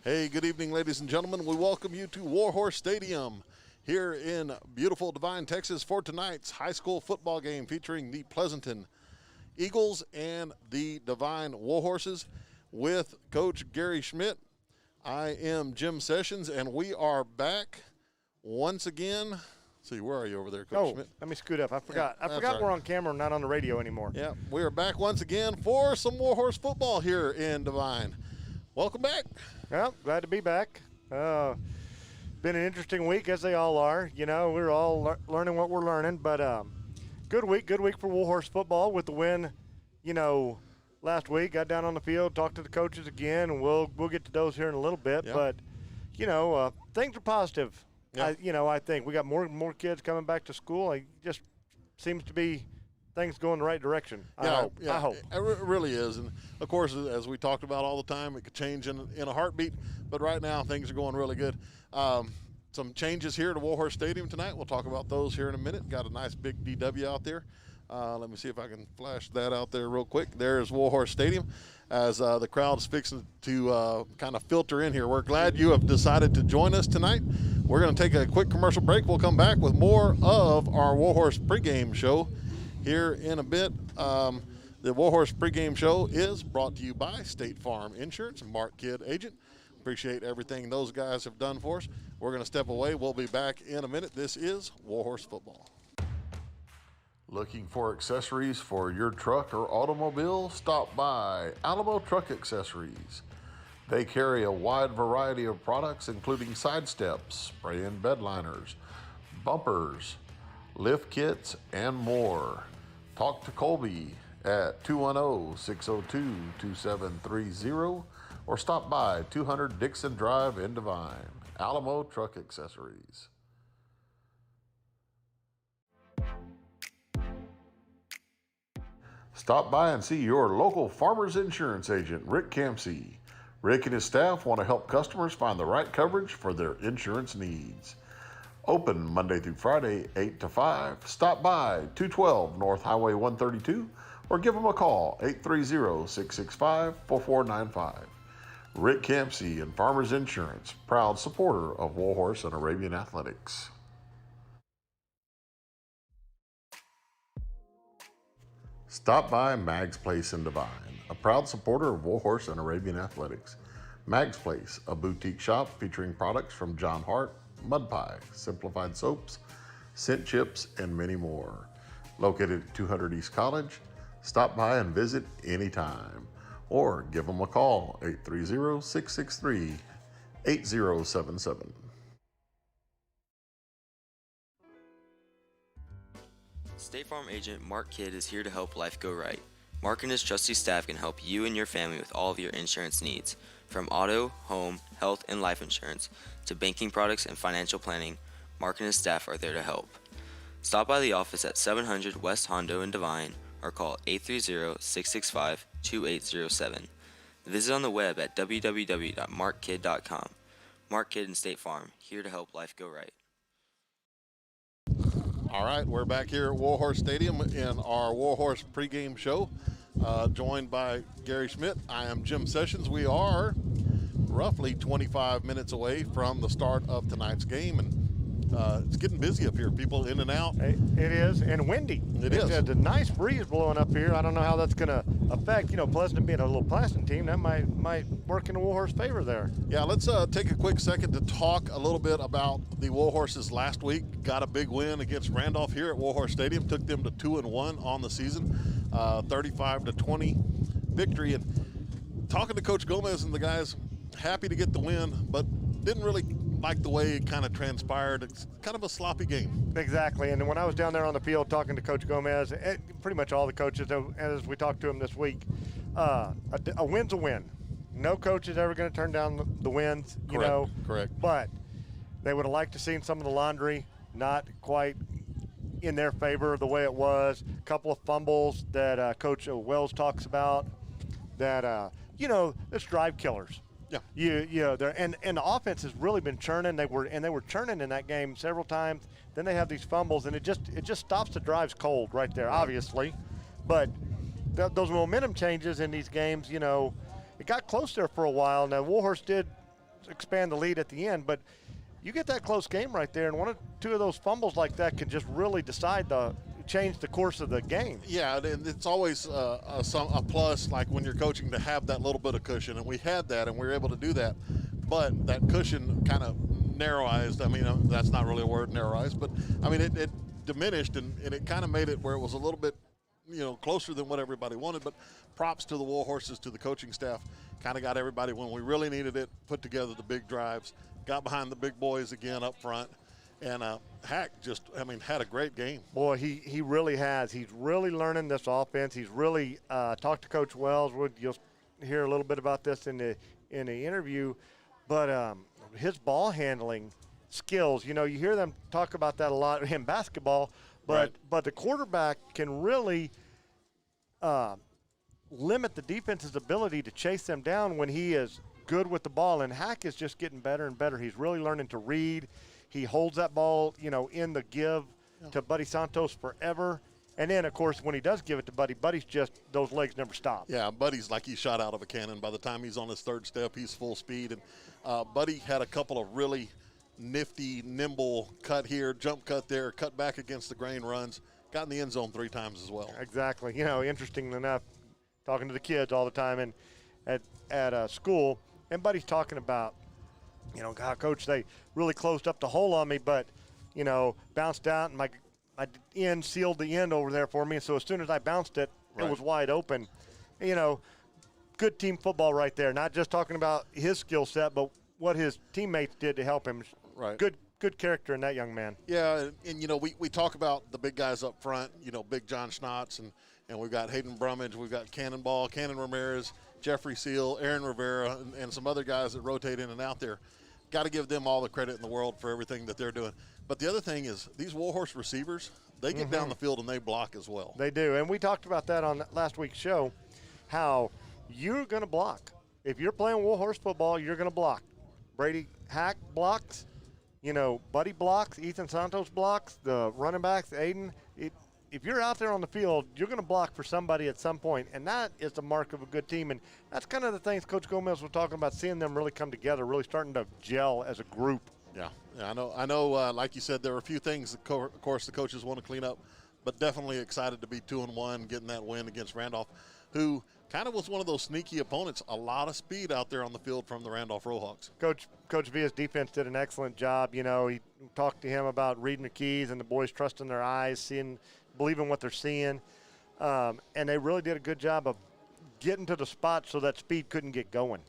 Hey, good evening, ladies and gentlemen. We welcome you to Warhorse Stadium here in beautiful Devine, Texas for tonight's high school football game featuring the Pleasanton Eagles and the Devine Warhorses with Coach Gary Schmidt. I am Jim Sessions, and we are back once again. Let's see, where are you over there, Coach Schmidt? Let me scoot up. I forgot. Yeah, I forgot we're on camera, not on the radio anymore. Yeah, we are back once again for some Warhorse football here in Devine. Welcome back. Well, glad to be back. Been an interesting week, as they all are. You know, we're all learning what we're learning. But good week for Warhorse football with the win, you know, last week. Got down on the field, talked to the coaches again, and we'll get to those here in a little bit. Yep. But, you know, things are positive. Yep. I think we got more kids coming back to school. It just seems to be things going the right direction. I hope. It really is. And, of course, as we talked about all the time, it could change in a heartbeat. But right now, things are going really good. Some changes here to Warhorse Stadium tonight. We'll talk about those here in a minute. Got a nice big DW out there. Let me see if I can flash that out there real quick. There's Warhorse Stadium as the crowd is fixing to kind of filter in here. We're glad you have decided to join us tonight. We're going to take a quick commercial break. We'll come back with more of our Warhorse pregame show here in a bit. The Warhorse pregame show is brought to you by State Farm Insurance, Mark Kidd agent. Appreciate everything those guys have done for us. We're going to step away. We'll be back in a minute. This is Warhorse football. Looking for accessories for your truck or automobile? Stop by Alamo Truck Accessories. They carry a wide variety of products, including side steps, spray and bed liners, bumpers, lift kits, and more. Talk to Colby at 210-602-2730 or stop by 200 Dixon Drive in Devine. Alamo Truck Accessories. Stop by and see your local Farmers Insurance agent, Rick Campsey. Rick and his staff want to help customers find the right coverage for their insurance needs. Open Monday through Friday, 8 to 5. Stop by 212 North Highway 132 or give them a call, 830-665-4495. Rick Campsey and Farmers Insurance, proud supporter of Warhorse and Arabian Athletics. Stop by Mag's Place in Devine, a proud supporter of Warhorse and Arabian Athletics. Mag's Place, a boutique shop featuring products from John Hart, Mud Pie, Simplified Soaps, Scent Chips, and many more. Located at 200 East College, stop by and visit anytime. Or give them a call, 830-663-8077. State Farm agent Mark Kidd is here to help life go right. Mark and his trusty staff can help you and your family with all of your insurance needs. From auto, home, health, and life insurance to banking products and financial planning, Mark and his staff are there to help. Stop by the office at 700 West Hondo in Devine or call 830-665-2807. Visit on the web at www.markkid.com. Mark Kidd and State Farm, here to help life go right. All right, we're back here at Warhorse Stadium in our Warhorse pregame show, joined by Gary Schmidt. I am Jim Sessions. We are roughly 25 minutes away from the start of tonight's game, and it's getting busy up here. People in and out. It is, and windy. It's a nice breeze blowing up here. I don't know how that's going to affect, Pleasanton being a little Pleasanton team. That might work in the Warhorse favor there. Yeah, let's take a quick second to talk a little bit about the Warhorses last week. Got a big win against Randolph here at Warhorse Stadium. Took them to 2-1 on the season, 35-20 victory. And talking to Coach Gomez and the guys, happy to get the win, but didn't really like the way it kind of transpired. It's kind of a sloppy game. Exactly, and when I was down there on the field talking to Coach Gomez, pretty much all the coaches, as we talked to him this week, a win's a win. No coach is ever going to turn down the wins, Correct. But they would have liked to seen some of the laundry not quite in their favor the way it was. A couple of fumbles that Coach Wells talks about that, it's drive killers. Yeah. And the offense has really been churning. They were churning in that game several times. Then they have these fumbles, and it just stops the drives cold right there, obviously. But those momentum changes in these games, it got close there for a while. Now Warhorse did expand the lead at the end. But you get that close game right there, and one or two of those fumbles like that can just really change the course of the game. Yeah, and it's always a plus, like when you're coaching, to have that little bit of cushion, and we had that, and we were able to do that. But that cushion kind of narrowized. I mean, that's not really a word, narrowized, but I mean it diminished, and it kind of made it where it was a little bit, closer than what everybody wanted. But props to the Warhorses, to the coaching staff, kind of got everybody when we really needed it, put together the big drives, got behind the big boys again up front. And Hack had a great game. Boy, he really has. He's really learning this offense. He's really talked to Coach Wells. You'll hear a little bit about this in the interview. But his ball handling skills, you hear them talk about that a lot in basketball. But the quarterback can really limit the defense's ability to chase them down when he is good with the ball. And Hack is just getting better and better. He's really learning to read. He holds that ball, in the give to Buddy Santos forever. And then, of course, when he does give it to Buddy, Buddy's just, those legs never stop. Yeah, Buddy's like he's shot out of a cannon. By the time he's on his third step, he's full speed. And Buddy had a couple of really nifty, nimble cut here, jump cut there, cut back against the grain runs. Got in the end zone 3 times as well. Exactly. Interesting enough, talking to the kids all the time and at school, and Buddy's talking about, God, Coach, they really closed up the hole on me, but, bounced out, and my end sealed the end over there for me. So as soon as I bounced it, it was wide open. Good team football right there. Not just talking about his skill set, but what his teammates did to help him. Right. Good character in that young man. Yeah, and we talk about the big guys up front, Big John Schnotts, and we've got Hayden Brummage, we've got Cannon Ramirez, Jeffrey Seal, Aaron Rivera, and some other guys that rotate in and out there. Got to give them all the credit in the world for everything that they're doing. But the other thing is these Warhorse receivers, they get down the field and they block as well. They do, and we talked about that on last week's show, how you're going to block. If you're playing Warhorse football, you're going to block. Brady Hack blocks, Buddy blocks, Ethan Santos blocks, the running backs, Aiden. If you're out there on the field, you're going to block for somebody at some point, and that is the mark of a good team. And that's kind of the things Coach Gomez was talking about, seeing them really come together, really starting to gel as a group. Yeah, I know. Like you said, there are a few things, of course, the coaches want to clean up, but definitely excited to be 2-1, getting that win against Randolph, who kind of was one of those sneaky opponents. A lot of speed out there on the field from the Randolph Rollhawks. Coach Villa's defense did an excellent job. He talked to him about reading the keys and the boys trusting their eyes, believing what they're seeing. And they really did a good job of getting to the spot so that speed couldn't get going.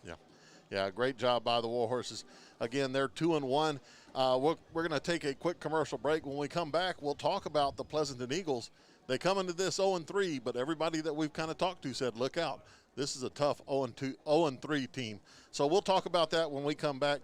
Yeah, great job by the Warhorses. Again, they're 2-1. We're going to take a quick commercial break. When we come back, we'll talk about the Pleasanton Eagles. They come into this 0-3, but everybody that we've kind of talked to said, look out. This is a tough 0-3 team. So we'll talk about that when we come back.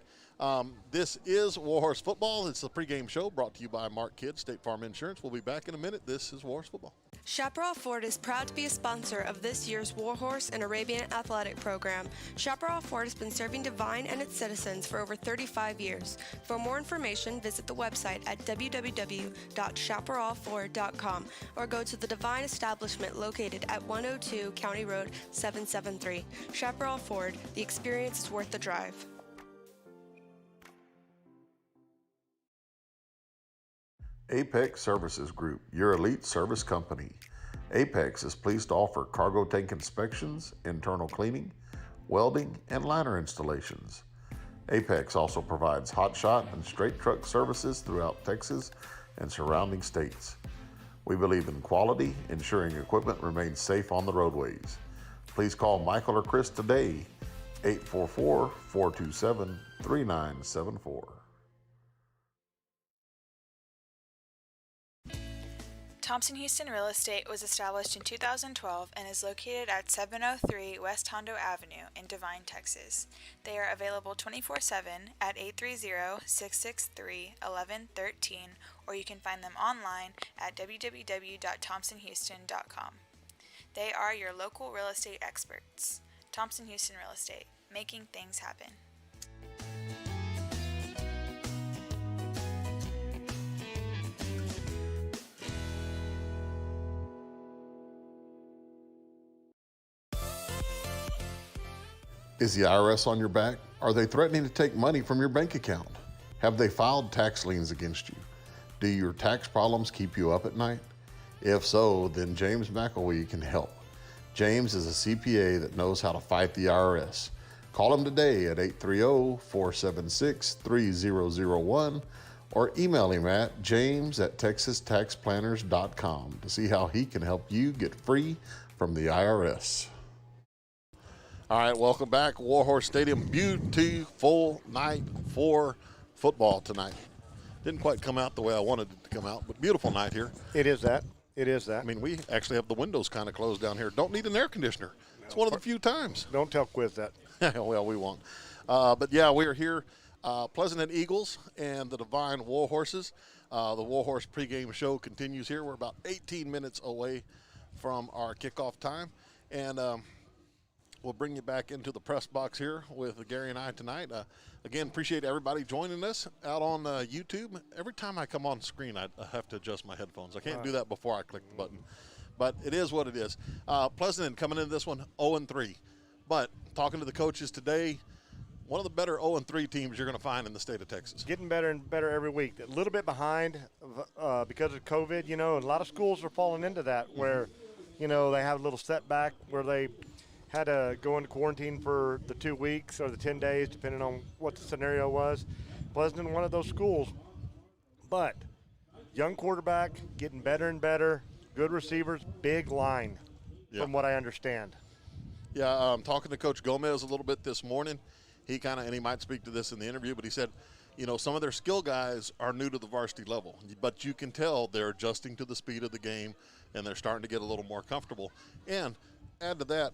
This is Warhorse Football. It's the pregame show brought to you by Mark Kidd, State Farm Insurance. We'll be back in a minute. This is Warhorse Football. Chaparral Ford is proud to be a sponsor of this year's Warhorse and Arabian Athletic Program. Chaparral Ford has been serving Devine and its citizens for over 35 years. For more information, visit the website at www.chaparralford.com or go to the Devine establishment located at 102 County Road 773. Chaparral Ford, the experience is worth the drive. Apex Services Group, your elite service company. Apex is pleased to offer cargo tank inspections, internal cleaning, welding, and liner installations. Apex also provides hot shot and straight truck services throughout Texas and surrounding states. We believe in quality, ensuring equipment remains safe on the roadways. Please call Michael or Chris today, 844-427-3974. Thompson Houston Real Estate was established in 2012 and is located at 703 West Hondo Avenue in Devine, Texas. They are available 24/7 at 830-663-1113, or you can find them online at www.thompsonhouston.com. They are your local real estate experts. Thompson Houston Real Estate, making things happen. Is the IRS on your back? Are they threatening to take money from your bank account? Have they filed tax liens against you? Do your tax problems keep you up at night? If so, then James McElwee can help. James is a CPA that knows how to fight the IRS. Call him today at 830-476-3001 or email him at james@texastaxplanners.com to see how he can help you get free from the IRS. All right, welcome back. Warhorse Stadium, beautiful night for football tonight. Didn't quite come out the way I wanted it to come out, but beautiful night here. It is that. It is that. I mean, we actually have the windows kind of closed down here. Don't need an air conditioner. It's one of the few times. Don't tell Quiz that. Well, we won't. But, yeah, we are here. Pleasanton Eagles and the Devine Warhorses. The Warhorse pregame show continues here. We're about 18 minutes away from our kickoff time. And we'll bring you back into the press box here with Gary and I tonight. Again, appreciate everybody joining us out on YouTube. Every time I come on screen, I have to adjust my headphones. I can't do that before I click the button. But it is what it is. Pleasanton coming into this one 0-3. But talking to the coaches today, one of the better 0-3 teams you're going to find in the state of Texas. Getting better and better every week. A little bit behind because of COVID, you know, and a lot of schools are falling into that where, you know, they have a little setback where they had to go into quarantine for the 2 weeks or the 10 days, depending on what the scenario was. Pleasanton, one of those schools. But young quarterback, getting better and better, good receivers, big line, from what I understand. Yeah, talking to Coach Gomez a little bit this morning, he might speak to this in the interview, but he said, you know, some of their skill guys are new to the varsity level, but you can tell they're adjusting to the speed of the game, and they're starting to get a little more comfortable. And add to that,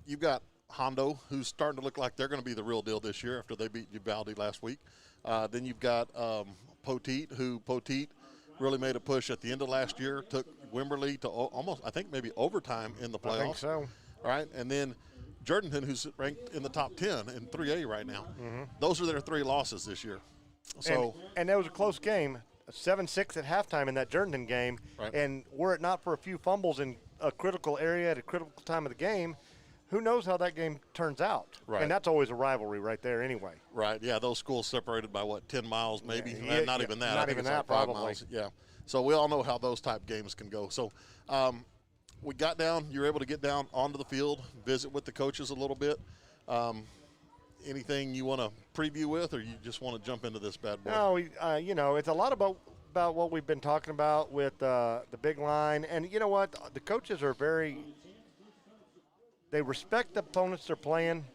you've got Hondo, who's starting to look like they're going to be the real deal this year after they beat Uvalde last week. Then you've got Poteet, who really made a push at the end of last year, took Wimberley to almost, I think, maybe overtime in the playoffs. I think so. All right, and then Jordanton, who's ranked in the top 10 in 3A right now. Those are their 3 losses this year. So and that was a close game, 7-6 at halftime in that Jordanton game. Right. And were it not for a few fumbles in a critical area at a critical time of the game, who knows how that game turns out? Right. And that's always a rivalry right there anyway. right, yeah, those schools separated by 10 miles maybe? Yeah, not even that. not I think even it's that, like 5 probably. miles. Yeah. So we all know how those type games can go. So we got down. You were able to get down onto the field, visit with the coaches a little bit. Anything you want to preview with, or you just want to jump into this bad boy? No, you know, it's a lot about what we've been talking about with the big line. And you know what? The coaches are they respect the opponents they're playing,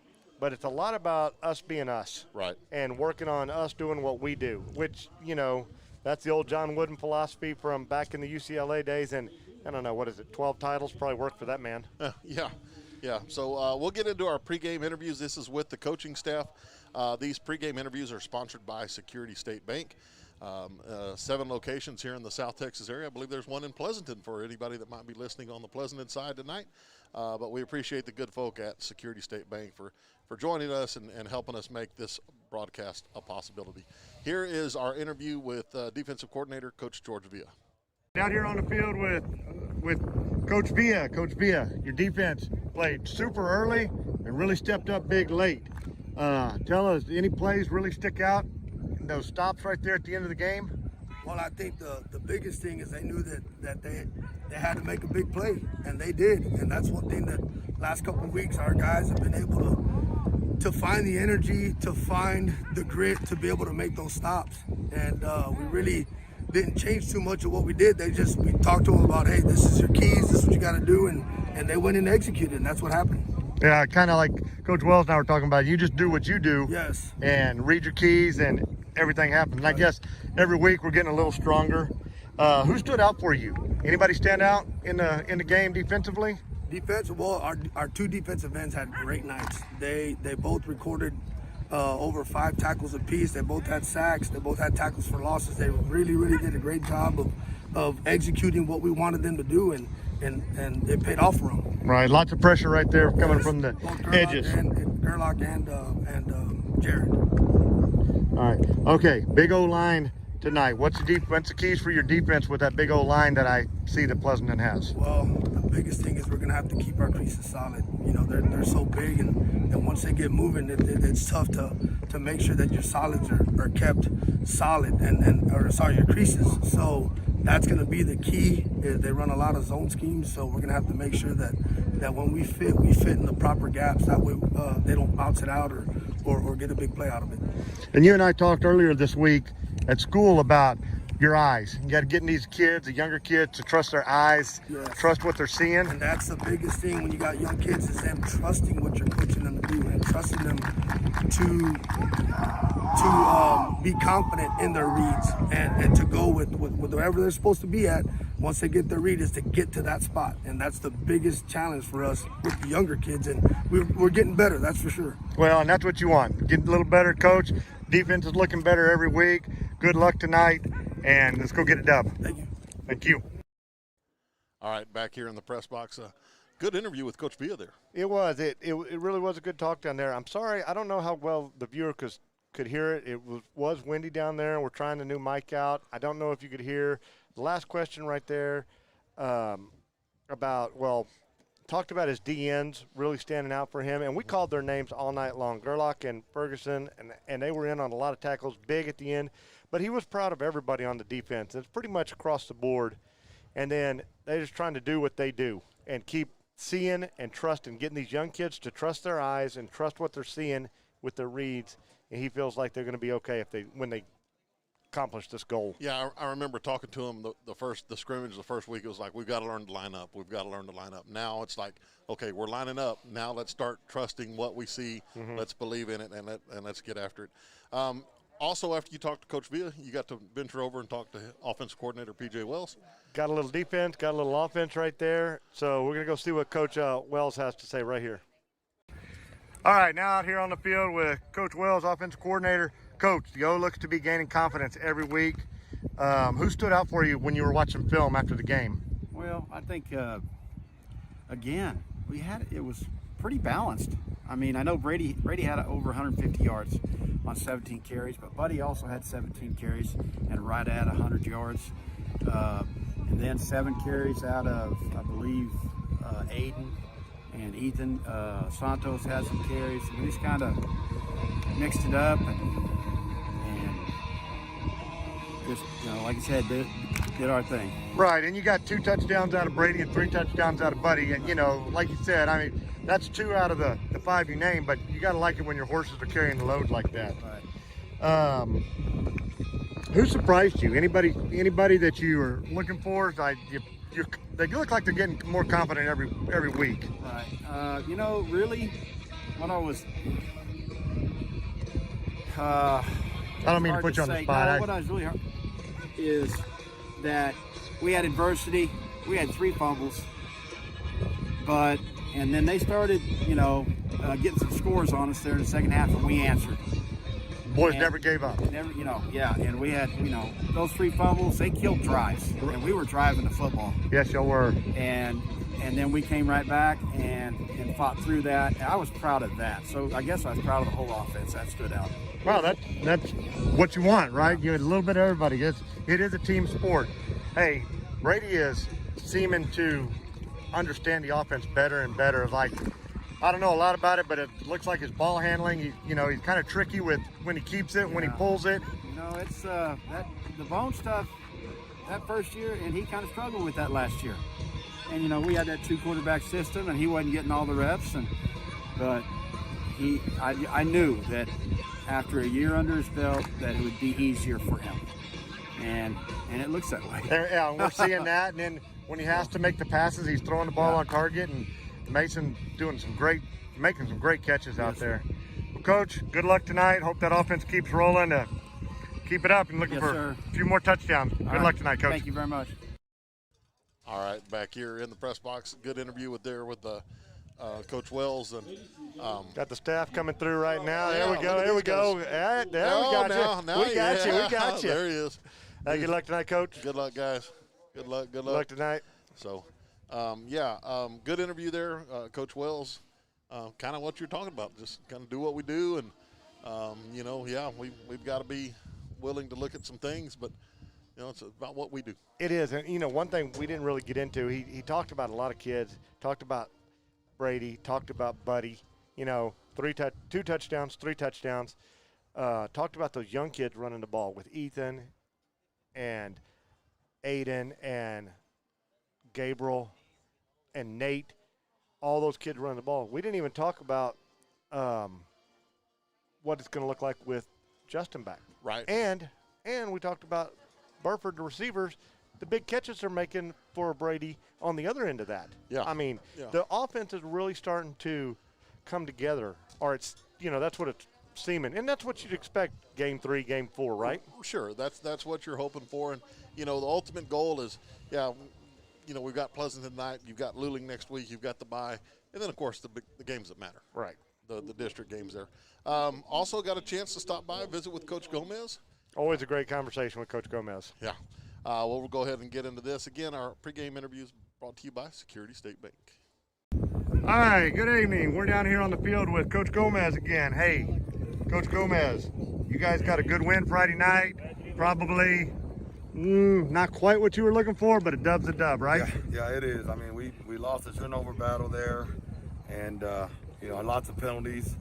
but it's a lot about us being us. Right. And working on us doing what we do, which, you know, that's the old John Wooden philosophy from back in the UCLA days. And I don't know, what is it, 12 titles? Probably worked for that man. Yeah. So we'll get into our pregame interviews. This is with the coaching staff. These pregame interviews are sponsored by Security State Bank. 7 locations here in the South Texas area. I believe there's one in Pleasanton for anybody that might be listening on the Pleasanton side tonight. But we appreciate the good folk at Security State Bank for joining us and helping us make this broadcast a possibility. Here is our interview with defensive coordinator Coach George Villa. Out here on the field with Coach Villa. Coach Villa, your defense played super early and really stepped up big late. Tell us, any plays really stick out? Those stops right there at the end of the game? Well, I think the biggest thing is they knew that they had to make a big play, and they did. And that's one thing that last couple of weeks our guys have been able to find the energy, to find the grit, to be able to make those stops. And we really didn't change too much of what we did. We talked to them about, hey, this is your keys, this is what you got to do, and they went and executed, and that's what happened. Yeah, kind of like Coach Wells and I were talking about. You just do what you do. Yes. And read your keys, and everything happens. And I guess every week we're getting a little stronger. Who stood out for you? Anybody stand out in the game defensively? Well, our 2 defensive ends had great nights. They both recorded over 5 tackles apiece. They both had sacks. They both had tackles for losses. They really, really did a great job of executing what we wanted them to do, and it paid off for them. Right, lots of pressure right there coming from the edges. Gerlach and Jared. All right, okay, big O-line, tonight? What's the keys for your defense with that big old line that I see that Pleasanton has? Well, the biggest thing is we're going to have to keep our creases solid. You know, they're so big, and once they get moving, it's tough to make sure that your solids are kept solid, your creases. So that's going to be the key. They run a lot of zone schemes, so we're going to have to make sure that when we fit in the proper gaps. That way they don't bounce it out or get a big play out of it. And you and I talked earlier this week at school about your eyes. You got to get these kids, the younger kids, to trust their eyes, Yes. trust what they're seeing. And that's the biggest thing when you got young kids is them trusting what you're coaching them to do and trusting them to be confident in their reads and to go with wherever they're supposed to be at. Once they get their read, is to get to that spot. And that's the biggest challenge for us with the younger kids. And we're getting better, that's for sure. Well, and that's what you want. Get a little better, coach. Defense is looking better every week. Good luck tonight, and let's go get a dub. Thank you. Thank you. All right, back here in the press box. Good interview with Coach Villa there. It was. It really was a good talk down there. I'm sorry, I don't know how well the viewer could hear it. It was windy down there, and we're trying the new mic out. I don't know if you could hear the last question right there talked about his DNs really standing out for him, and we called their names all night long, Gerlach and Ferguson, and they were in on a lot of tackles, big at the end. But he was proud of everybody on the defense. It's pretty much across the board. And then they're just trying to do what they do and keep seeing and trusting, getting these young kids to trust their eyes and trust what they're seeing with their reads. And he feels like they're going to be okay when they accomplish this goal. Yeah, I remember talking to him the scrimmage the first week. It was like, we've got to learn to line up. We've got to learn to line up. Now it's like, okay, we're lining up. Now let's start trusting what we see. Mm-hmm. Let's believe in it, and let's get after it. Also, after you talked to Coach Villa, you got to venture over and talk to offensive coordinator P.J. Wells. Got a little defense, got a little offense right there. So we're going to go see what Coach Wells has to say right here. All right, now out here on the field with Coach Wells, offensive coordinator. Coach, the O looks to be gaining confidence every week. Who stood out for you when you were watching film after the game? Well, I think, again, it was pretty balanced. I mean, I know Brady had over 150 yards on 17 carries, but Buddy also had 17 carries and right at 100 yards. And then 7 carries out of, I believe, Aiden and Ethan. Santos had some carries. We just kind of mixed it up and just, like I said, did our thing. Right, and you got 2 touchdowns out of Brady and 3 touchdowns out of Buddy. And, like you said, I mean, that's 2 out of the 5 you named, but you got to like it when your horses are carrying the load like that. Right. Who surprised you? Anybody that you were looking for? They look like they're getting more confident every week. Right. Really, what I was. I don't mean to put you on the spot. No, what I was really hard is that we had adversity. We had 3 fumbles, and then they started, getting some scores on us there in the second half, and we answered. Boys never gave up. Never, and we had, those 3 fumbles, they killed drives, and we were driving the football. Yes, y'all were. And then we came right back and fought through that. And I was proud of that. So I guess I was proud of the whole offense. That stood out. Well, that's what you want, right? You had a little bit of everybody. It is a team sport. Hey, Brady is seeming to understand the offense better and better. Like, I don't know a lot about it, but it looks like his ball handling. He's kind of tricky with when he keeps it, when he pulls it. It's the bone stuff that first year, and he kind of struggled with that last year. And we had that 2 quarterback system, and he wasn't getting all the reps. But I knew that after a year under his belt, that it would be easier for him. And it looks that way. Yeah, we're seeing that. And then when he has to make the passes, he's throwing the ball on target, and Mason making some great catches out there. Well, Coach, good luck tonight. Hope that offense keeps rolling. Keep it up and looking for a few more touchdowns. Good luck tonight, Coach. Thank you very much. All right, back here in the press box, good interview with Coach Wells and got the staff coming through right now. Yeah, we go. We got you. We got you. There he is. Hey, good luck tonight, Coach. Good luck, guys. Good luck. Good luck tonight. So, good interview there, Coach Wells. Kind of what you're talking about. Just kind of do what we do, and we've got to be willing to look at some things, but it's about what we do. It is, and one thing we didn't really get into. He talked about a lot of kids. Talked about Brady. Talked about Buddy. 2 touchdowns, 3 touchdowns. Talked about those young kids running the ball with Ethan and Aiden and Gabriel and Nate. All those kids running the ball. We didn't even talk about what it's going to look like with Justin back. Right. And we talked about Burford, the receivers, the big catches they're making for Brady on the other end of that. Yeah. I mean, the offense is really starting to come together, or it's, that's what it's seeming. And that's what you'd expect game 3, game 4, right? Sure. That's what you're hoping for. And, the ultimate goal is, we've got Pleasanton tonight. You've got Luling next week. You've got the bye. And then, of course, the games that matter. Right. The district games there. Also got a chance to stop by, visit with Coach Gomez. Always a great conversation with Coach Gomez. Yeah. We'll go ahead and get into this. Again, our pregame interview is brought to you by Security State Bank. All right, good evening. We're down here on the field with Coach Gomez again. Hey, Coach Gomez, you guys got a good win Friday night. Probably not quite what you were looking for, but a dub's a dub, right? Yeah, it is. I mean, we lost a turnover battle there, and, lots of penalties.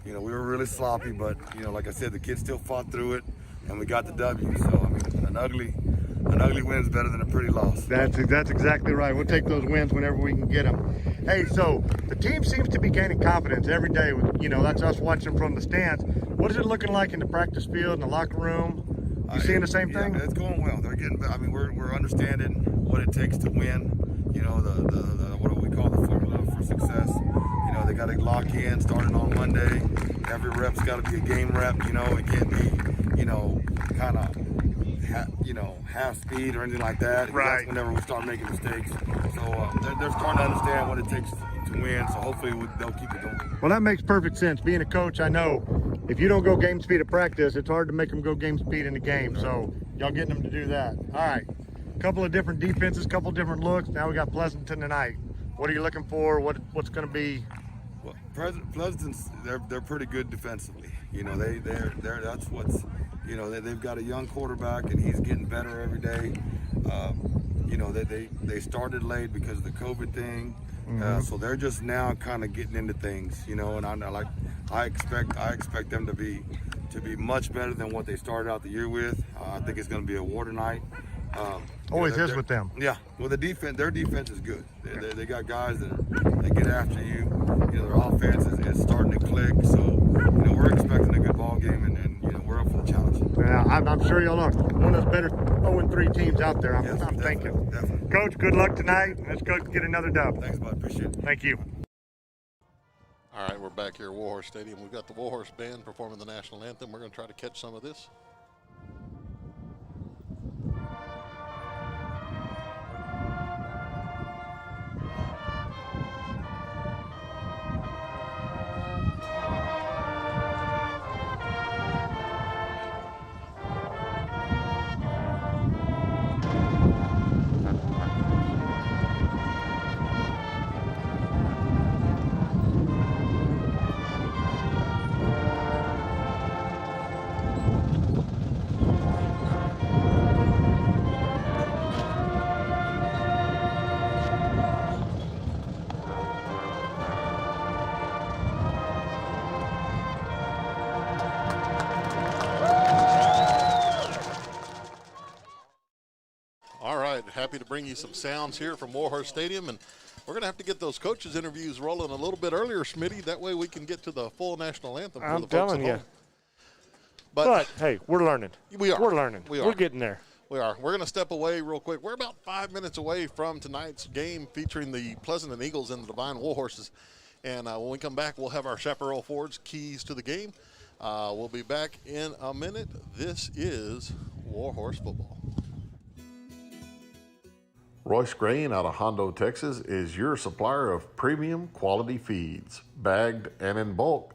We were really sloppy, but, like I said, the kids still fought through it, and we got the W. So, I mean, an ugly win is better than a pretty loss. That's exactly right. We'll take those wins whenever we can get them. Hey, so the team seems to be gaining confidence every day. That's us watching from the stands. What is it looking like in the practice field, in the locker room? You seeing the same thing? It's going well. They're getting. I mean, we're understanding what it takes to win. The what we call the formula for success. They got to lock in starting on Monday. Every rep's got to be a game rep. It can't be kind of half speed or anything like that. Right. That's whenever we start making mistakes. So they're starting to understand what it takes to win. So hopefully they'll keep it going. Well, that makes perfect sense. Being a coach, I know if you don't go game speed at practice, it's hard to make them go game speed in the game. So y'all getting them to do that. All right. Couple of different defenses, couple of different looks. Now we got Pleasanton tonight. What are you looking for? What's going to be? Well, Pleasanton's they're pretty good defensively. They're that's what's they've got a young quarterback and he's getting better every day. They started late because of the COVID thing. So they're just now kind of getting into things, and I expect them to be much better than what they started out the year with. I think it's going to be a war tonight. Always is with them. Yeah. Well, their defense is good. They got guys that get after you. Their offense is starting to click. So we're expecting a good ball game, and we're up for the challenge. Yeah, I'm sure y'all are one of those better 0-3 teams out there. I'm thinking. Definitely. Coach, good luck tonight. Let's go get another dub. Thanks, bud. Appreciate it. Thank you. All right, we're back here at Warhorse Stadium. We've got the Warhorse Band performing the national anthem. We're going to try to catch some of this. Happy to bring you some sounds here from Warhorse Stadium, and we're going to have to get those coaches' interviews rolling a little bit earlier, Smitty. That way we can get to the full national anthem. I'm telling you. But hey, we're learning. We are. We're learning. We are. We're getting there. We are. We're going to step away real quick. We're about 5 minutes away from tonight's game featuring the Pleasanton Eagles and the Devine Warhorses. And when we come back, we'll have our Chaparral Ford's keys to the game. We'll be back in a minute. This is Warhorse football. Royce Grain out of Hondo, Texas is your supplier of premium quality feeds, bagged and in bulk.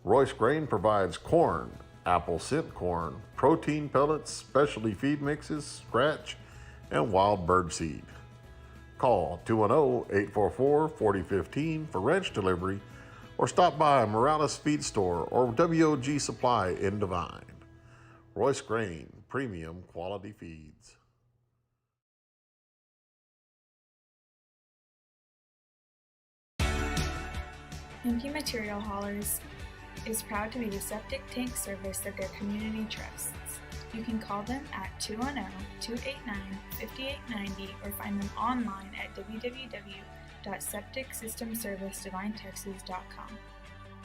Royce Grain provides corn, apple scent corn, protein pellets, specialty feed mixes, scratch, and wild bird seed. Call 210-844-4015 for ranch delivery or stop by Morales Feed Store or WOG Supply in Devine. Royce Grain, premium quality feeds. MP Material Haulers is proud to be the septic tank service that their community trusts. You can call them at 210-289-5890 or find them online at www.septicsystemservicedivinetexas.com.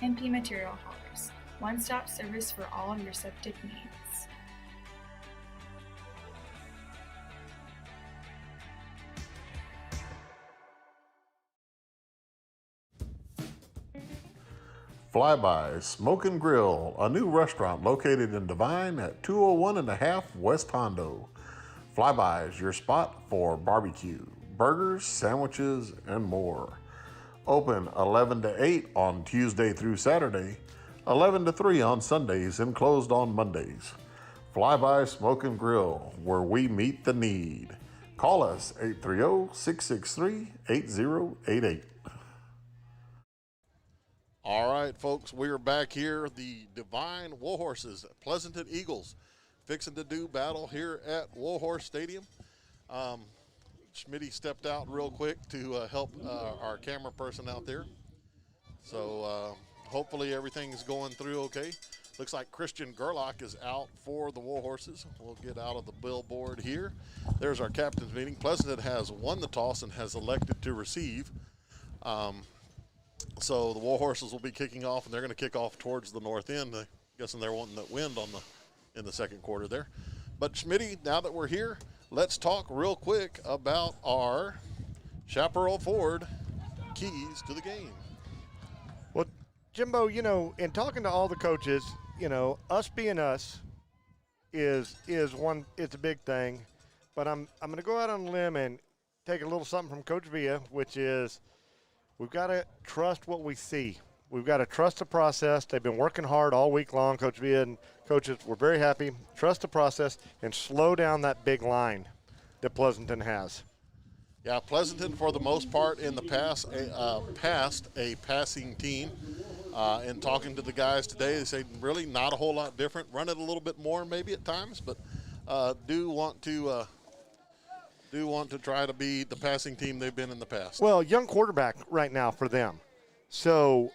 MP Material Haulers, one-stop service for all of your septic needs. Flyby Smoke and Grill, a new restaurant located in Devine at 201 and a half West Hondo. Flyby is your spot for barbecue, burgers, sandwiches, and more. Open 11 to 8 on Tuesday through Saturday, 11 to 3 on Sundays, and closed on Mondays. Flyby Smoke and Grill, where we meet the need. Call us 830-663-8088. All right, folks, we are back here. The Devine Warhorses, Pleasanton Eagles, fixing to do battle here at Warhorse Stadium. Schmitty stepped out real quick to help our camera person out there. So hopefully everything's going through okay. Looks like Christian Gerlach is out for the Warhorses. We'll get out of the billboard here. There's our captain's meeting. Pleasanton has won the toss and has elected to receive. So the Warhorses will be kicking off, and they're going to kick off towards the north end. I'm guessing they're wanting that wind in the second quarter there. But Schmitty, now that we're here, let's talk real quick about our Chaparral Ford keys to the game. Well, Jimbo, in talking to all the coaches, us being us is it's a big thing. But I'm going to go out on a limb and take a little something from Coach Villa, which is we've got to trust what we see. We've got to trust the process. They've been working hard all week long. Coach Villa and coaches were very happy. Trust the process and slow down that big line that Pleasanton has. Yeah, Pleasanton, for the most part, in the past, a passing team. And talking to the guys today, they say really not a whole lot different. Run it a little bit more maybe at times, but do want to try to be the passing team they've been in the past. Well, young quarterback right now for them. So,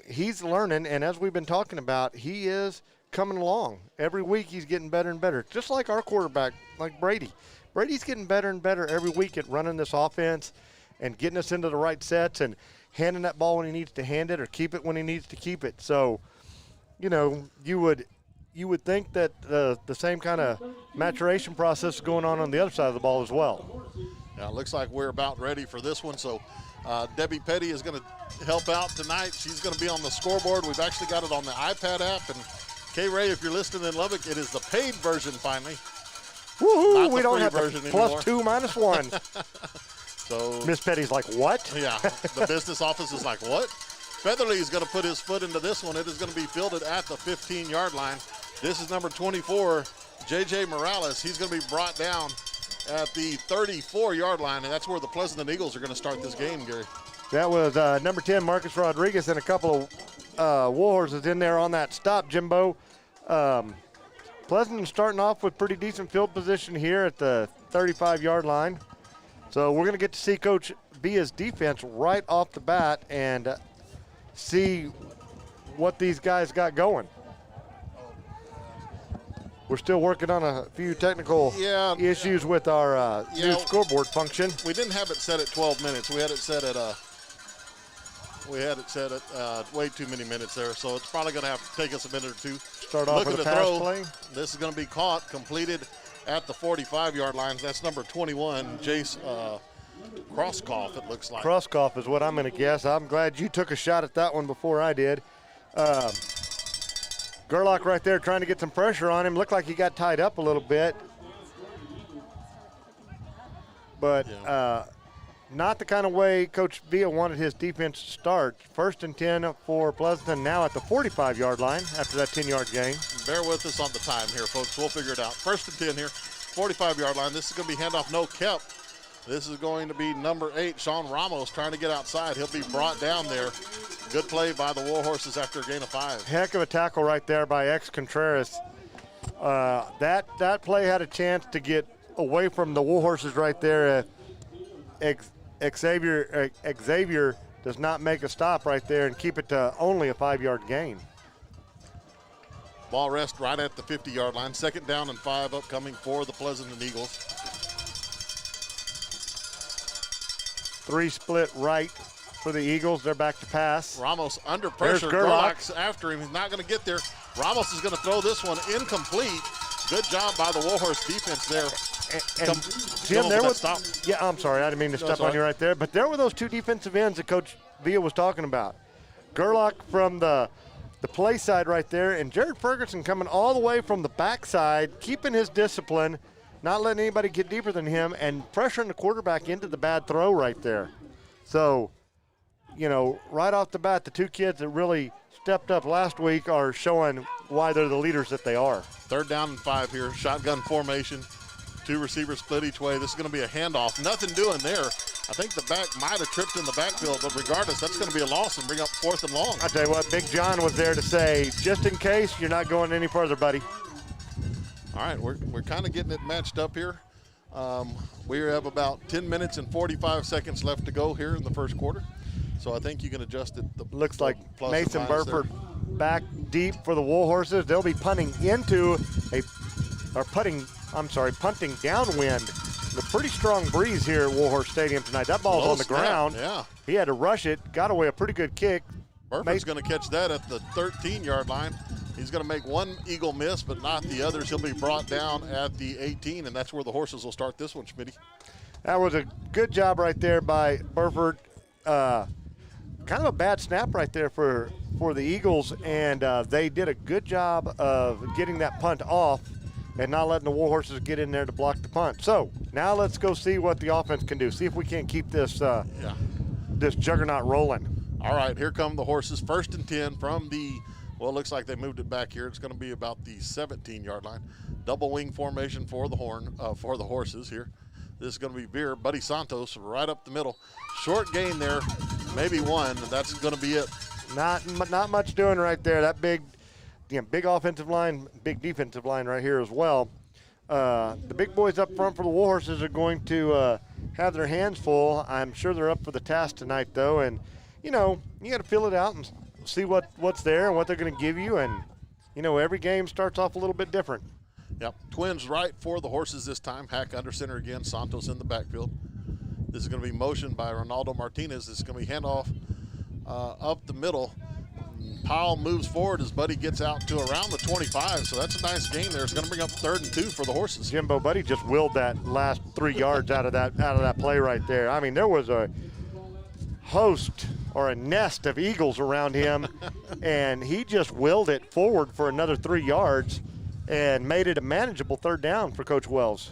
he's learning, and as we've been talking about, he is coming along. Every week he's getting better and better, just like our quarterback, like Brady. Brady's getting better and better every week at running this offense and getting us into the right sets and handing that ball when he needs to hand it or keep it when he needs to keep it. So, you would think that the same kind of maturation process is going on the other side of the ball as well. Now, it looks like we're about ready for this one. So Debbie Petty is going to help out tonight. She's going to be on the scoreboard. We've actually got it on the iPad app. And K-Ray, if you're listening in Lubbock, it is the paid version finally. Woohoo! We don't have version the anymore. +2 -1. So Miss Petty's like, what? Yeah, the business office is like, what? Featherly is going to put his foot into this one. It is going to be fielded at the 15-yard line. This is number 24, J.J. Morales. He's going to be brought down at the 34-yard line, and that's where the Pleasanton Eagles are going to start this game, Gary. That was number 10, Marcus Rodriguez, and a couple of Warhorses in there on that stop, Jimbo. Pleasanton starting off with pretty decent field position here at the 35-yard line. So we're going to get to see Coach Villa's defense right off the bat and see what these guys got going. We're still working on a few technical issues with our new scoreboard function. We didn't have it set at 12 minutes. We had it set at way too many minutes there, so it's probably going to have to take us a minute or two. Start off with a pass play. This is going to be caught, completed at the 45-yard line. That's number 21, Jace Crosskoff, it looks like. Crosskoff is what I'm going to guess. I'm glad you took a shot at that one before I did. Gerlach right there trying to get some pressure on him. Looked like he got tied up a little bit. But not the kind of way Coach Villa wanted his defense to start. 1st and 10 for Pleasanton now at the 45-yard line after that 10-yard gain. Bear with us on the time here, folks. We'll figure it out. 1st and 10 here, 45-yard line. This is going to be handoff, no kept. This is going to be number 8, Sean Ramos, trying to get outside. He'll be brought down there. Good play by the Warhorses after a gain of 5. Heck of a tackle right there by X Contreras That play had a chance to get away from the Warhorses right there. Xavier does not make a stop right there and keep it to only a 5-yard gain. Ball rest right at the 50-yard line. 2nd down and 5 upcoming for the Pleasanton Eagles. 3 split right for the Eagles. They're back to pass. Ramos under pressure. There's Gerlach. Gerlach's after him. He's not going to get there. Ramos is going to throw this one incomplete. Good job by the Warhorse defense there. And Jim, there was stop. Yeah, I'm sorry, I didn't mean to step on you right there, but there were those 2 defensive ends that Coach Villa was talking about. Gerlach from the play side right there, and Jared Ferguson coming all the way from the backside, keeping his discipline, not letting anybody get deeper than him, and pressuring the quarterback into the bad throw right there. So, you know, right off the bat, the 2 kids that really stepped up last week are showing why they're the leaders that they are. 3rd down and 5 here. Shotgun formation. 2 receivers split each way. This is going to be a handoff. Nothing doing there. I think the back might have tripped in the backfield, but regardless, that's going to be a loss and bring up 4th and long. I tell you what, Big John was there to say, just in case, you're not going any further, buddy. All right, we're kind of getting it matched up here. We have about 10 minutes and 45 seconds left to go here in the first quarter. So I think you can adjust it. Looks like Mason Burford back deep for the Warhorses. They'll be punting punting downwind. A pretty strong breeze here at Warhorse Stadium tonight. That ball's on the ground. Yeah. He had to rush it, got away a pretty good kick. Burford's going to catch that at the 13-yard line. He's going to make one Eagle miss, but not the others. He'll be brought down at the 18, and that's where the Horses will start this one, Schmitty. That was a good job right there by Burford. Kind of a bad snap right there for the Eagles, and they did a good job of getting that punt off and not letting the Warhorses get in there to block the punt. So now let's go see what the offense can do. See if we can't keep this this juggernaut rolling. All right, here come the Horses. 1st and 10 from the, well, it looks like they moved it back here. It's going to be about the 17-yard line. Double wing formation for the Horses here. This is going to be Veer, Buddy Santos right up the middle. Short gain there, maybe 1, and that's going to be it. Not much doing right there. That big offensive line, big defensive line right here as well. The big boys up front for the Warhorses are going to have their hands full. I'm sure they're up for the task tonight, though. And, you know, you got to feel it out and see what's there and what they're going to give you. And, you know, every game starts off a little bit different. Yep, twins right for the Horses this time. Hack under center again, Santos in the backfield. This is going to be motioned by Ronaldo Martinez. This is going to be handoff up the middle. Powell moves forward as Buddy gets out to around the 25, so that's a nice gain there. It's going to bring up 3rd and 2 for the Horses. Jimbo, Buddy just willed that last 3 yards out of that play right there. I mean, there was a host or a nest of Eagles around him, and he just willed it forward for another 3 yards and made it a manageable 3rd down for Coach Wells.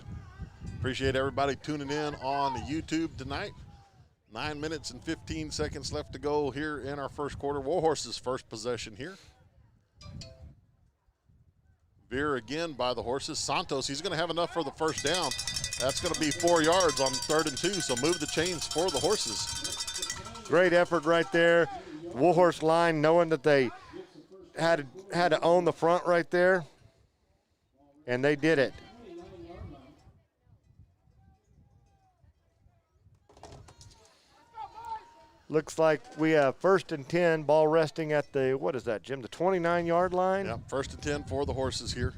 Appreciate everybody tuning in on YouTube tonight. 9 minutes and 15 seconds left to go here in our first quarter. Warhorses' first possession here. Veer again by the Horses. Santos, he's going to have enough for the 1st down. That's going to be 4 yards on 3rd and 2, so move the chains for the Horses. Great effort right there. Warhorse line knowing that they had to own the front right there, and they did it. Looks like we have 1st and 10, ball resting at the, what is that, Jim, the 29-yard line? Yeah, 1st and 10 for the Horses here.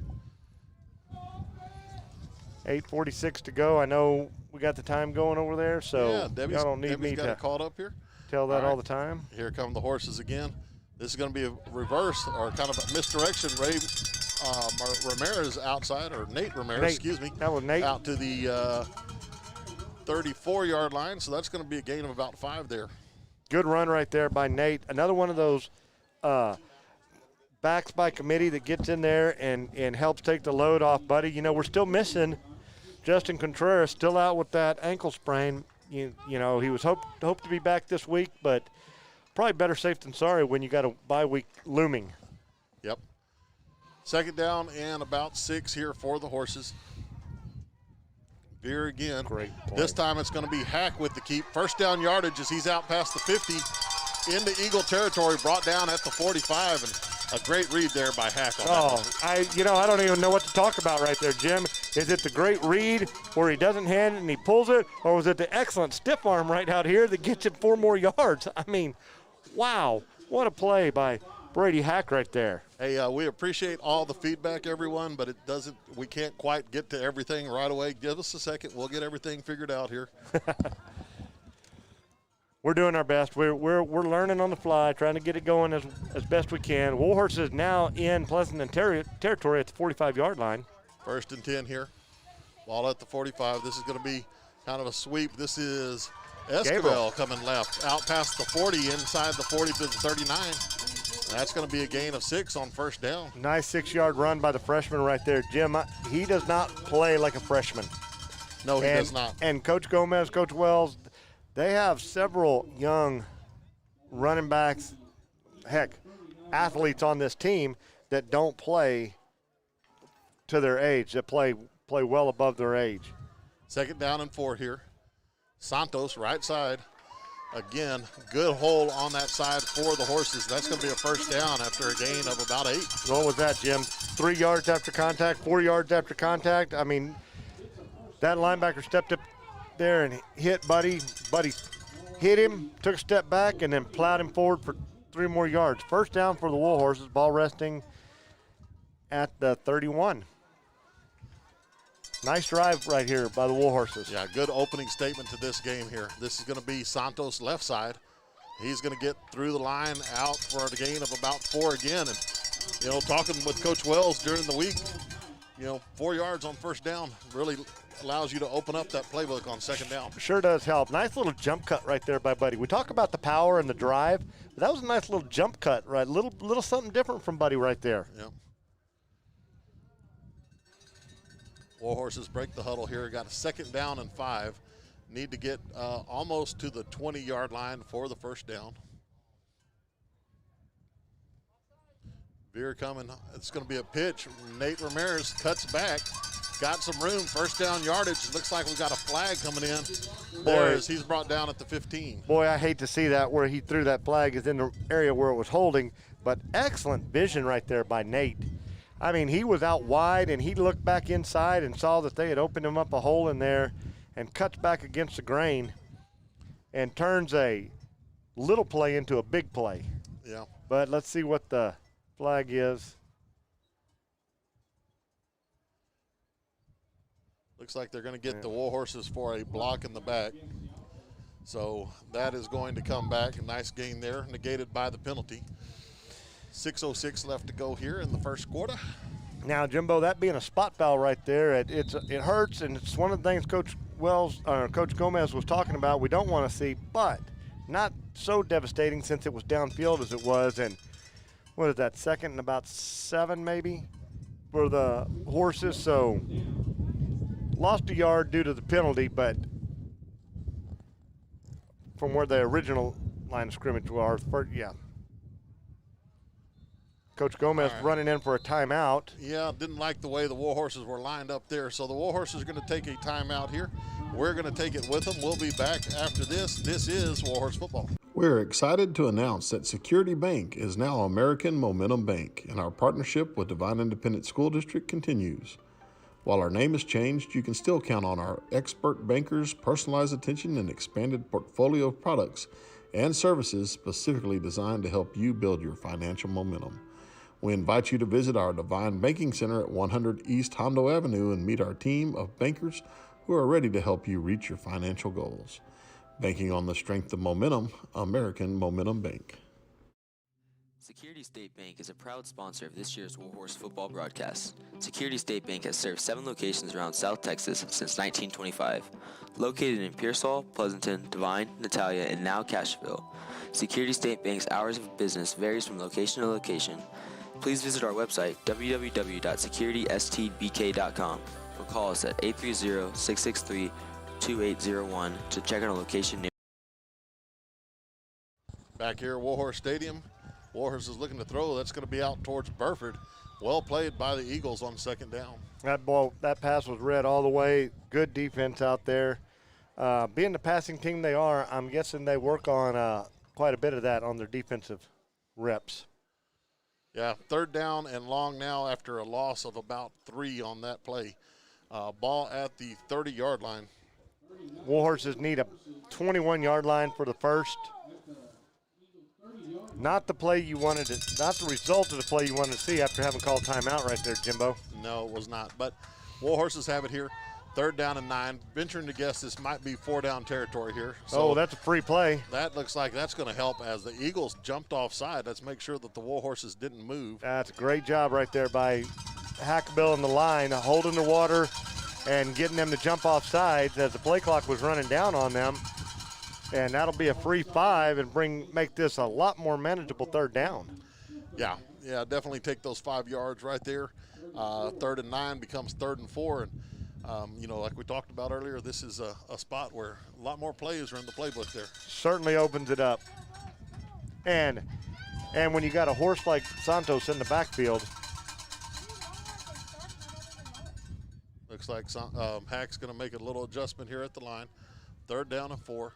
8:46 to go. I know we got the time going over there, so yeah, y'all don't need me got to it caught up here. Tell that all the time. Here come the Horses again. This is going to be a reverse or kind of a misdirection. Ramirez outside, or Nate Ramirez, excuse me. That was Nate. Out to the 34-yard line, so that's going to be a gain of about 5 there. Good run right there by Nate. Another one of those backs by committee that gets in there and helps take the load off Buddy. You know, we're still missing Justin Contreras, still out with that ankle sprain. You know, he was hoped to be back this week, but probably better safe than sorry when you got a bye week looming. Yep. 2nd down and about 6 here for the Horses. Veer again. Great play. This time it's going to be Hack with the keep. 1st down yardage as he's out past the 50 into Eagle territory, brought down at the 45. And A great read there by Hack on that Oh, one. I don't even know what to talk about right there, Jim. Is it the great read where he doesn't hand it and he pulls it, or was it the excellent stiff arm right out here that gets him 4 more yards? I mean, wow, what a play by Brady Hack right there. Hey, we appreciate all the feedback, everyone, but we can't quite get to everything right away. Give us a second. We'll get everything figured out here. We're doing our best. We're learning on the fly, trying to get it going as best we can. Warhorse is now in Pleasanton territory at the 45-yard line. 1st and 10 here. Ball at the 45. This is going to be kind of a sweep. This is Esquivel coming left, out past the 40, inside the 40 to the 39. That's going to be a gain of 6 on 1st down. Nice 6-yard run by the freshman right there. Jim, he does not play like a freshman. No, he does not. And Coach Gomez, Coach Wells, they have several young running backs, heck, athletes on this team that don't play to their age, that play well above their age. 2nd down and 4 here. Santos, right side. Again, good hole on that side for the Horses. That's going to be a 1st down after a gain of about 8. What was that, Jim? 3 yards after contact, 4 yards after contact. I mean, that linebacker stepped up there and hit Buddy. Buddy hit him, took a step back, and then plowed him forward for 3 more yards. 1st down for the Warhorses, ball resting at the 31. Nice drive right here by the Warhorses. Yeah, good opening statement to this game here. This is going to be Santos left side. He's going to get through the line out for a gain of about 4 again. And, talking with Coach Wells during the week, 4 yards on 1st down really allows you to open up that playbook on 2nd down. Sure does help. Nice little jump cut right there by Buddy. We talk about the power and the drive, but that was a nice little jump cut, right? Little something different from Buddy right there. Yep. Warhorses break the huddle here. Got a 2nd down and 5. Need to get almost to the 20-yard line for the 1st down. Veer coming. It's going to be a pitch. Nate Ramirez cuts back. Got some room. 1st down yardage. Looks like we got a flag coming in there as he's brought down at the 15. Boy, I hate to see that where he threw that flag is in the area where it was holding, but excellent vision right there by Nate. I mean, he was out wide, and he looked back inside and saw that they had opened him up a hole in there and cuts back against the grain and turns a little play into a big play. Yeah. But let's see what the flag is. Looks like they're going to get the Warhorses for a block in the back. So that is going to come back. A nice gain there, negated by the penalty. 6:06 left to go here in the 1st quarter. Now, Jimbo, that being a spot foul right there, it hurts, and it's one of the things Coach Gomez was talking about we don't want to see, but not so devastating since it was downfield as it was. And what is that, 2nd and about 7 maybe for the Horses? So lost a yard due to the penalty, but from where the original line of scrimmage was, Coach Gomez running in for a timeout. Yeah, didn't like the way the Warhorses were lined up there. So the Warhorses are going to take a timeout here. We're going to take it with them. We'll be back after this. This is Warhorse Football. We're excited to announce that Security Bank is now American Momentum Bank, and our partnership with Devine Independent School District continues. While our name has changed, you can still count on our expert bankers' personalized attention and expanded portfolio of products and services specifically designed to help you build your financial momentum. We invite you to visit our Devine Banking Center at 100 East Hondo Avenue and meet our team of bankers who are ready to help you reach your financial goals. Banking on the strength of momentum, American Momentum Bank. Security State Bank is a proud sponsor of this year's Warhorse football broadcast. Security State Bank has served 7 locations around South Texas since 1925. Located in Pearsall, Pleasanton, Devine, Natalia, and now Cashville. Security State Bank's hours of business varies from location to location. Please visit our website, www.securitystbk.com, or call us at 830-663-2801 to check out a location near. Back here at Warhorse Stadium, Warhorse is looking to throw. That's going to be out towards Burford. Well played by the Eagles on 2nd down. That pass was read all the way. Good defense out there. Being the passing team they are, I'm guessing they work on quite a bit of that on their defensive reps. Yeah, 3rd down and long now after a loss of about 3 on that play. Ball at the 30-yard line. Warhorses need a 21-yard line for the first. Not the play you wanted to, not the result of the play you wanted to see after having called timeout right there, Jimbo. No, it was not. But Warhorses have it here. 3rd down and 9. Venturing to guess this might be 4-down territory here. So that's a free play. that looks like that's going to help as the Eagles jumped offside. Let's make sure that the Warhorses didn't move. That's a great job right there by Hackbill in the line, holding the water and getting them to jump off sides as the play clock was running down on them. And that'll be a free 5 and make this a lot more manageable 3rd down. Yeah, definitely take those 5 yards right there. 3rd and 9 becomes 3rd and 4. And, like we talked about earlier, this is a spot where a lot more plays are in the playbook there. Certainly opens it up. And when you got a horse like Santos in the backfield. Looks like Hack's going to make a little adjustment here at the line. 3rd down and 4.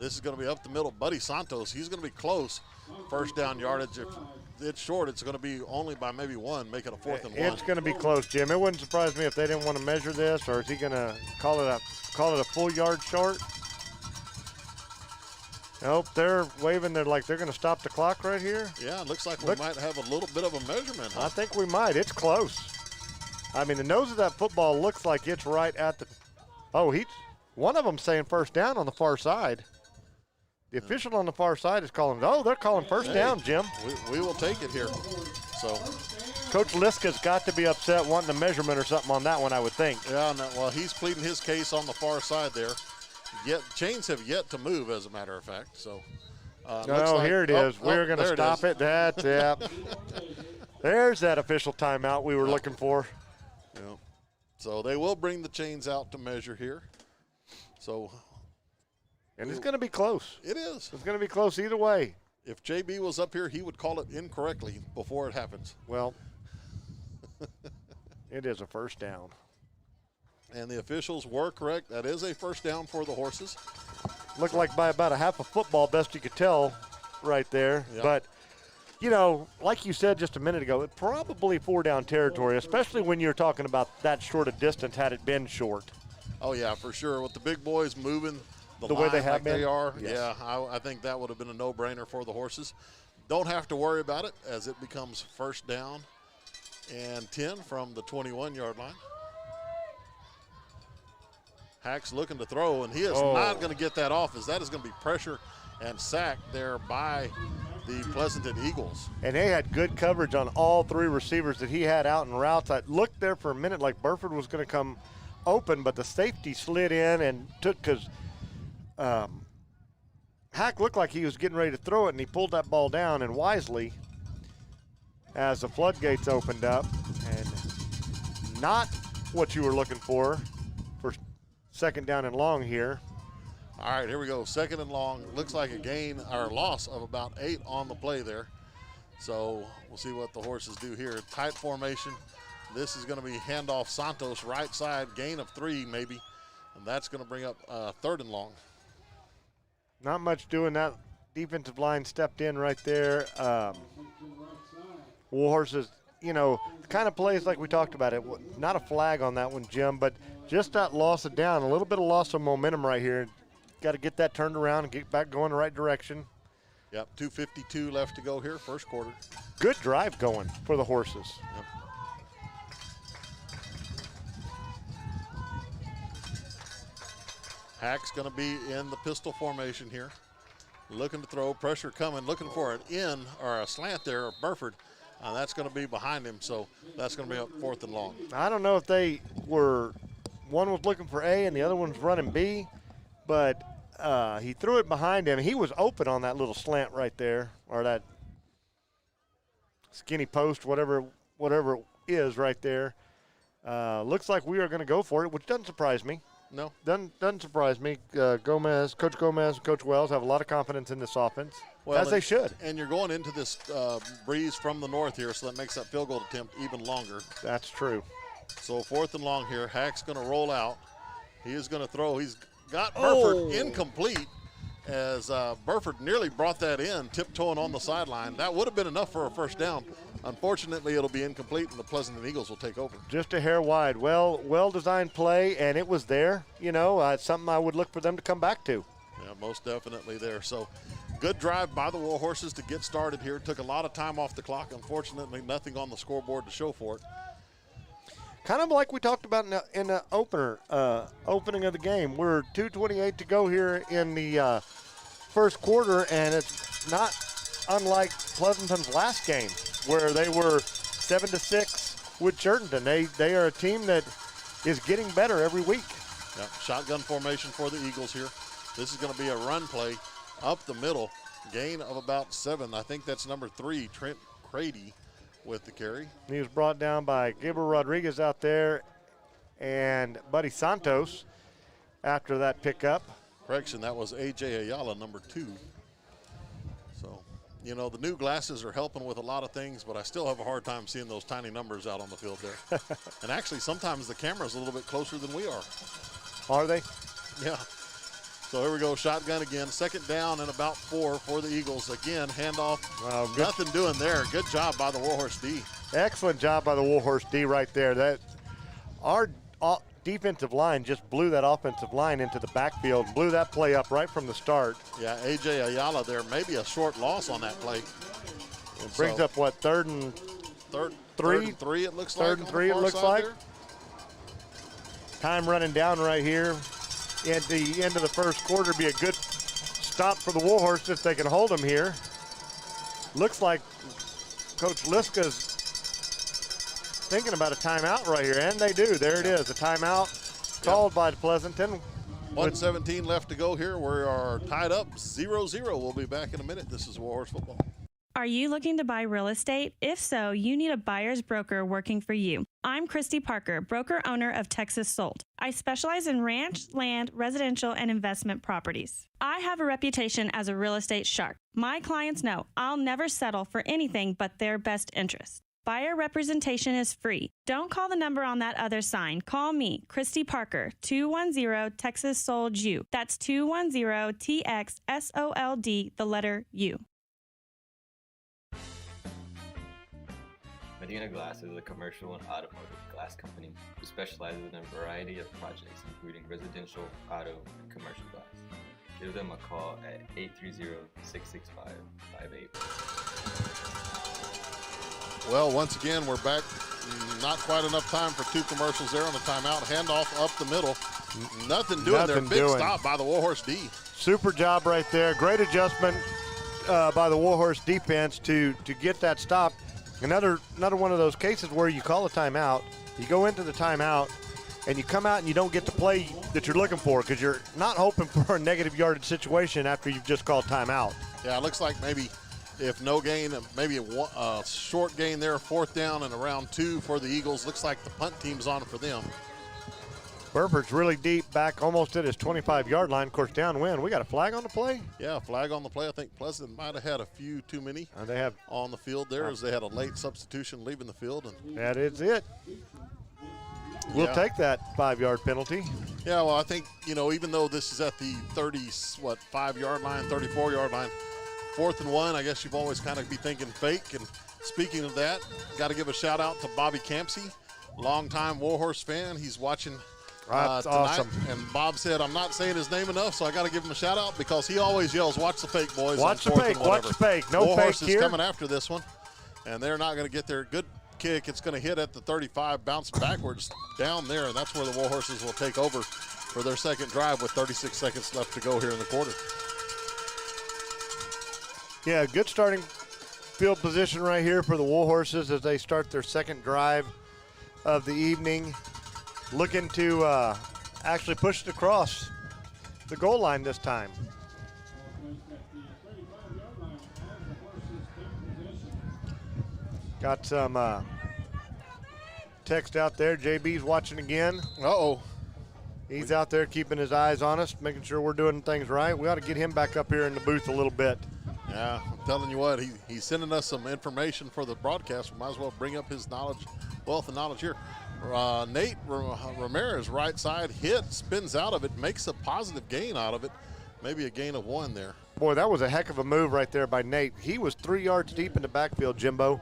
This is going to be up the middle. Buddy Santos, he's going to be close. 1st down yardage. If it's short, it's going to be only by maybe 1, make it a 4th and 1. It's going to be close, Jim. It wouldn't surprise me if they didn't want to measure this, or is he going to call it a full yard short? Nope, they're waving. They're like they're going to stop the clock right here. Yeah, it looks like we might have a little bit of a measurement. Huh? I think we might. It's close. I mean, the nose of that football looks like it's right at the – one of them saying 1st down on the far side. The official on the far side is calling – they're calling 1st down, Jim. We will take it here. So, Coach Liska's got to be upset wanting a measurement or something on that one, I would think. Yeah, no, well, he's pleading his case on the far side there. Yet chains have yet to move, as a matter of fact. So, here it is. We're going to stop it. That's it. There's that official timeout we were looking for. Yeah. So they will bring the chains out to measure here. So, and it's going to be close. It is. It's going to be close either way. If JB was up here, he would call it incorrectly before it happens. Well, it is a 1st down. And the officials were correct. That is a 1st down for the Horses. Looked like by about a half a football, best you could tell right there. Yep. But, like you said just a minute ago, it probably 4-down territory, especially when you're talking about that short a distance had it been short. Oh, yeah, for sure. With the big boys moving the way they have like been. They are, yes. Yeah, I think that would have been a no-brainer for the Horses. Don't have to worry about it as it becomes 1st down and 10 from the 21-yard line. Hack's looking to throw, and he is not going to get that off, as that is going to be pressure and sack there by the Pleasanton Eagles. And they had good coverage on all 3 receivers that he had out in routes. I looked there for a minute like Burford was going to come open, but the safety slid in and took because Hack looked like he was getting ready to throw it, and he pulled that ball down, and wisely, as the floodgates opened up, and not what you were looking for 2nd down and long here. All right, here we go. 2nd and long. Looks like a gain or loss of about 8 on the play there. So we'll see what the Horses do here. Tight formation. This is going to be handoff Santos right side, gain of 3 maybe, and that's going to bring up 3rd and long. Not much doing. That defensive line stepped in right there. Warhorses, the kind of plays like we talked about it. Not a flag on that one, Jim, but just that loss of down, a little bit of loss of momentum right here. Got to get that turned around and get back going the right direction. Yep, 2:52 left to go here, 1st quarter. Good drive going for the Horses. Yep. Hack's going to be in the pistol formation here. Looking to throw, pressure coming, looking for an in or a slant there, Burford. That's going to be behind him, so that's going to be up 4th and long. I don't know if they were, one was looking for A and the other one's running B, but he threw it behind him. He was open on that little slant right there, or that skinny post, whatever it is right there. Looks like we are going to go for it, which doesn't surprise me. No. Doesn't surprise me. Coach Gomez and Coach Wells have a lot of confidence in this offense, as they should. And you're going into this breeze from the north here, so that makes that field goal attempt even longer. That's true. So 4th and long here. Hack's going to roll out. He is going to throw. He's got Burford incomplete as Burford nearly brought that in, tiptoeing on the sideline. That would have been enough for a 1st down, Unfortunately, it'll be incomplete, and the Pleasanton Eagles will take over. Just a hair wide. Well-designed play, and it was there. It's something I would look for them to come back to. Yeah, most definitely there. So good drive by the Warhorses to get started here. Took a lot of time off the clock. Unfortunately, nothing on the scoreboard to show for it. Kind of like we talked about in the opening of the game. We're 2:28 to go here in the first quarter, and it's not unlike Pleasanton's last game where they were 7-6 with Churtonton. They are a team that is getting better every week. Yep, shotgun formation for the Eagles here. This is going to be a run play up the middle, gain of about 7. I think that's number 3, Trent Crady, with the carry. He was brought down by Gabriel Rodriguez out there and Buddy Santos after that pickup. Correction, that was A.J. Ayala, number 2. So, the new glasses are helping with a lot of things, but I still have a hard time seeing those tiny numbers out on the field there. And actually, sometimes the camera's a little bit closer than we are. Are they? Yeah. So here we go, shotgun again. Second down and about 4 for the Eagles. Again, handoff. Wow, nothing doing there. Good job by the Warhorse D. Excellent job by the Warhorse D right there. Our defensive line just blew that offensive line into the backfield, blew that play up right from the start. Yeah, A.J. Ayala there, maybe a short loss on that play. It brings up what, third and three? It looks third like. And 3 it looks like. There. Time running down right here. At the end of the first quarter, be a good stop for the Warhorses if they can hold them here. Looks like Coach Liska's thinking about a timeout right here, and they do. There it is, a timeout called by Pleasanton. 1:17 left to go here. We are tied up 0-0. We'll be back in a minute. This is Warhorse Football. Are you looking to buy real estate? If so, you need a buyer's broker working for you. I'm Christy Parker, broker owner of Texas Sold. I specialize in ranch, land, residential, and investment properties. I have a reputation as a real estate shark. My clients know I'll never settle for anything but their best interest. Buyer representation is free. Don't call the number on that other sign. Call me, Christy Parker, 210 Texas Sold U. That's 210 TXSOLD, the letter U. Medina Glass is a commercial and automotive glass company who specializes in a variety of projects, including residential, auto, and commercial glass. Give them a call at 830-665-58. Well, once again, we're back. Not quite enough time for 2 commercials there on the timeout. Handoff up the middle. Nothing doing there. Big stop by the Warhorse D. Super job right there. Great adjustment by the Warhorse defense to get that stop. Another one of those cases where you call a timeout, you go into the timeout, and you come out and you don't get the play that you're looking for because you're not hoping for a negative yardage situation after you've just called timeout. Yeah, it looks like maybe if no gain, maybe a short gain there, 4th down and around 2 for the Eagles. Looks like the punt team's on for them. Burford's really deep back, almost at his 25-yard line. Of course, downwind. We got a flag on the play? Yeah, flag on the play. I think Pleasanton might have had a few too many they have on the field there as they had a late substitution leaving the field. And that is it. We'll take that 5-yard penalty. Yeah, well, I think, even though this is at the 5-yard line, 34-yard line, 4th and 1, I guess you've always kind of be thinking fake. And speaking of that, got to give a shout-out to Bobby Campsey, longtime Warhorse fan. He's watching That's tonight. awesome. And Bob said, I'm not saying his name enough, so I got to give him a shout out because he always yells, watch the fake, boys. Watch the fake, watch the fake. No Warhorse fake is here. coming after this one, and they're not going to get their good kick. It's going to hit at the 35, bounce backwards down there, and that's where the Warhorses will take over for their second drive with 36 seconds left to go here in the quarter. Yeah, good starting field position right here for the Warhorses as they start their second drive of the evening. Looking to actually push it across the goal line this time. Got some text out there. JB's watching again. Uh-oh. He's out there keeping his eyes on us, making sure we're doing things right. We ought to get him back up here in the booth a little bit. Yeah, I'm telling you what, he's sending us some information for the broadcast. We might as well bring up his wealth of knowledge here. Nate Ramirez, right side, hit, spins out of it, makes a positive gain out of it. Maybe a gain of 1 there. Boy, that was a heck of a move right there by Nate. He was 3 yards deep in the backfield, Jimbo.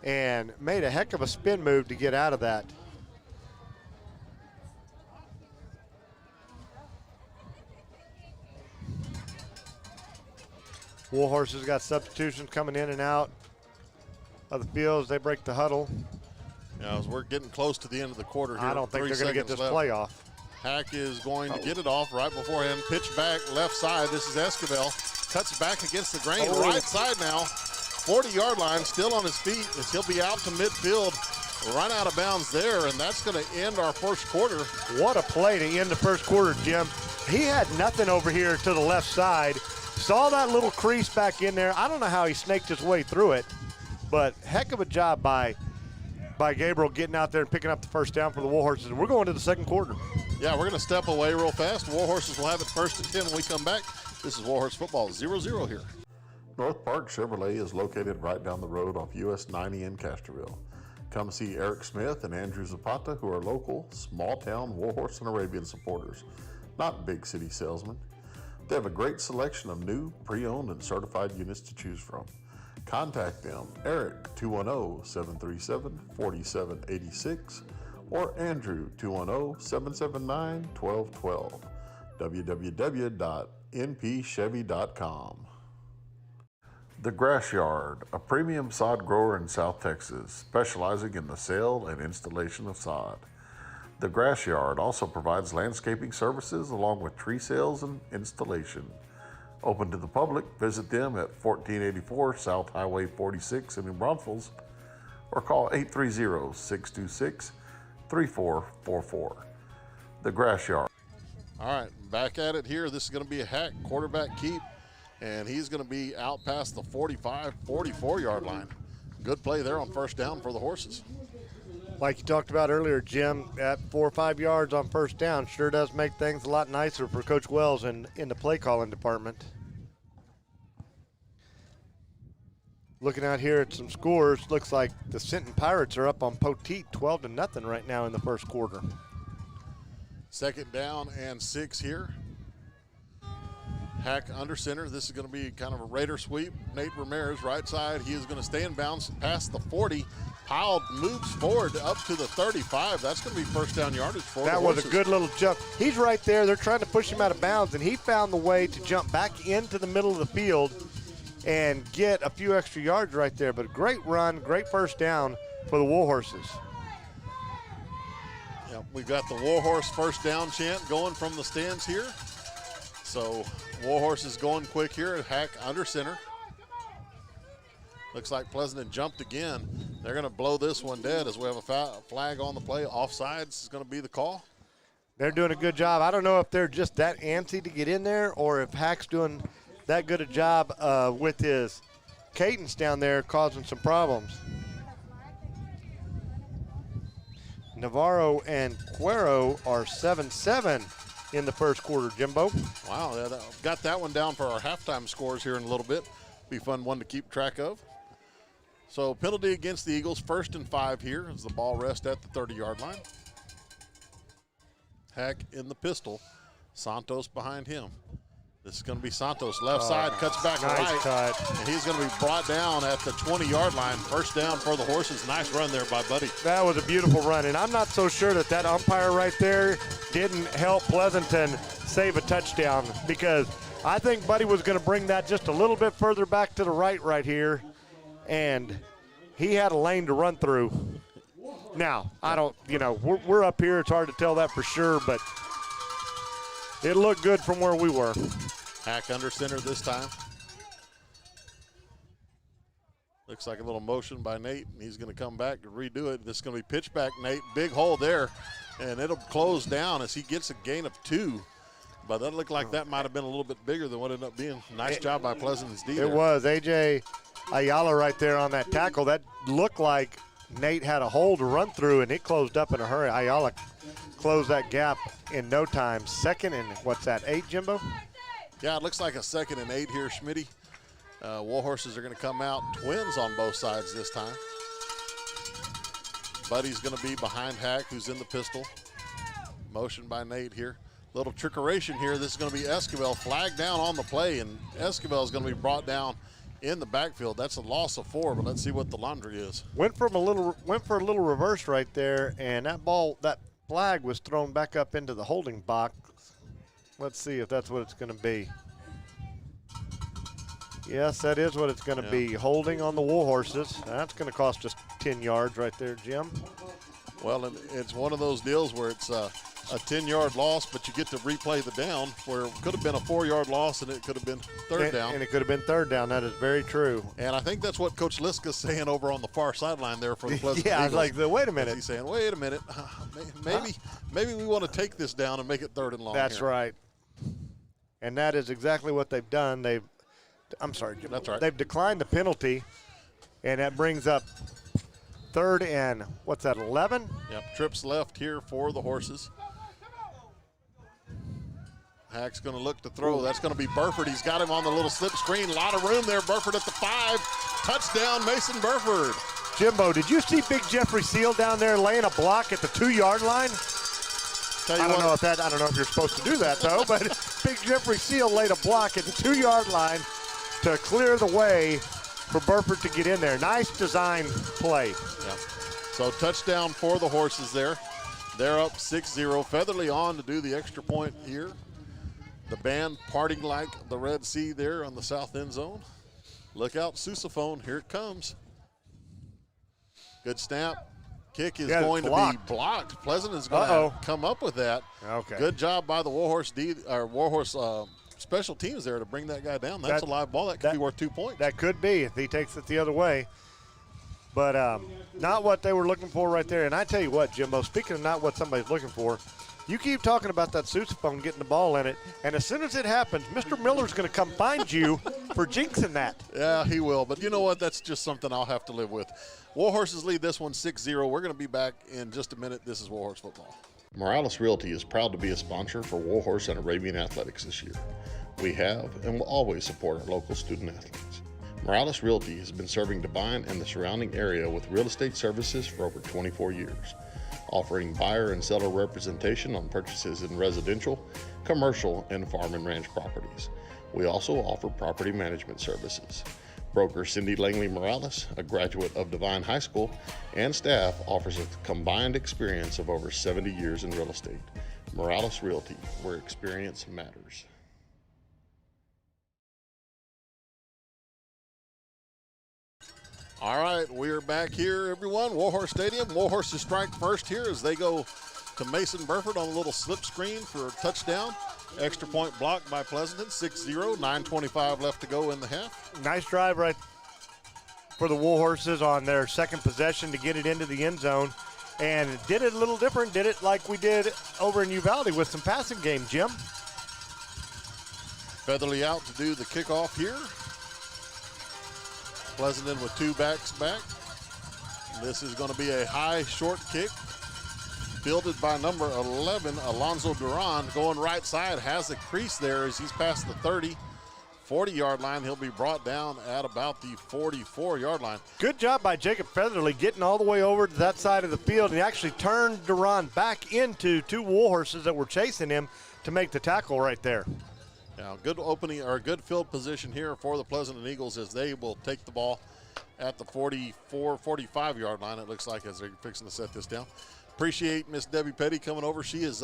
and made a heck of a spin move to get out of that. Warhorses got substitutions coming in and out of the field as they break the huddle. Yeah, as we're getting close to the end of the quarter here. I don't think they're going to get this play off. Hack is going to get it off right beforehand. Pitch back left side. This is Esquivel. Cuts back against the grain. Right side now. 40-yard line, still on his feet as he'll be out to midfield. Run out of bounds there, and that's going to end our first quarter. What a play to end the first quarter, Jim. He had nothing over here to the left side. Saw that little crease back in there. I don't know how he snaked his way through it, but heck of a job by Gabriel getting out there and picking up the first down for the Warhorses. We're going to the second quarter. Yeah, we're going to step away real fast. Warhorses will have it first and 10 when we come back. This is Warhorse football 0-0 here. North Park Chevrolet is located right down the road off US 90 in Castroville. Come see Eric Smith and Andrew Zapata, who are local, small-town Warhorse and Arabian supporters, not big city salesmen. They have a great selection of new, pre-owned, and certified units to choose from. Contact them, Eric, 210-737-4786, or Andrew, 210-779-1212, www.npchevy.com. The Grass Yard, a premium sod grower in South Texas, specializing in the sale and installation of sod. The Grass Yard also provides landscaping services along with tree sales and installation. Open to the public, visit them at 1484 South Highway 46 in New Braunfels or call 830-626-3444. The Grass Yard. All right, back at it here. This is going to be a Hack quarterback keep, and he's going to be out past the 45, 44-yard line. Good play there on first down for the Horses. Like you talked about earlier, Jim, at 4 or 5 yards on first down sure does make things a lot nicer for Coach Wells in the play calling department. Looking out here at some scores, looks like the Sinton Pirates are up on Poteet 12-0 right now in the first quarter. Second down and 6 here. Hack under center. This is going to be kind of a Raider sweep. Nate Ramirez, right side. He is going to stay in bounds past the 40. Powell moves forward up to the 35. That's going to be first down yardage for the Horses. That was a good little jump. He's right there. They're trying to push him out of bounds, and he found the way to jump back into the middle of the field and get a few extra yards right there. But a great run, great first down for the Warhorses. Yep, we've got the Warhorse first down chant going from the stands here. So Warhorse is going quick here. Hack under center. Looks like Pleasanton jumped again. They're going to blow this one dead as we have a flag on the play. Offsides is going to be the call. They're doing a good job. I don't know if they're just that antsy to get in there or if Hack's doing that good a job with his cadence down there causing some problems. Navarro and Cuero are 7-7 in the first quarter, Jimbo. Wow, got that one down for our halftime scores here in a little bit. Be a fun one to keep track of. So penalty against the Eagles, 1st and 5 here as the ball rests at the 30-yard line. Hack in the pistol. Santos behind him. This is going to be Santos left side, cuts back nice right. Cut. And he's going to be brought down at the 20-yard line. First down for the Horses. Nice run there by Buddy. That was a beautiful run, and I'm not so sure that umpire right there didn't help Pleasanton save a touchdown, because I think Buddy was going to bring that just a little bit further back to the right here, and he had a lane to run through. Now, I don't, we're up here. It's hard to tell that for sure, but it looked good from where we were. Hack under center this time. Looks like a little motion by Nate, and he's going to come back to redo it. This is going to be pitch back, Nate. Big hole there, and it'll close down as he gets a gain of 2. But that looked like that might have been a little bit bigger than what it ended up being. Nice job by Pleasanton's D. It was. A.J. Ayala right there on that tackle. That looked like Nate had a hole to run through, and it closed up in a hurry. Ayala closed that gap in no time. 2nd and, what's that, 8, Jimbo? Yeah, it looks like a 2nd and 8 here, Schmitty. Warhorses are going to come out twins on both sides this time. Buddy's going to be behind Hack, who's in the pistol. Motion by Nate here. Little trickeration here. This is going to be Esquivel flagged down on the play, and Esquivel is going to be brought down in the backfield. That's a loss of 4, but let's see what the laundry is. Went for a little reverse right there, and that flag was thrown back up into the holding box. Let's see if that's what it's going to be. Yes, that is what it's going to be. Holding on the Warhorses. That's going to cost us 10 yards right there, Jim. Well, and it's one of those deals where it's a 10-yard loss, but you get to replay the down, where it could have been a 4-yard loss and it could have been third down. And it could have been third down. That is very true. And I think that's what Coach Liska's saying over on the far sideline there for the Pleasanton yeah, Eagles. like, wait a minute. He's saying, wait a minute. Maybe we want to take this down and make it third and long. That's here. right. And that is exactly what they've done. I'm sorry, Jim. That's right. They've declined the penalty, and that brings up third and, 11? Yep, trips left here for the Horses. Hack's going to look to throw. That's going to be Burford. He's got him on the little slip screen. A lot of room there. Burford at the 5. Touchdown, Mason Burford. Jimbo, did you see Big Jeffrey Seal down there laying a block at the 2-yard line? I don't know if you're supposed to do that, though, but Big Jeffrey Seal laid a block at the 2-yard line to clear the way for Burford to get in there. Nice design play. Yeah. So touchdown for the Horses there. They're up 6-0. Featherly on to do the extra point here. The band parting like the Red Sea there on the south end zone. Look out, sousaphone. Here it comes. Good snap. Kick is going to be blocked. Pleasanton is going to come up with that. Okay. Good job by the Warhorse special teams there to bring that guy down. That's a live ball. That could be worth 2 points. That could be if he takes it the other way. But not what they were looking for right there. And I tell you what, Jimbo, speaking of not what somebody's looking for, you keep talking about that sousaphone getting the ball in it, and as soon as it happens, Mr. Miller's going to come find you for jinxing that. Yeah, he will. But you know what? That's just something I'll have to live with. Warhorses lead this one 6-0. We're going to be back in just a minute. This is Warhorse football. Morales Realty is proud to be a sponsor for Warhorse and Arabian Athletics this year. We have and will always support our local student athletes. Morales Realty has been serving Devine and the surrounding area with real estate services for over 24 years, offering buyer and seller representation on purchases in residential, commercial, and farm and ranch properties. We also offer property management services. Broker Cindy Langley Morales, a graduate of Devine High School, and staff offers a combined experience of over 70 years in real estate. Morales Realty, where experience matters. All right, we're back here, everyone. Warhorse Stadium. Warhorses strike first here as they go to Mason Burford on a little slip screen for a touchdown. Extra point blocked by Pleasanton, 6-0, 9:25 left to go in the half. Nice drive right for the Warhorses on their second possession to get it into the end zone. And did it a little different, did it like we did over in Uvalde with some passing game, Jim. Featherly out to do the kickoff here. Pleasanton with 2 backs back. This is going to be a high short kick. Fielded by number 11, Alonzo Duran, going right side, has a crease there as he's past the 30, 40-yard line. He'll be brought down at about the 44-yard line. Good job by Jacob Featherly getting all the way over to that side of the field. And he actually turned Duran back into 2 Warhorses that were chasing him to make the tackle right there. Now, good opening or good field position here for the Pleasanton Eagles as they will take the ball at the 44, 45-yard line, it looks like, as they're fixing to set this down. Appreciate Miss Debbie Petty coming over. She is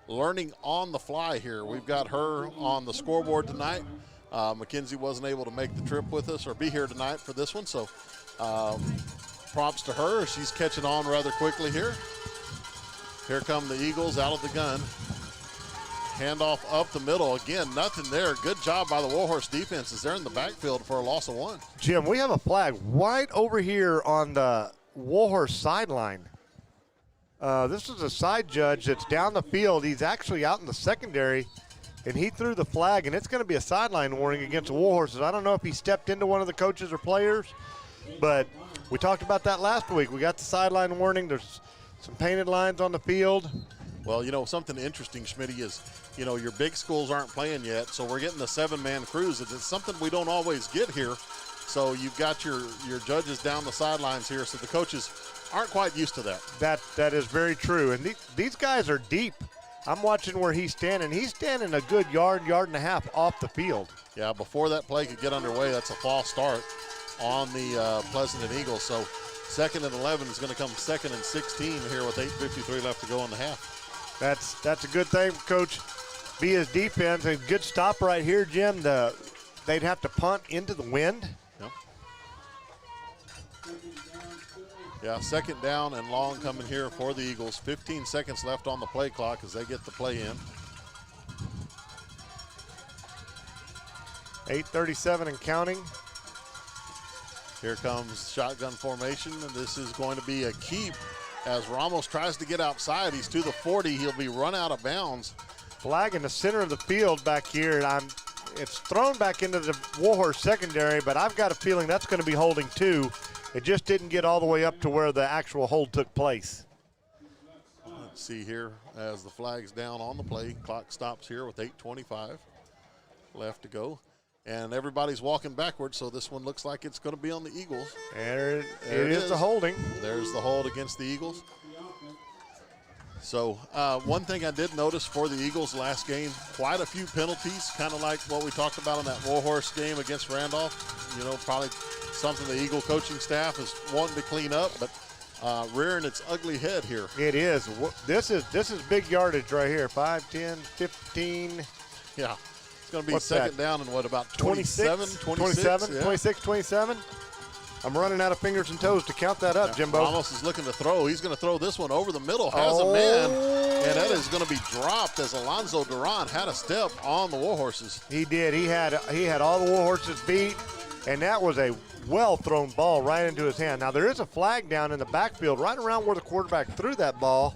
learning on the fly here. We've got her on the scoreboard tonight. Mackenzie wasn't able to make the trip with us or be here tonight for this one, so props to her. She's catching on rather quickly here. Here come the Eagles out of the gun. Handoff up the middle. Again, nothing there. Good job by the Warhorse defenses. They're in the backfield for a loss of 1. Jim, we have a flag right over here on the Warhorse sideline. This is a side judge that's down the field. He's actually out in the secondary, and he threw the flag, and it's going to be a sideline warning against the Warhorses. I don't know if he stepped into one of the coaches or players, but we talked about that last week. We got the sideline warning. There's some painted lines on the field. Well, you know, something interesting, Schmitty, is, you know, your big schools aren't playing yet, so we're getting the 7-man crews. It's something we don't always get here. So you've got your judges down the sidelines here, so the coaches aren't quite used to that. That is very true. And these guys are deep. I'm watching where he's standing. He's standing a good yard and a half off the field. Yeah, before that play could get underway, that's a false start on the Pleasanton Eagles. So 2nd and 11 is going to come 2nd and 16 here with 8:53 left to go in the half. That's a good thing, Coach. Be his defense. A good stop right here, Jim. They'd have to punt into the wind. Yep. Yeah, 2nd down and long coming here for the Eagles. 15 seconds left on the play clock as they get the play in. 8:37 and counting. Here comes shotgun formation, and this is going to be a keep as Ramos tries to get outside. He's to the 40. He'll be run out of bounds. Flag in the center of the field back here, and it's thrown back into the Warhorse secondary, but I've got a feeling that's going to be holding too. It just didn't get all the way up to where the actual hold took place. Let's see here as the flag's down on the play. Clock stops here with 8:25 left to go. And everybody's walking backwards, so this one looks like it's going to be on the Eagles. There it is the holding. There's the hold against the Eagles. So one thing I did notice for the Eagles last game, quite a few penalties, kind of like what we talked about in that Warhorse game against Randolph. You know, probably something the Eagle coaching staff is wanting to clean up, but rearing its ugly head here. It is. This is big yardage right here. 5, 10, 15. Yeah. It's going to be second down and what, about 27? 27? Yeah. 26, 27? I'm running out of fingers and toes to count that up, Jimbo. Ramos is looking to throw. He's going to throw this one over the middle. Has a man, and that is going to be dropped as Alonzo Duran had a step on the Warhorses. He did. He had all the Warhorses beat, and that was a well-thrown ball right into his hand. Now, there is a flag down in the backfield right around where the quarterback threw that ball.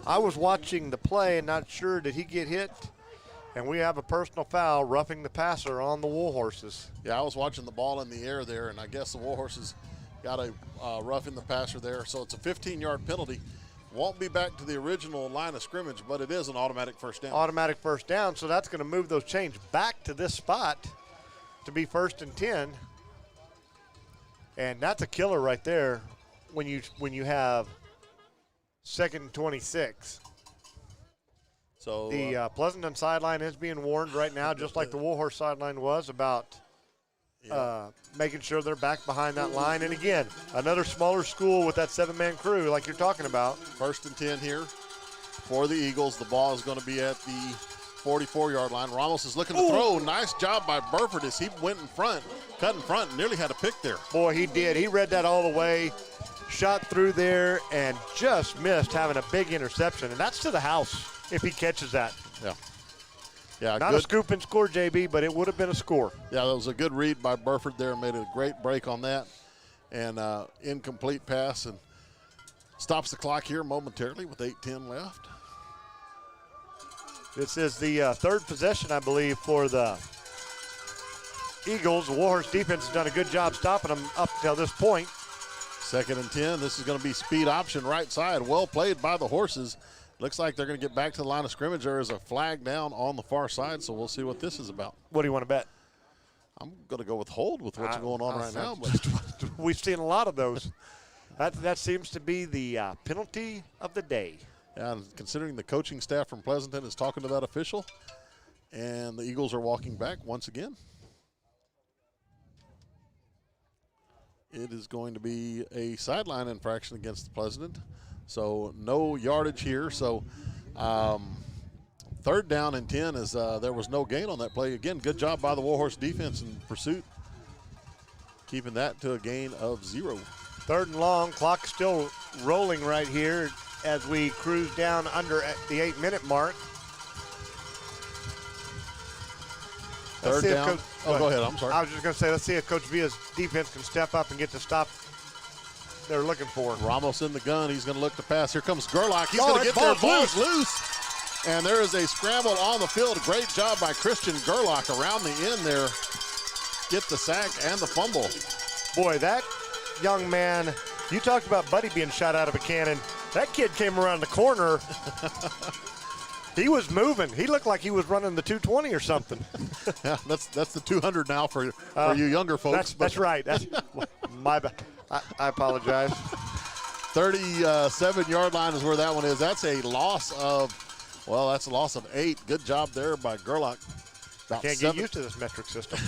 I was watching the play and not sure, did he get hit? And we have a personal foul, roughing the passer on the Warhorses. Yeah, I was watching the ball in the air there, and I guess the Warhorses got a roughing the passer there. So it's a 15-yard penalty. Won't be back to the original line of scrimmage, but it is an automatic first down. Automatic first down, so that's going to move those chains back to this spot to be 1st and 10. And that's a killer right there when you have 2nd and 26. So the Pleasanton sideline is being warned right now, just like the Warhorse sideline was, about making sure they're back behind that line. And again, another smaller school with that 7-man crew like you're talking about. 1st and 10 here for the Eagles. The ball is going to be at the 44-yard line. Ramos is looking to throw. Nice job by Burford as he went in front, cut in front, and nearly had a pick there. Boy, he did. He read that all the way, shot through there, and just missed having a big interception. And that's to the house if he catches that. Yeah, not a scoop and score, JB, but it would have been a score. Yeah, that was a good read by Burford there. Made a great break on that. And incomplete pass, and stops the clock here momentarily with 8:10 left. This is the 3rd possession, I believe, for the Eagles. The Warhorse defense has done a good job stopping them up until this point. 2nd and 10. This is going to be speed option right side. Well played by the Horses. Looks like they're going to get back to the line of scrimmage. There is a flag down on the far side, so we'll see what this is about. What do you want to bet? I'm going to go with hold with what's going on right now. But we've seen a lot of those. That seems to be the penalty of the day. Yeah, and considering the coaching staff from Pleasanton is talking to that official, and the Eagles are walking back once again. It is going to be a sideline infraction against Pleasanton. So no yardage here. So 3rd down and 10 is there was no gain on that play. Again, good job by the Warhorse defense in pursuit, keeping that to a gain of 0. 3rd and long. Clock still rolling right here as we cruise down under the 8-minute mark. 3rd down. Go ahead. I'm sorry. I was just going to say, let's see if Coach Villa's defense can step up and get the stop they're looking for. Ramos in the gun. He's going to look to pass. Here comes Gerlach. He's going to get there. Ball's loose. And there is a scramble on the field. Great job by Christian Gerlach around the end there. Get the sack and the fumble. Boy, that young man, you talked about Buddy being shot out of a cannon. That kid came around the corner. He was moving. He looked like he was running the 220 or something. Yeah, that's the 200 now for you younger folks. That's right. That's my bad. I apologize. 37-yard line is where that one is. That's a loss of Well, that's a loss of 8. Good job there by Gerlach. Can't get used to this metric system.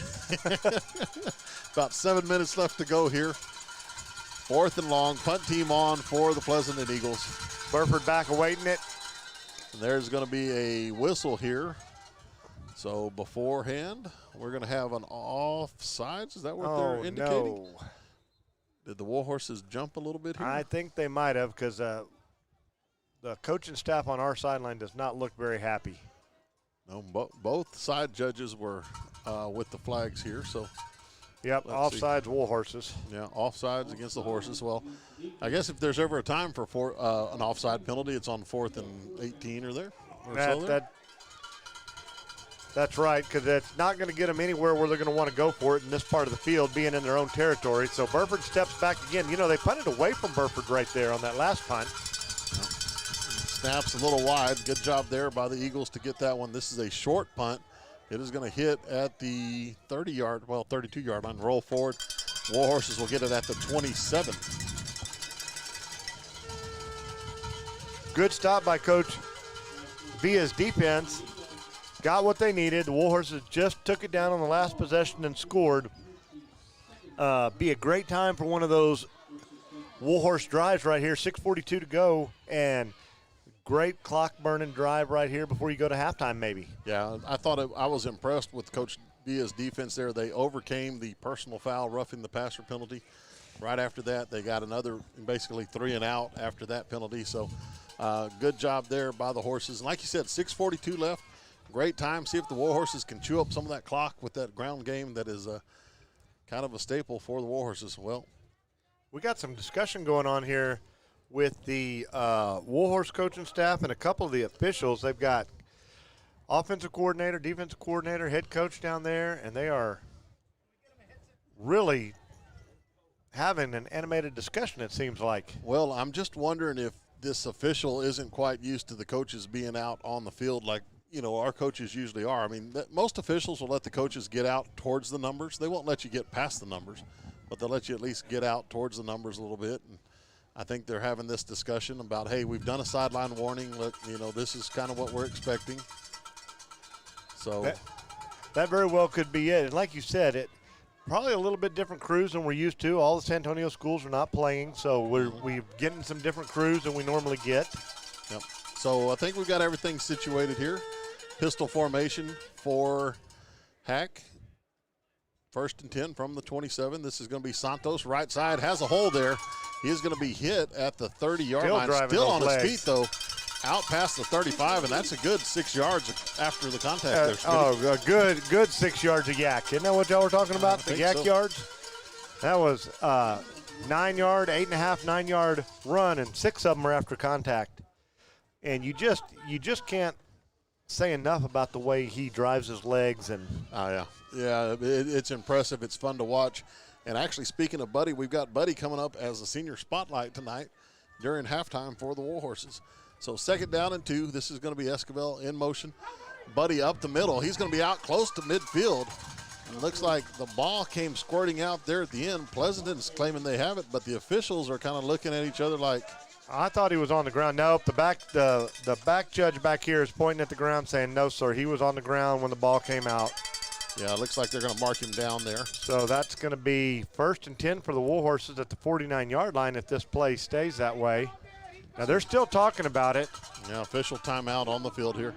About 7 minutes left to go here. 4th and long. Punt team on for the Pleasanton Eagles. Burford back awaiting it. And there's going to be a whistle here. So beforehand, we're going to have an offsides. Is that what they're indicating? No. Did the Warhorses jump a little bit here? I think they might have, because the coaching staff on our sideline does not look very happy. No, both side judges were with the flags here. So, yep, offsides, Warhorses. Yeah, offsides against the Horses. Well, I guess if there's ever a time for an offside penalty, it's on 4th and 18 or there. That's right, because it's not going to get them anywhere where they're going to want to go for it in this part of the field, being in their own territory. So Burford steps back again. You know, they punted away from Burford right there on that last punt. Snaps a little wide. Good job there by the Eagles to get that one. This is a short punt. It is going to hit at the 32-yard line. Roll forward. Warhorses will get it at the 27. Good stop by Coach Villa's defense. Got what they needed. The Warhorses just took it down on the last possession and scored. Be a great time for one of those Warhorse drives right here. 6:42 to go, and great clock-burning drive right here before you go to halftime maybe. Yeah, I was impressed with Coach Villa's defense there. They overcame the personal foul, roughing the passer penalty. Right after that, they got another basically 3 and out after that penalty. So good job there by the Horses. And like you said, 6:42 left. Great time. See if the Warhorses can chew up some of that clock with that ground game that is kind of a staple for the Warhorses. Well, we got some discussion going on here with the Warhorse coaching staff and a couple of the officials. They've got offensive coordinator, defensive coordinator, head coach down there, and they are really having an animated discussion, it seems like. Well, I'm just wondering if this official isn't quite used to the coaches being out on the field like, you know, our coaches usually are. I mean, most officials will let the coaches get out towards the numbers. They won't let you get past the numbers, but they'll let you at least get out towards the numbers a little bit. And I think they're having this discussion about, hey, we've done a sideline warning. This is kind of what we're expecting. So that very well could be it. And like you said, it probably a little bit different crews than we're used to. All the San Antonio schools are not playing, so we're getting some different crews than we normally get. Yep. So I think we've got everything situated here. Pistol formation for Hack. 1st and 10 from the 27. This is going to be Santos. Right side has a hole there. He is going to be hit at the 30-yard line. Still on his feet, though. Out past the 35, and that's a good 6 yards after the contact there. A good 6 yards of yak. Isn't that what y'all were talking about, the yak yards? That was 9-yard, 8.5, 9-yard run, and 6 of them are after contact. And you just can't say enough about the way he drives his legs. And it's impressive. It's fun to watch. And actually, speaking of Buddy, we've got Buddy coming up as a senior spotlight tonight during halftime for the Warhorses. So 2nd down and 2. This is going to be Esquivel in motion. Buddy up the middle. He's going to be out close to midfield. It looks like the ball came squirting out there at the end. Pleasanton's claiming they have it, but the officials are kind of looking at each other like, I thought he was on the ground. Nope, the back judge back here is pointing at the ground saying, no, sir, he was on the ground when the ball came out. Yeah, it looks like they're going to mark him down there. So that's going to be 1st and 10 for the Warhorses at the 49-yard line if this play stays that way. Now, they're still talking about it. Yeah, official timeout on the field here.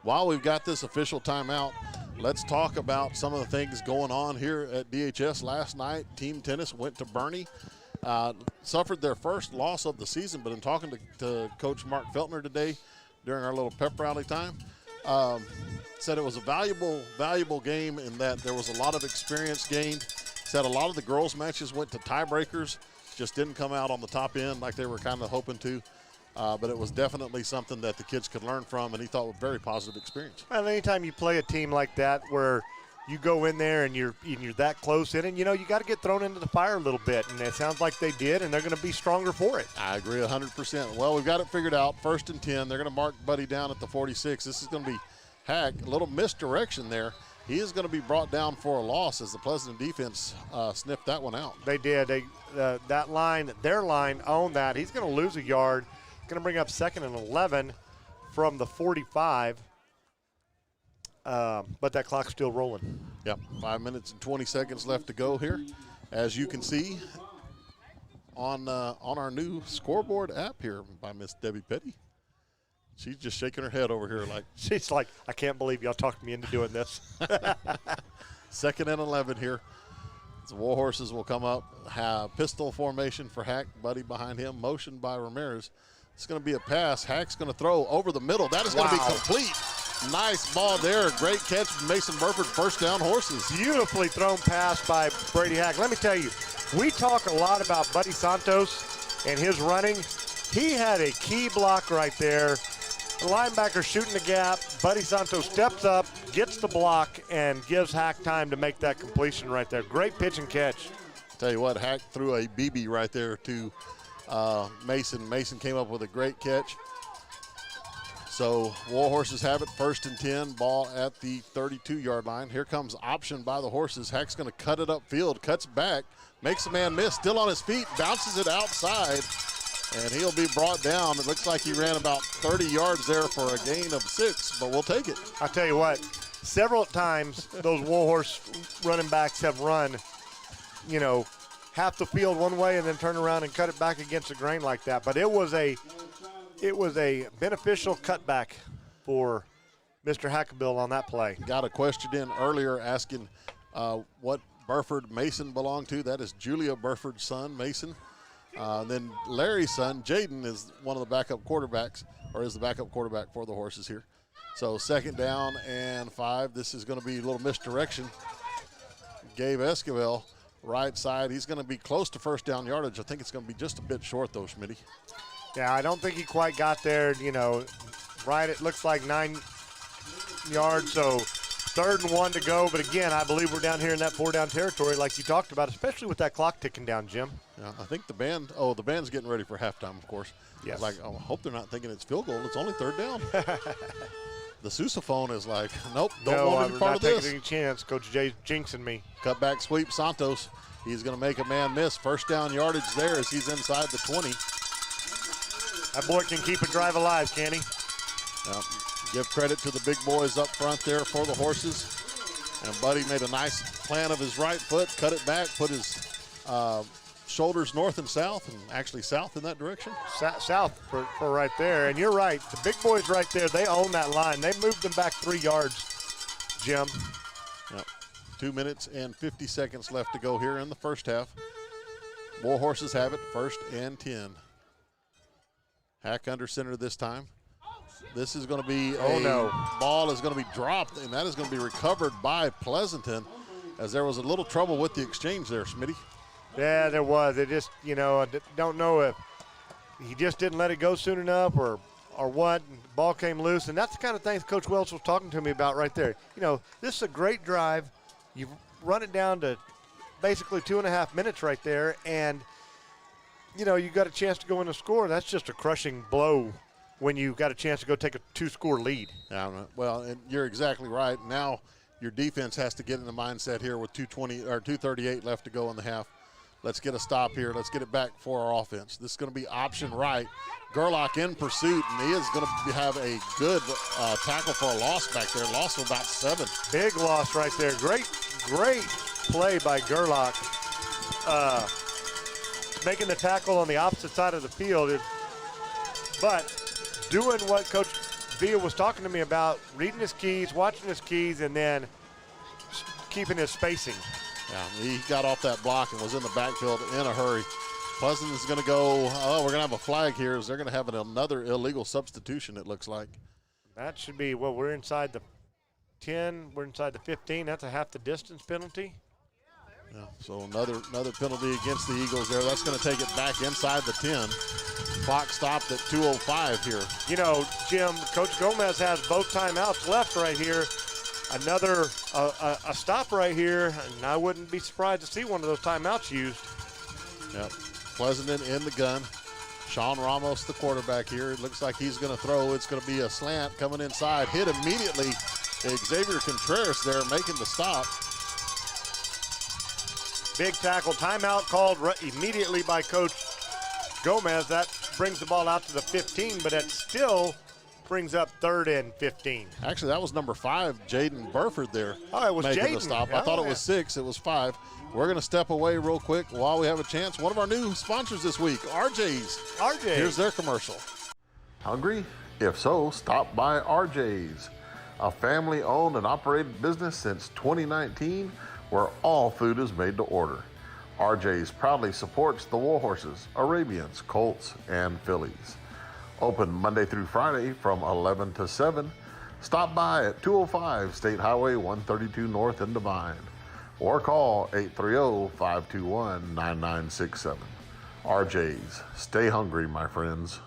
While we've got this official timeout, let's talk about some of the things going on here at DHS last night. Team tennis went to Bernie. Suffered their first loss of the season, but in talking to Coach Mark Feltner today during our little pep rally time, said it was a valuable game in that there was a lot of experience gained. Said a lot of the girls' matches went to tiebreakers, just didn't come out on the top end like they were kind of hoping to. But it was definitely something that the kids could learn from, and he thought was a very positive experience. Well, anytime you play a team like that where you go in there and you're that close in, and you got to get thrown into the fire a little bit, and it sounds like they did, and they're going to be stronger for it. I agree 100%. Well, we've got it figured out. 1st and 10. They're going to mark Buddy down at the 46. This is going to be Hack. A little misdirection there. He is going to be brought down for a loss as the Pleasanton defense sniffed that one out. They did. That line, their line owned that. He's going to lose a yard. Going to bring up 2nd and 11 from the 45, but that clock's still rolling. Yep, 5 minutes and 20 seconds left to go here. As you can see on our new scoreboard app here by Miss Debbie Petty. She's just shaking her head over here like. She's like, I can't believe y'all talked me into doing this. 2nd and 11 here. The Warhorses will come up, have pistol formation for Hack, Buddy behind him, motion by Ramirez. It's going to be a pass. Hack's going to throw over the middle. That is going to be complete. Nice ball there. Great catch from Mason Burford. First down, Horses. Beautifully thrown pass by Brady Hack. Let me tell you, we talk a lot about Buddy Santos and his running. He had a key block right there. The linebacker shooting the gap. Buddy Santos steps up, gets the block, and gives Hack time to make that completion right there. Great pitch and catch. Tell you what, Hack threw a BB right there to Mason. Mason came up with a great catch. So Warhorses have it 1st and 10, ball at the 32-yard line. Here comes option by the Horses. Hack's going to cut it upfield, cuts back, makes a man miss, still on his feet, bounces it outside, and he'll be brought down. It looks like he ran about 30 yards there for a gain of 6, but we'll take it. I'll tell you what, several times those Warhorse running backs have run, you know, half the field one way and then turn around and cut it back against the grain like that. But it was a beneficial cutback for Mr. Hackabill on that play. Got a question in earlier asking what Burford Mason belonged to. That is Julia Burford's son, Mason. Then Larry's son, Jaden, is one of the backup quarterbacks, or is the backup quarterback for the Horses here. So 2nd down and 5. This is going to be a little misdirection. Gabe Esquivel, right side. He's going to be close to first down yardage. I think it's going to be just a bit short, though, Schmitty. Yeah, I don't think he quite got there, you know, right. It looks like 9 yards, so 3rd and 1 to go. But again, I believe we're down here in that 4-down territory like you talked about, especially with that clock ticking down, Jim. Yeah, I think the band's getting ready for halftime, of course. Yes. Like, I hope they're not thinking it's field goal. It's only 3rd down. The sousaphone is like, nope, don't want to be part of this. No, I'm not taking any chance. Coach Jay's jinxing me. Cutback sweep, Santos. He's going to make a man miss. First down yardage there as he's inside the 20. That boy can keep a drive alive, can he? Give credit to the big boys up front there for the Horses. And Buddy made a nice plan of his right foot, cut it back, put his shoulders north and south, and actually south in that direction. South for right there. And you're right. The big boys right there, they own that line. They moved them back 3 yards, Jim. Yep. 2 minutes and 50 seconds left to go here in the first half. Warhorses have it 1st and 10. Hack under center this time. This is going to be ball is going to be dropped, and that is going to be recovered by Pleasanton, as there was a little trouble with the exchange there, Smitty. Yeah, there was. It just, you know, I don't know if he just didn't let it go soon enough or what. The ball came loose, and that's the kind of things Coach Welch was talking to me about right there. You know, this is a great drive. You run it down to basically 2.5 minutes right there, and you know, you got a chance to go in and score. That's just a crushing blow when you got a chance to go take a 2-score lead. Yeah, well, and you're exactly right. Now your defense has to get in the mindset here with 2:38 left to go in the half. Let's get a stop here. Let's get it back for our offense. This is going to be option right. Gerlach in pursuit, and he is going to have a good tackle for a loss back there. Loss of about 7. Big loss right there. Great play by Gerlach. Making the tackle on the opposite side of the field, but doing what Coach Villa was talking to me about, reading his keys, watching his keys, and then keeping his spacing. Yeah, he got off that block and was in the backfield in a hurry. Pleasanton's going to go, we're going to have a flag here. They're going to have another illegal substitution, it looks like. That should be, well, we're inside the 10, we're inside the 15. That's a half the distance penalty. Yeah, so another penalty against the Eagles there. That's going to take it back inside the 10. Clock stopped at 2:05 here. You know, Jim, Coach Gomez has both timeouts left right here. Another a stop right here, and I wouldn't be surprised to see one of those timeouts used. Yep. Pleasanton in the gun. Sean Ramos, the quarterback here. It looks like he's going to throw. It's going to be a slant coming inside. Hit immediately. Xavier Contreras there making the stop. Big tackle. Timeout called immediately by Coach Gomez. That brings the ball out to the 15, but it's still brings up 3rd and 15. Actually, that was number 5, Jaden Burford there. Oh, it was making Jaden. the stop. I thought it was 6. It was 5. We're going to step away real quick while we have a chance. One of our new sponsors this week, RJ's. Here's their commercial. Hungry? If so, stop by RJ's, a family-owned and operated business since 2019 where all food is made to order. RJ's proudly supports the Warhorses, Arabians, Colts, and Fillies. Open Monday through Friday from 11 to 7. Stop by at 205 State Highway 132 North in Devine or call 830-521-9967. RJ's. Stay hungry, my friends.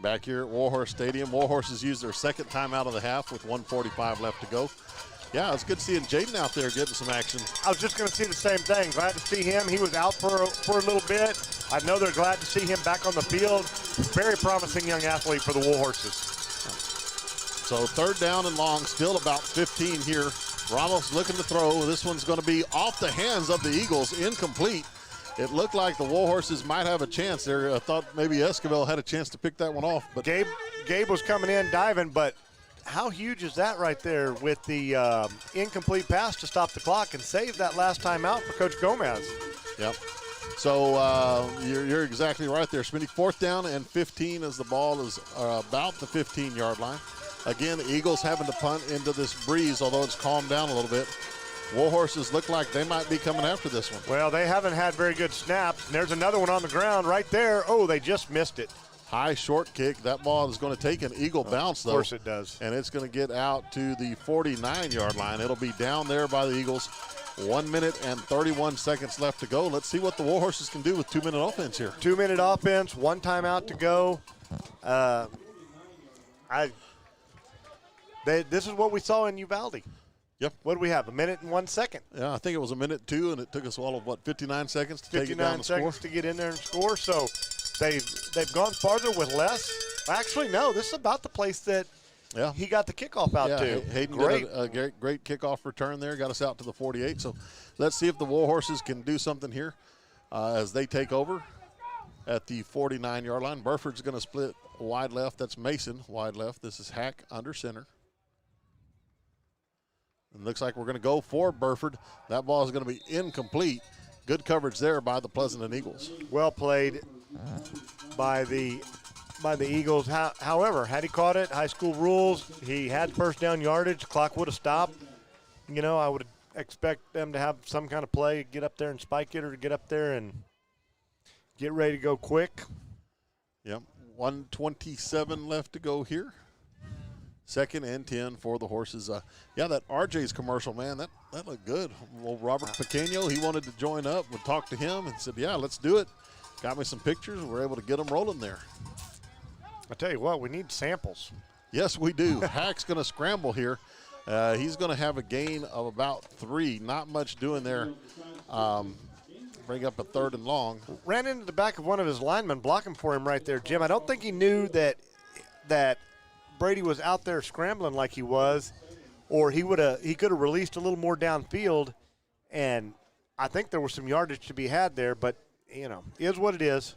Back here at Warhorse Stadium, Warhorses used their second timeout of the half with 1:45 left to go. Yeah, it's good seeing Jaden out there getting some action. I was just going to see the same thing. Glad to see him. He was out for a little bit. I know they're glad to see him back on the field. Very promising young athlete for the Warhorses. So 3rd down and long, still about 15 here. Ramos looking to throw. This one's going to be off the hands of the Eagles, incomplete. It looked like the Warhorses might have a chance there. I thought maybe Esquivel had a chance to pick that one off. But Gabe was coming in diving, but how huge is that right there with the incomplete pass to stop the clock and save that last time out for Coach Gomez? Yep. So you're exactly right there, Smitty. 4th down and 15 as the ball is about the 15-yard line. Again, the Eagles having to punt into this breeze, although it's calmed down a little bit. Warhorses look like they might be coming after this one. Well, they haven't had very good snaps. And there's another one on the ground right there. Oh, they just missed it. High short kick. That ball is going to take an Eagle bounce, though. Of course it does. And it's going to get out to the 49-yard line. It'll be down there by the Eagles. 1 minute and 31 seconds left to go. Let's see what the Warhorses can do with 2-minute offense here. 2-minute offense, 1 timeout to go. This is what we saw in Uvalde. Yep. What do we have? 1 minute and 1 second. Yeah, I think it was 1 minute 2, and it took us all of 59 seconds to take it down the score. 59 seconds to get in there and score. So they've gone farther with less. Actually, no, this is about the place that he got the kickoff out to. Hayden did a great kickoff return there, got us out to the 48. So let's see if the Warhorses can do something here as they take over at the 49-yard line. Burford's going to split wide left. That's Mason wide left. This is Hack under center. And looks like we're going to go for Burford. That ball is going to be incomplete. Good coverage there by the Pleasanton Eagles. Well played by the Eagles. However, had he caught it, high school rules, he had first down yardage, the clock would have stopped. You know, I would expect them to have some kind of play, get up there and spike it, or get up there and get ready to go quick. Yep, 1:27 left to go here. 2nd and 10 for the Horses. Yeah, that RJ's commercial, man, that looked good. Well, Robert Pequeno, he wanted to join up. We talked to him and said, yeah, let's do it. Got me some pictures. We're able to get them rolling there. I tell you what, we need samples. Yes, we do. Hack's going to scramble here. He's going to have a gain of about 3. Not much doing there. Bring up a 3rd and long. Ran into the back of one of his linemen blocking for him right there, Jim. I don't think he knew that Brady was out there scrambling like he was, or he could have released a little more downfield, and I think there was some yardage to be had there, but, you know, it is what it is.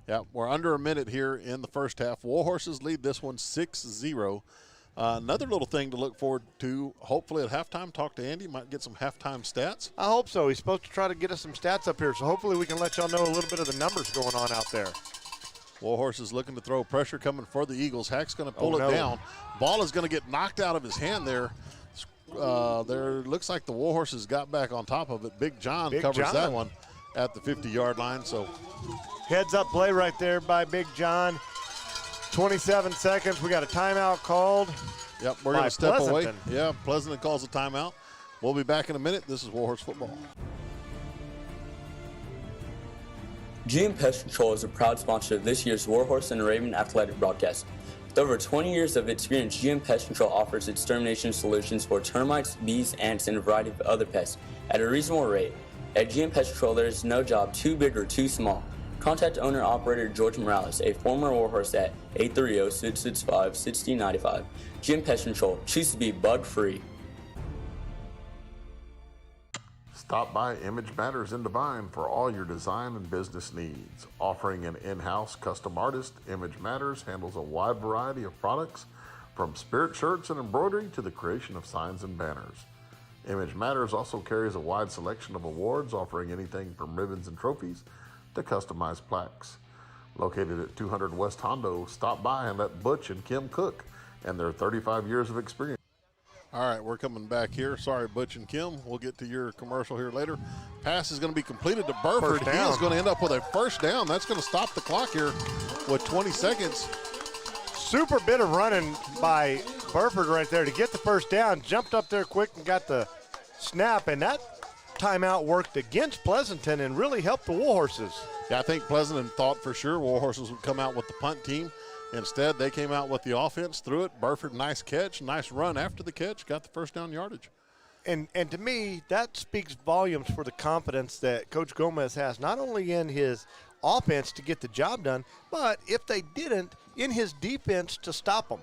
Yeah, we're under a minute here in the first half. Warhorses lead this one 6-0. Another little thing to look forward to, hopefully at halftime, talk to Andy, might get some halftime stats. I hope so. He's supposed to try to get us some stats up here, so hopefully we can let y'all know a little bit of the numbers going on out there. Warhorses looking to throw pressure coming for the Eagles. Hack's going to pull it down. Ball is going to get knocked out of his hand there. There looks like the Warhorses got back on top of it. Big John covers that one at the 50-yard line. So heads up play right there by Big John. 27 seconds. We got a timeout called. Yep, we're going to step away. Yeah, Pleasanton calls a timeout. We'll be back in a minute. This is Warhorse Football. GM Pest Control is a proud sponsor of this year's Warhorse and Arabian athletic broadcast. With over 20 years of experience, GM Pest Control offers extermination solutions for termites, bees, ants, and a variety of other pests at a reasonable rate. At GM Pest Control, there is no job too big or too small. Contact owner-operator George Morales, a former Warhorse, at 830-665-6095. GM Pest Control, choose to be bug-free. Stop by Image Matters in Devine for all your design and business needs. Offering an in-house custom artist, Image Matters handles a wide variety of products from spirit shirts and embroidery to the creation of signs and banners. Image Matters also carries a wide selection of awards, offering anything from ribbons and trophies to customized plaques. Located at 200 West Hondo, stop by and let Butch and Kim cook and their 35 years of experience. All right, we're coming back here. Sorry, Butch and Kim. We'll get to your commercial here later. Pass is going to be completed to Burford. He is going to end up with a first down. That's going to stop the clock here with 20 seconds. Super bit of running by Burford right there to get the first down. Jumped up there quick and got the snap, and that timeout worked against Pleasanton and really helped the Warhorses. Yeah, I think Pleasanton thought for sure Warhorses would come out with the punt team. Instead, they came out with the offense, threw it. Burford, nice catch, nice run after the catch, got the first down yardage. And to me, that speaks volumes for the confidence that Coach Gomez has, not only in his offense to get the job done, but if they didn't, in his defense to stop them.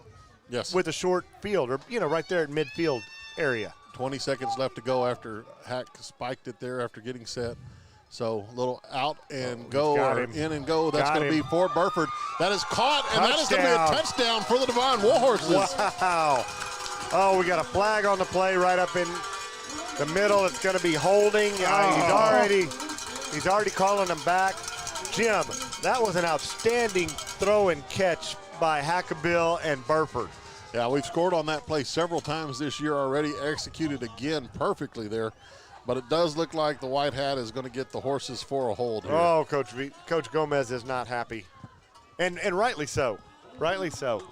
Yes. With a short field or, right there at midfield area. 20 seconds left to go after Hack spiked it there after getting set. So a little out and go or in and go. That's going to be for Burford. That is caught, and that is going to be a touchdown for the Devine Warhorses. Wow. Oh, we got a flag on the play right up in the middle. It's going to be holding. He's already calling him back. Jim, that was an outstanding throw and catch by Hackabill and Burford. Yeah, we've scored on that play several times this year already, executed again perfectly there. But it does look like the White Hat is going to get the Horses for a hold here. Oh, Coach Gomez is not happy. And rightly so. Rightly so.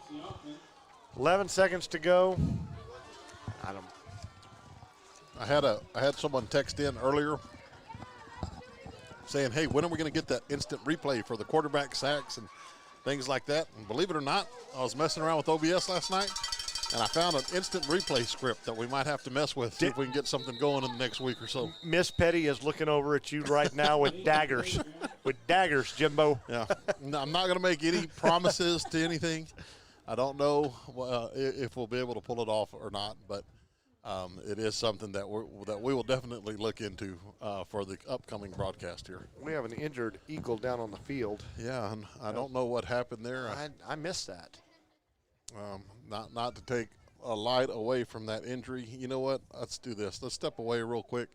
11 seconds to go. I had someone text in earlier saying, hey, when are we going to get that instant replay for the quarterback sacks and things like that? And believe it or not, I was messing around with OBS last night, and I found an instant replay script that we might have to mess with, see if we can get something going in the next week or so. Miss Petty is looking over at you right now with daggers. With daggers, Jimbo. Yeah. No, I'm not going to make any promises to anything. I don't know if we'll be able to pull it off or not, but it is something that we will definitely look into for the upcoming broadcast here. We have an injured Eagle down on the field. Yeah, and I don't know what happened there. I missed that. Not to take a light away from that injury. You know what? Let's do this. Let's step away real quick.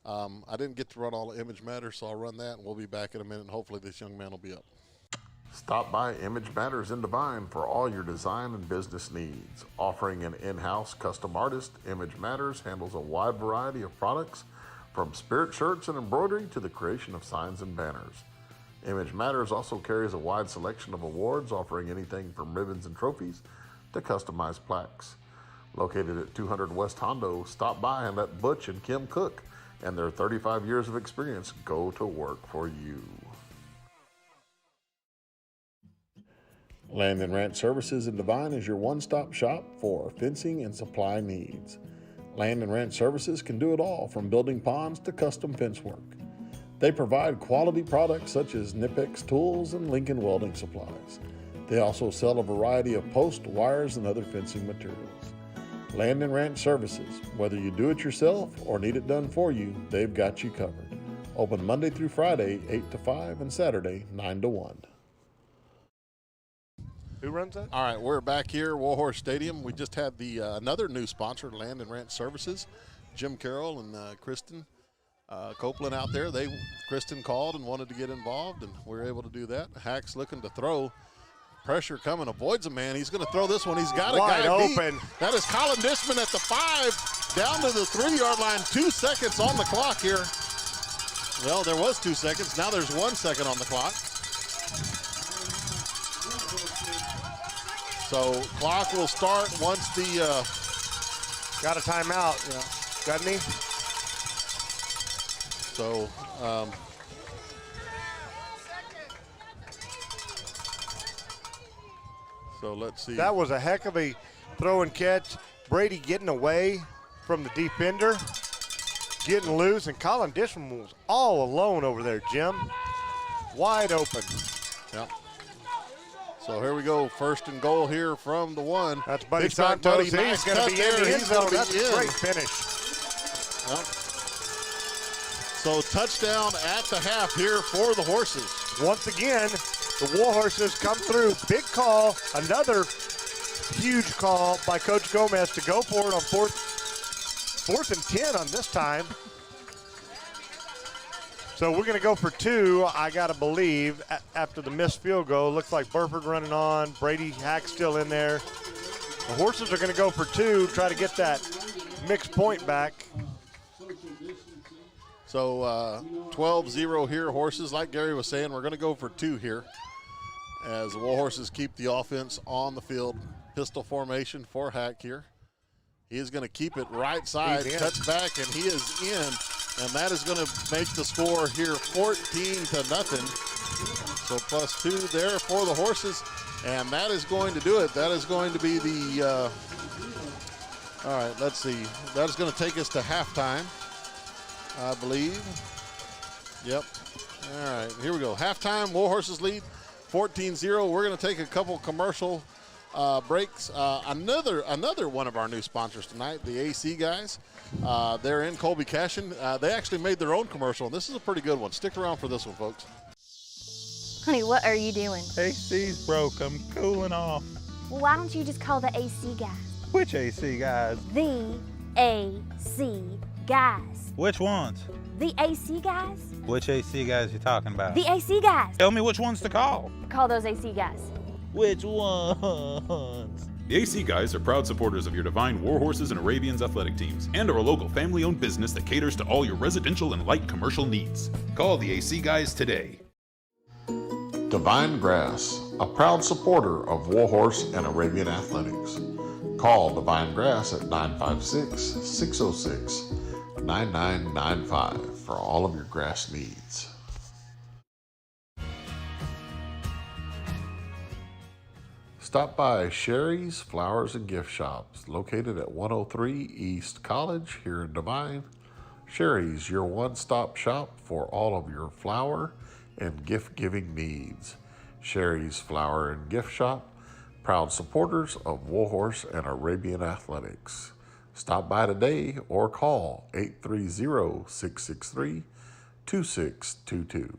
I didn't get to run all the Image Matters, so I'll run that, and we'll be back in a minute, and hopefully this young man will be up. Stop by Image Matters in Devine for all your design and business needs. Offering an in-house custom artist, Image Matters handles a wide variety of products from spirit shirts and embroidery to the creation of signs and banners. Image Matters also carries a wide selection of awards, offering anything from ribbons and trophies to customized plaques. Located at 200 West Hondo, stop by and let Butch and Kim cook and their 35 years of experience go to work for you. Land and Ranch Services in Devine is your one-stop shop for fencing and supply needs. Land and Ranch Services can do it all, from building ponds to custom fence work. They provide quality products such as Nipex tools and Lincoln welding supplies. They also sell a variety of post, wires, and other fencing materials. Land and Ranch Services, whether you do it yourself or need it done for you, they've got you covered. Open Monday through Friday, 8 to 5, and Saturday, 9 to 1. Who runs that? All right, we're back here, Warhorse Stadium. We just had the another new sponsor, Land and Ranch Services. Jim Carroll and Kristen Copeland out there. Kristen called and wanted to get involved, and we were able to do that. Hack's looking to throw. Pressure coming, avoids a man. He's going to throw this one. He's got a guy open. That is Colin Dishman at the 5, down to the 3-yard line. 2 seconds on the clock here. Well, there was 2 seconds. Now there's 1 second on the clock. So clock will start once the got a timeout, doesn't he? So so let's see. That was a heck of a throw and catch. Brady getting away from the defender, getting loose, and Colin Dishman was all alone over there, Jim. Wide open. Yep. So here we go, 1st and goal here from the 1. That's Buddy Santos. He's going to be in the end zone. That's a great finish. Yep. So touchdown at the half here for the Horses. Once again, the Warhorses come through. Big call, another huge call by Coach Gomez to go for it on fourth and 10 on this time. So we're going to go for 2, I got to believe, after the missed field goal. Looks like Burford running on. Brady Hack still in there. The Horses are going to go for 2, try to get that mixed point back. So 12-0 here, Horses. Like Gary was saying, we're going to go for 2 here as the Warhorses keep the offense on the field. Pistol formation for Hack here. He is going to keep it right side, cuts back, and he is in. And that is going to make the score here 14-0. So plus 2 there for the Horses. And that is going to do it. That is going to be the, all right, let's see. That is going to take us to halftime, I believe. Yep. All right, here we go. Halftime, Warhorses lead 14-0. We're going to take a couple commercial breaks. Another one of our new sponsors tonight, the AC guys. They're in Colby Cashin. They actually made their own commercial, and this is a pretty good one. Stick around for this one, folks. Honey, what are you doing? AC's broke. I'm cooling off. Well, why don't you just call the AC guys? Which AC guys? The AC guys. Which ones? The AC guys. Which AC guys you talking about? The AC guys. Tell me which ones to call. Call those AC guys. Which ones? The AC Guys are proud supporters of your Devine Warhorses and Arabians athletic teams and are a local family-owned business that caters to all your residential and light commercial needs. Call the AC Guys today. Devine Grass, a proud supporter of Warhorse and Arabian athletics. Call Devine Grass at 956-606-9995 for all of your grass needs. Stop by Sherry's Flowers and Gift Shops, located at 103 East College here in Devine. Sherry's, your one-stop shop for all of your flower and gift-giving needs. Sherry's Flower and Gift Shop, proud supporters of Warhorse and Arabian athletics. Stop by today or call 830-663-2622.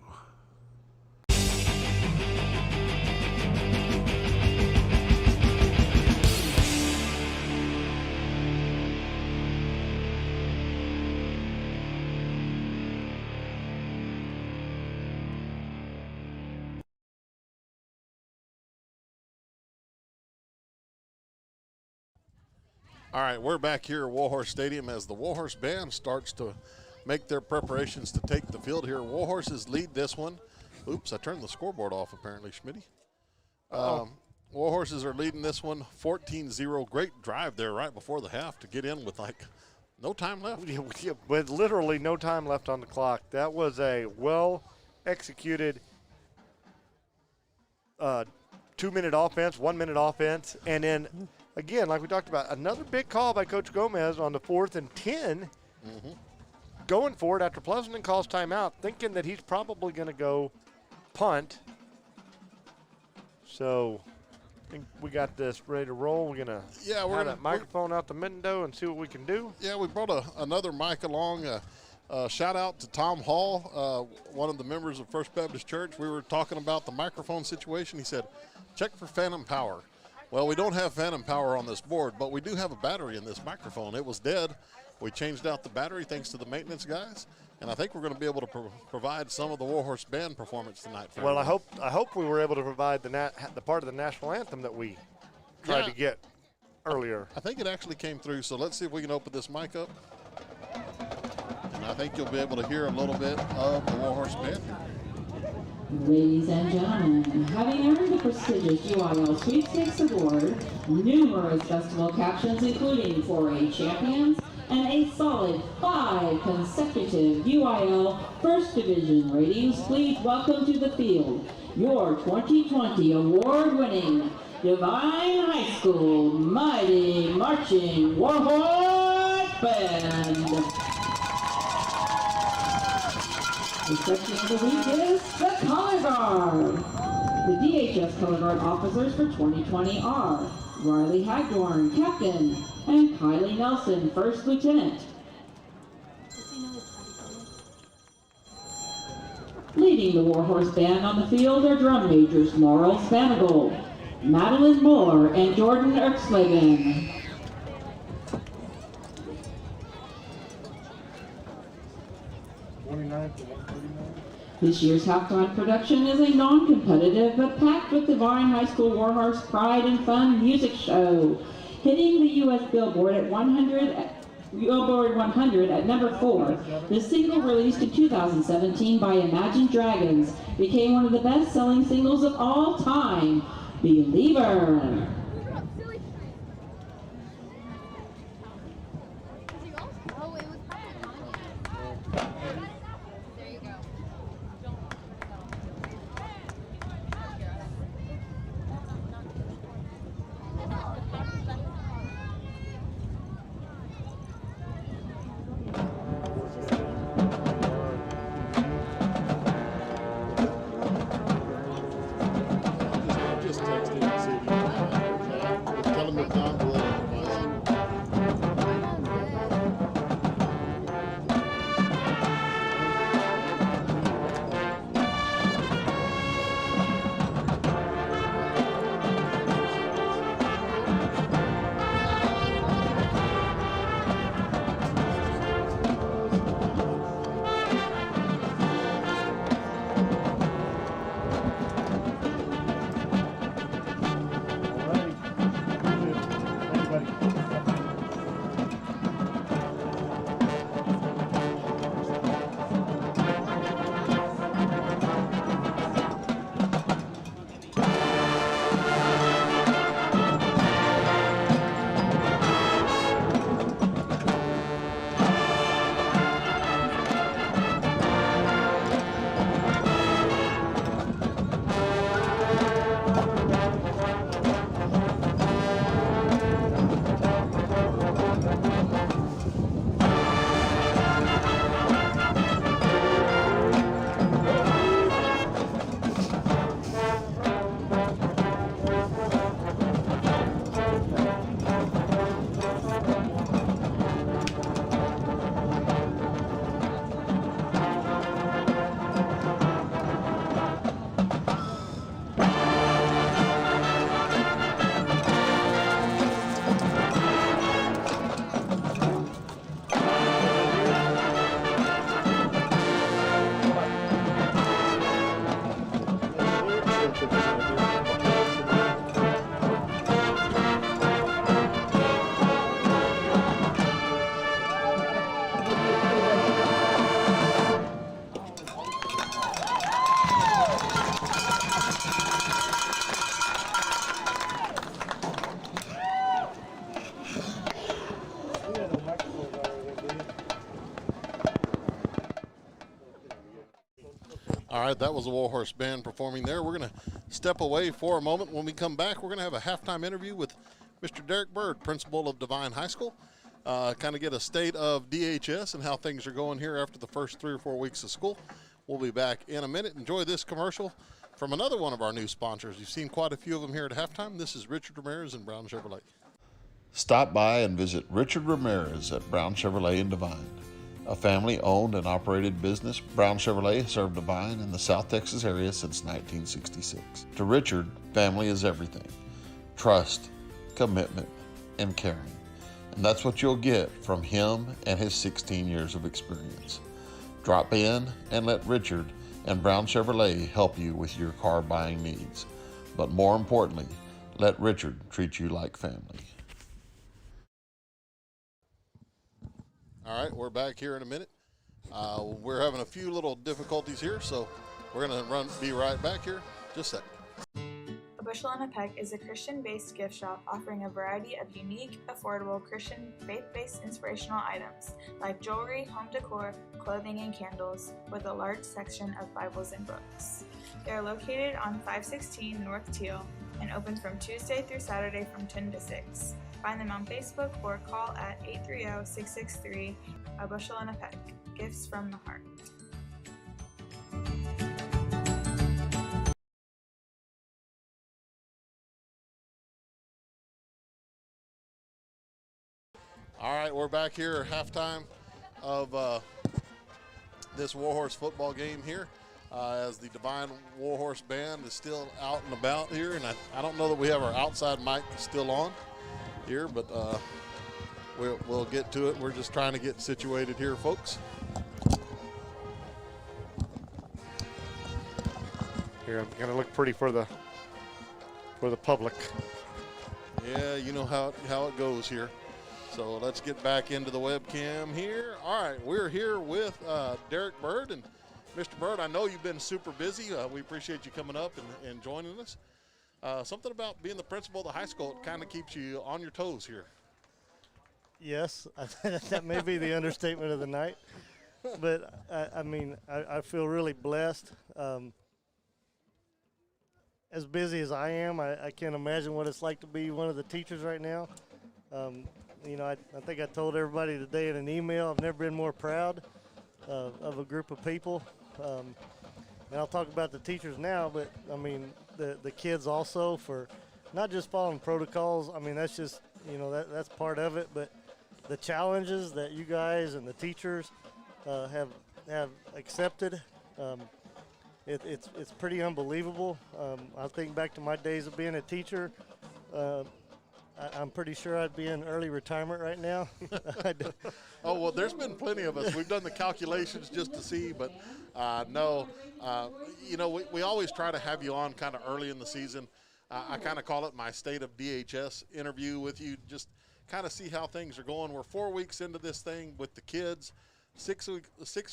All right, we're back here at Warhorse Stadium as the Warhorse band starts to make their preparations to take the field here. Warhorses lead this one. Oops, I turned the scoreboard off apparently, Schmitty. Warhorses are leading this one 14-0. Great drive there right before the half to get in with like no time left. With literally no time left on the clock. That was a well-executed 2-minute offense, 1-minute offense, and then again, like we talked about, another big call by Coach Gomez on the 4th and 10, going for it after Pleasanton calls timeout, thinking that he's probably going to go punt. So I think we got this ready to roll. We're going to have that microphone out the window and see what we can do. Yeah, we brought another mic along. Shout out to Tom Hall, one of the members of First Baptist Church. We were talking about the microphone situation. He said, check for phantom power. Well, we don't have phantom power on this board, but we do have a battery in this microphone. It was dead. We changed out the battery thanks to the maintenance guys, and I think we're going to be able to provide some of the Warhorse band performance tonight. Well, I hope we were able to provide the part of the national anthem that we tried to get earlier. I think it actually came through, so let's see if we can open this mic up. And I think you'll be able to hear a little bit of the Warhorse band here. Ladies and gentlemen, having earned the prestigious UIL Sweepstakes Award, numerous festival captions including 4A champions, and a solid 5 consecutive UIL First Division ratings, please welcome to the field your 2020 award-winning Devine High School Mighty Marching Warhorse Band. The section of the week is the Color Guard. The DHS Color Guard officers for 2020 are Riley Hagdorn, Captain, and Kylie Nelson, First Lieutenant. Leading the Warhorse Band on the field are drum majors Laurel Spanigold, Madeline Moore, and Jordan Erxleben. This year's halftime production is a non-competitive but packed with Devine High School Warhorse pride and fun music show. Hitting the U.S. Billboard 100 at number 4, the single released in 2017 by Imagine Dragons became one of the best-selling singles of all time, Believer. All right, that was the Warhorse Band performing there. We're going to step away for a moment. When we come back, we're going to have a halftime interview with Mr. Derek Bird, principal of Devine High School. Kind of get a state of DHS and how things are going here after the first 3 or 4 weeks of school. We'll be back in a minute. Enjoy this commercial from another one of our new sponsors. You've seen quite a few of them here at halftime. This is Richard Ramirez and Brown Chevrolet. Stop by and visit Richard Ramirez at Brown Chevrolet in Devine. A family-owned and operated business, Brown Chevrolet has served Devine in the South Texas area since 1966. To Richard, family is everything. Trust, commitment, and caring. And that's what you'll get from him and his 16 years of experience. Drop in and let Richard and Brown Chevrolet help you with your car buying needs. But more importantly, let Richard treat you like family. All right, we're back here in a minute. We're having a few little difficulties here, so we're going to be right back here. Just a sec. A Bushel and a Peck is a Christian-based gift shop offering a variety of unique, affordable Christian faith-based inspirational items like jewelry, home decor, clothing, and candles, with a large section of Bibles and books. They are located on 516 North Teal and open from Tuesday through Saturday from 10 to 6. Find them on Facebook or call at 830-663 A Bushel and a Peck. Gifts from the heart. All right, we're back here at halftime of this Warhorse football game here. as the Devine Warhorse band is still out and about here. And I don't know that we have our outside mic still on here, but we'll get to it. We're just trying to get situated here, folks. Here, I'm going to look pretty for the public. Yeah, you know how it goes here. So let's get back into the webcam here. All right, we're here with Derek Bird. And Mr. Bird, I know you've been super busy. We appreciate you coming up and joining us. Something about being the principal of the high school, it kind of keeps you on your toes here. Yes, that may be the understatement of the night. But, I feel really blessed. As busy as I am, I can't imagine what it's like to be one of the teachers right now. I think I told everybody today in an email, I've never been more proud of a group of people. And I'll talk about the teachers now, but, the kids also, for not just following protocols. That's just, that's part of it. But the challenges that you guys and the teachers have accepted, it's pretty unbelievable. I think back to my days of being a teacher. I'm pretty sure I'd be in early retirement right now. Oh, well, there's been plenty of us. We've done the calculations just to see, but no. We always try to have you on kind of early in the season. I kind of call it my state of DHS interview with you, just kind of see how things are going. We're 4 weeks into this thing with the kids. 6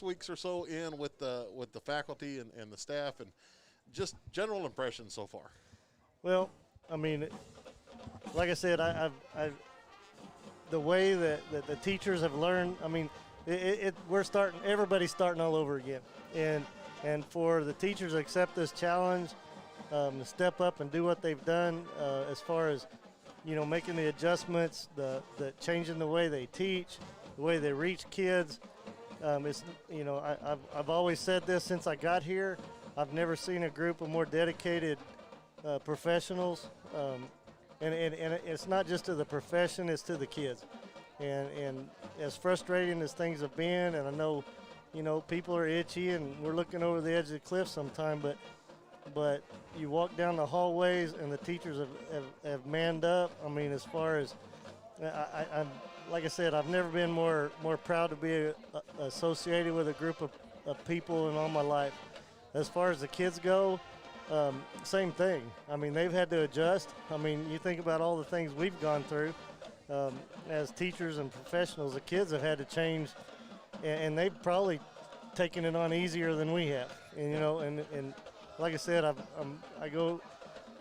weeks or so in with the faculty and the staff, and just general impressions so far. Well, like I said, I've the way that the teachers have learned. Everybody's starting all over again, and for the teachers to accept this challenge, to step up and do what they've done, as far as making the adjustments, the changing the way they teach, the way they reach kids. I've always said this since I got here. I've never seen a group of more dedicated professionals, and it's not just to the profession; it's to the kids. And as frustrating as things have been, and I know, people are itchy, and we're looking over the edge of the cliff sometime. But you walk down the hallways, and the teachers have manned up. As far as I'm. Like I said, I've never been more proud to be associated with a group of people in all my life. As far as the kids go, same thing. They've had to adjust. You think about all the things we've gone through as teachers and professionals. The kids have had to change, and they've probably taken it on easier than we have. And like I said, I go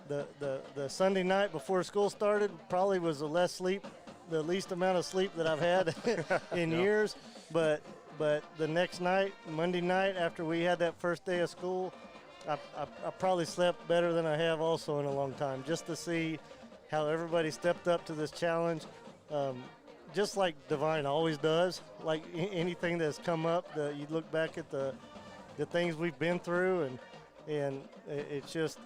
the Sunday night before school started probably was the least amount of sleep that I've had in years, but the next night, Monday night, after we had that first day of school, I probably slept better than I have also in a long time, just to see how everybody stepped up to this challenge, just like Devine always does. Like anything that's come up, you look back at the things we've been through, and it's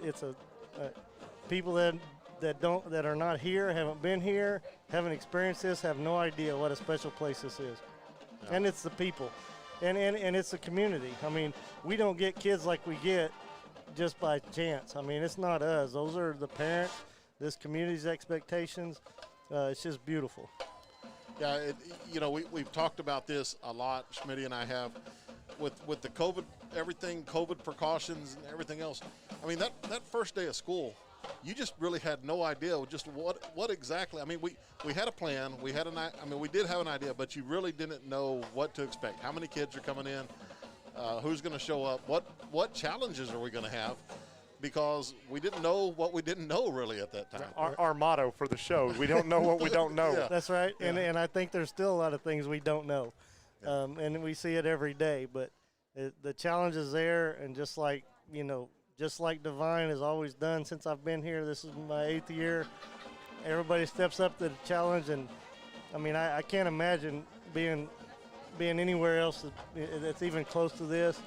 people that are not here, haven't been here, haven't experienced this, have no idea what a special place this is. Yeah. And it's the people, and it's the community. We don't get kids like we get just by chance. It's not us. Those are the parents, this community's expectations. It's just beautiful. Yeah, we've talked about this a lot, Schmitty and I have, with the COVID precautions and everything else. That first day of school, you just really had no idea just what exactly. We had a plan. We did have an idea, but you really didn't know what to expect. How many kids are coming in? Who's going to show up? What challenges are we going to have? Because we didn't know what we didn't know really at that time. Our motto for the show: we don't know what we don't know. Yeah. That's right. Yeah. And I think there's still a lot of things we don't know, and we see it every day. But the challenge is there, and just like Devine has always done since I've been here, this is my 8th year, everybody steps up to the challenge, and I can't imagine being anywhere else that's even close to this.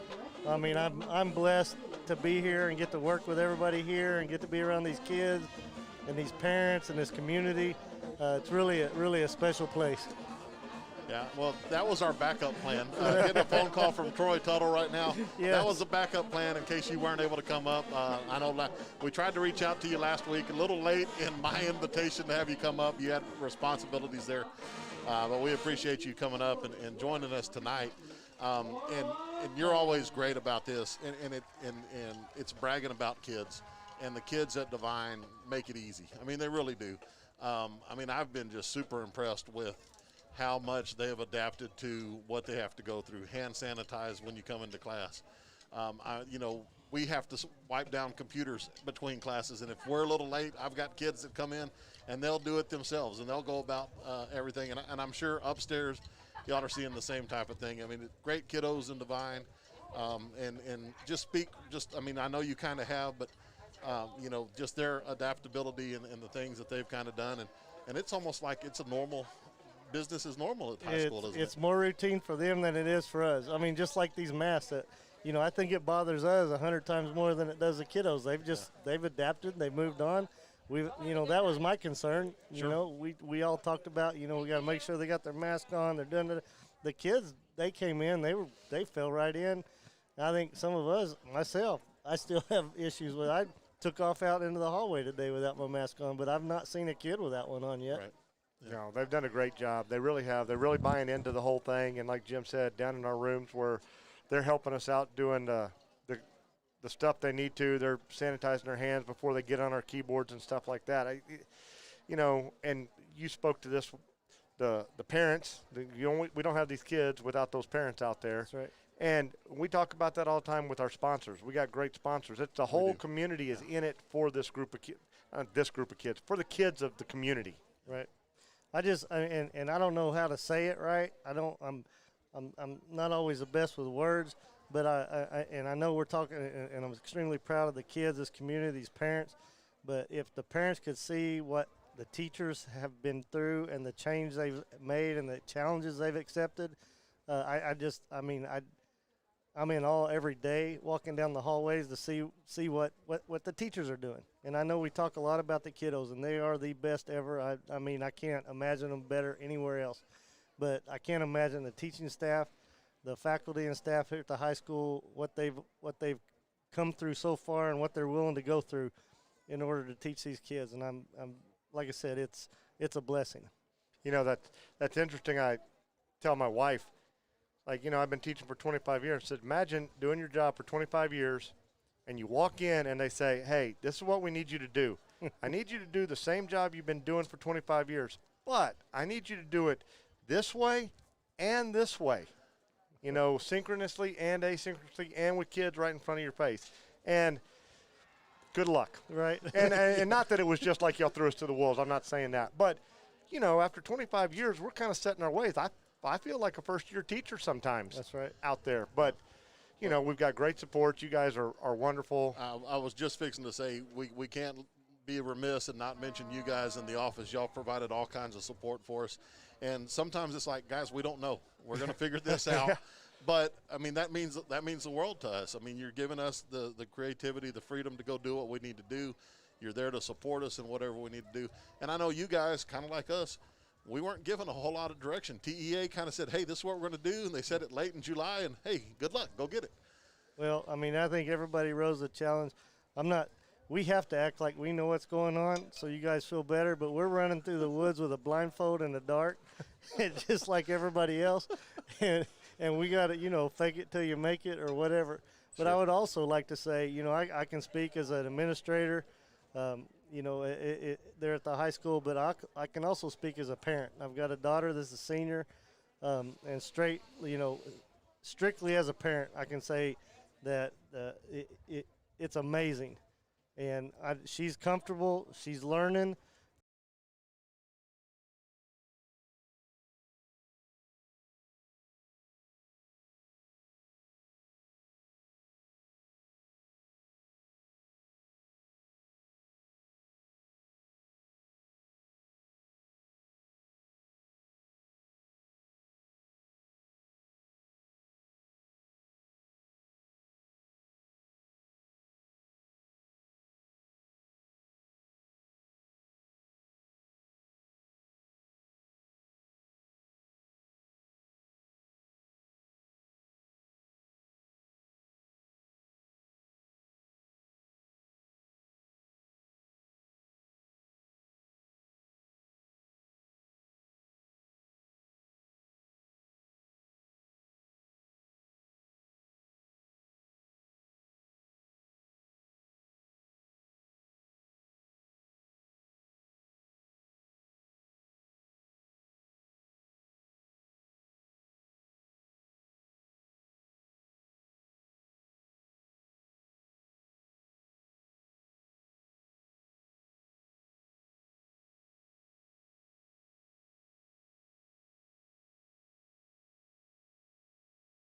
I'm blessed to be here and get to work with everybody here and get to be around these kids and these parents and this community. It's really a special place. Yeah, well, that was our backup plan. Getting a phone call from Troy Tuttle right now. Yes. That was the backup plan in case you weren't able to come up. I know we tried to reach out to you last week, a little late in my invitation to have you come up. You had responsibilities there. But we appreciate you coming up and joining us tonight. And you're always great about this, and it's bragging about kids. And the kids at Devine make it easy. I mean, they really do. I mean, I've been just super impressed with how much they have adapted to what they have to go through. Hand sanitize when you come into class. We have to wipe down computers between classes, and if we're a little late, I've got kids that come in and they'll do it themselves, and they'll go about everything. And I'm sure upstairs y'all are seeing the same type of thing. I mean, great kiddos in Devine, and I know you kind of have, but just their adaptability and the things that they've kind of done, and it's almost like it's a normal business as normal at high school, isn't it? It's more routine for them than it is for us. I mean, just like these masks that, I think it bothers us 100 times more than it does the kiddos. They've adapted, they've moved on. That was my concern. Sure. We all talked about, we got to make sure they got their mask on. They're doing it. The kids, they came in, they fell right in. I think some of us, myself, I still have issues with. I took off out into the hallway today without my mask on, but I've not seen a kid without one on yet. Right. Yeah. No, they've done a great job. They really have. They're really buying into the whole thing. And like Jim said, down in our rooms where they're helping us out doing the stuff they need to. They're sanitizing their hands before they get on our keyboards and stuff like that. And you spoke to this, the parents. We don't have these kids without those parents out there. That's right. And we talk about that all the time with our sponsors. We got great sponsors. It's the whole community is in it for this group of kids, for the kids of the community. Right. I don't know how to say it right. I'm not always the best with words, but I know we're talking, and I'm extremely proud of the kids, this community, these parents. But if the parents could see what the teachers have been through and the change they've made and the challenges they've accepted, I'm in awe every day walking down the hallways to see what the teachers are doing. And I know we talk a lot about the kiddos, and they are the best ever. I can't imagine them better anywhere else. But I can't imagine the teaching staff, the faculty and staff here at the high school, what they've come through so far and what they're willing to go through in order to teach these kids. And I'm like I said, it's a blessing. That's interesting. I tell my wife, I've been teaching for 25 years. I said, imagine doing your job for 25 years, and you walk in and they say, hey, this is what we need you to do. I need you to do the same job you've been doing for 25 years, but I need you to do it this way and this way, synchronously and asynchronously and with kids right in front of your face. And good luck. Right. and not that it was just like y'all threw us to the wolves. I'm not saying that. But, after 25 years, we're kind of set in our ways. I feel like a first-year teacher sometimes. That's right. Out there. But, we've got great support. You guys are wonderful. I was just fixing to say we can't be remiss and not mention you guys in the office. Y'all provided all kinds of support for us. And sometimes it's like, guys, we don't know. We're going to figure this out. Yeah. But, that means the world to us. You're giving us the creativity, the freedom to go do what we need to do. You're there to support us in whatever we need to do. And I know you guys, kind of like us, we weren't given a whole lot of direction. TEA kind of said, hey, this is what we're going to do, and they said it late in July, and, hey, good luck. Go get it. Well, I think everybody rose the challenge. We have to act like we know what's going on so you guys feel better, but we're running through the woods with a blindfold in the dark, just like everybody else. And we got to, fake it till you make it or whatever. But sure. I would also like to say, I can speak as an administrator, there at the high school, but I can also speak as a parent. I've got a daughter that's a senior, and strictly as a parent, I can say that it's amazing. And she's comfortable, she's learning,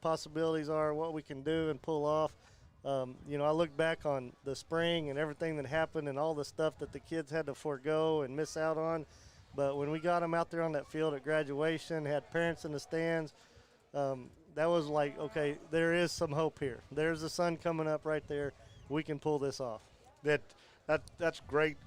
possibilities are, what we can do and pull off. You know, I look back on the spring and everything that happened and all the stuff that the kids had to forego and miss out on. But when we got them out there on that field at graduation, had parents in the stands, that was like, okay, there is some hope here. There's the sun coming up right there. We can pull this off. That's great.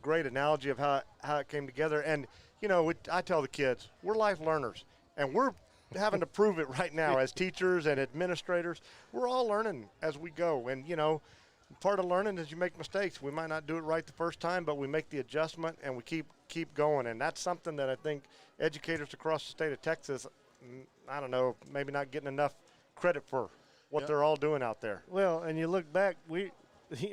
Great analogy of how it came together. And, you know, I tell the kids, we're life learners, and we're having to prove it right now as teachers and administrators. We're all learning as we go. And, you know, part of learning is you make mistakes. We might not do it right the first time, but we make the adjustment and we keep going. And that's something that I think educators across the state of Texas, I don't know, maybe not getting enough credit for what they're all doing out there. Well, and you look back, you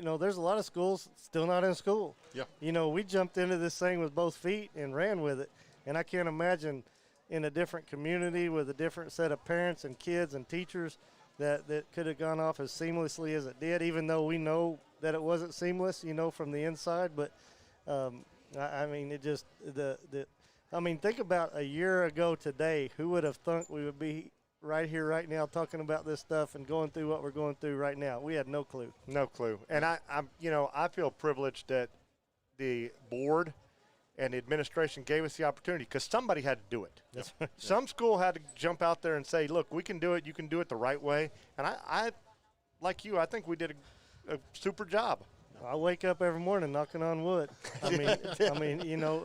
know, there's a lot of schools still not in school. Yeah. You know, we jumped into this thing with both feet and ran with it. And I can't imagine in a different community with a different set of parents and kids and teachers that could have gone off as seamlessly as it did, even though we know that it wasn't seamless, you know, from the inside. But, I mean, it just, I mean, think about a year ago today, who would have thought we would be right here, right now, talking about this stuff and going through what we're going through right now? We had no clue. No clue. And I'm, you know, I feel privileged that the board and the administration gave us the opportunity because somebody had to do it. That's right. Some school had to jump out there and say, look, we can do it. You can do it the right way. And I like you, I think we did a super job. I wake up every morning knocking on wood. I mean, you know,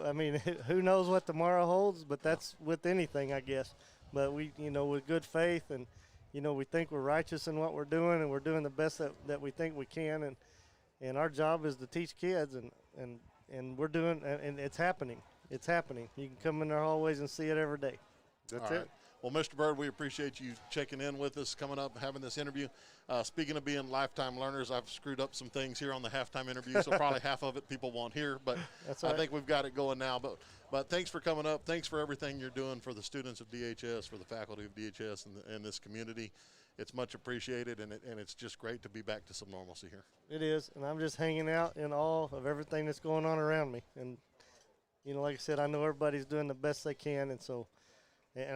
who knows what tomorrow holds, but that's with anything, I guess. But we, you know, with good faith and, you know, we think we're righteous in what we're doing and we're doing the best that we think we can. And our job is to teach kids and we're doing, and it's happening. It's happening. You can come in our hallways and see it every day. That's All it. right. Well, Mr. Bird, we appreciate you checking in with us, coming up, having this interview. Speaking of being lifetime learners, I've screwed up some things here on the halftime interview, so probably half of it people won't hear, but I think we've got it going now. But thanks for coming up. Thanks for everything you're doing for the students of DHS, for the faculty of DHS and this community. It's much appreciated, and it's just great to be back to some normalcy here. It is, and I'm just hanging out in awe of everything that's going on around me. And, you know, like I said, I know everybody's doing the best they can, and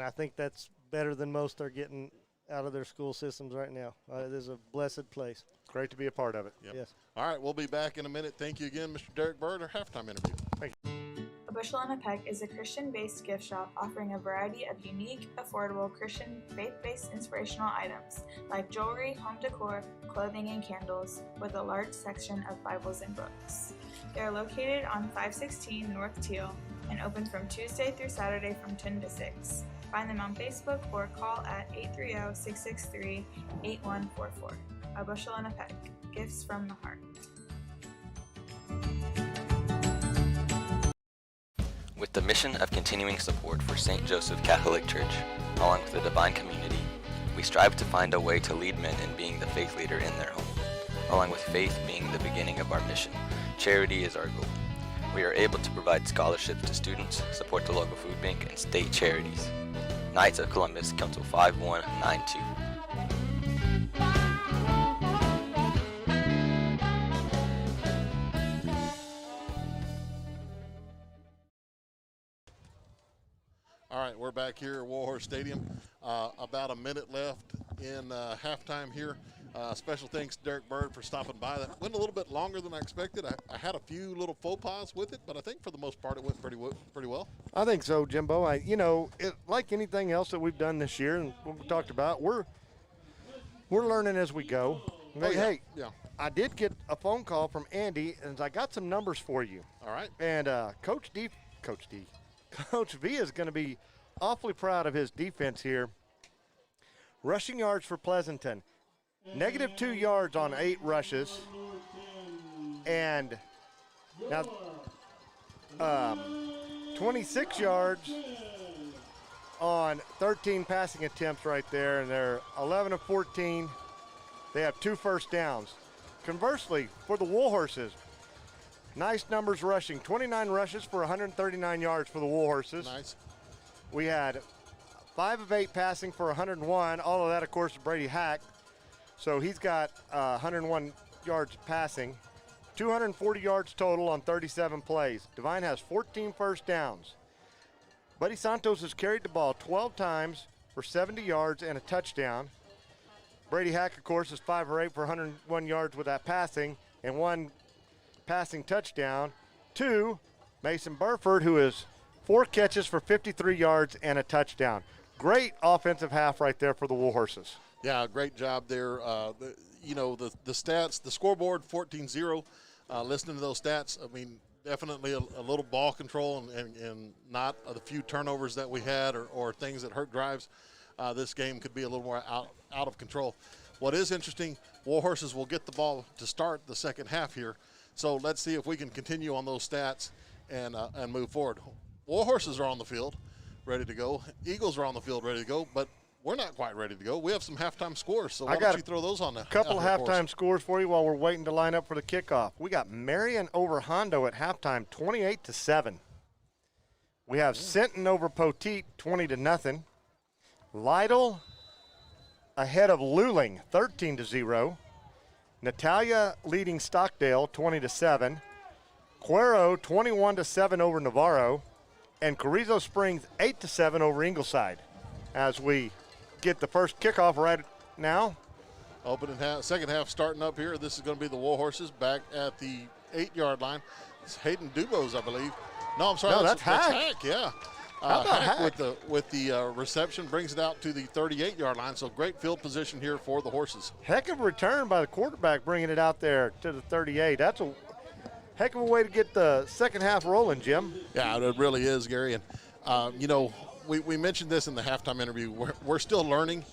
I think that's better than most are getting out of their school systems right now. It is a blessed place. Great to be a part of it. Yep. Yes. All right, we'll be back in a minute. Thank you again, Mr. Derek Bird, our halftime interview. Thank you. A Bushel and a Peck is a Christian-based gift shop offering a variety of unique, affordable Christian faith-based inspirational items like jewelry, home decor, clothing, and candles, with a large section of Bibles and books. They are located on 516 North Teal and open from Tuesday through Saturday from 10 to 6. Find them on Facebook or call at 830-663-8144. A Bushel and a Peck, gifts from the heart. With the mission of continuing support for St. Joseph Catholic Church, along with the Divine community, we strive to find a way to lead men in being the faith leader in their home. Along with faith being the beginning of our mission, charity is our goal. We are able to provide scholarships to students, support the local food bank, and state charities. Knights of Columbus, Council 5192. All right, we're back here at Warhorse Stadium. About a minute left in halftime here. Special thanks to Derek Bird for stopping by. That went a little bit longer than I expected. I had a few little faux pas with it, but I think for the most part it went pretty well. I think so, Jimbo. You know, like anything else that we've done this year and what we talked about, we're learning as we go. Hey, I did get a phone call from Andy, and I got some numbers for you. All right. And Coach V is going to be awfully proud of his defense here. Rushing yards for Pleasanton. -2 yards on 8 rushes. And now 26 yards on 13 passing attempts right there. And they're 11 of 14. They have 2 first downs. Conversely, for the Warhorses, nice numbers rushing. 29 rushes for 139 yards for the Warhorses. Nice. We had 5 of 8 passing for 101. All of that, of course, is Brady Hack. So he's got 101 yards passing. 240 yards total on 37 plays. Devine has 14 first downs. Buddy Santos has carried the ball 12 times for 70 yards and a touchdown. Brady Hack, of course, is 5 for 8 for 101 yards with that passing and 1 passing touchdown. 2, Mason Burford, who is 4 catches for 53 yards and a touchdown. Great offensive half right there for the Warhorses. Yeah, great job there. The stats, the scoreboard 14-0. Listening to those stats, I mean, definitely a little ball control and not the few turnovers that we had or things that hurt drives. This game could be a little more out of control. What is interesting, Warhorses will get the ball to start the second half here. So let's see if we can continue on those stats and move forward. Warhorses are on the field, ready to go. Eagles are on the field, ready to go, but we're not quite ready to go. We have some halftime scores, so why don't you throw those on the couple of halftime scores for you while we're waiting to line up for the kickoff. We got Marion over Hondo at halftime, 28-7. We have Sinton over Poteet, 20-0. Lytle ahead of Luling, 13-0. Natalia leading Stockdale, 20-7. Cuero, 21-7 over Navarro. And Carrizo Springs, 8-7 over Ingleside. As we get the first kickoff right now. Opening half, second half starting up here. This is going to be the Warhorses back at the 8-yard line. It's Hayden Dubose, I believe. No, I'm sorry. No, that's Hack. Hack, yeah. How about Hack? With the reception brings it out to the 38-yard line. So great field position here for the Horses. Heck of a return by the quarterback bringing it out there to the 38. That's a heck of a way to get the second half rolling, Jim. Yeah, it really is, Gary. And, we mentioned this in the halftime interview. We're still learning.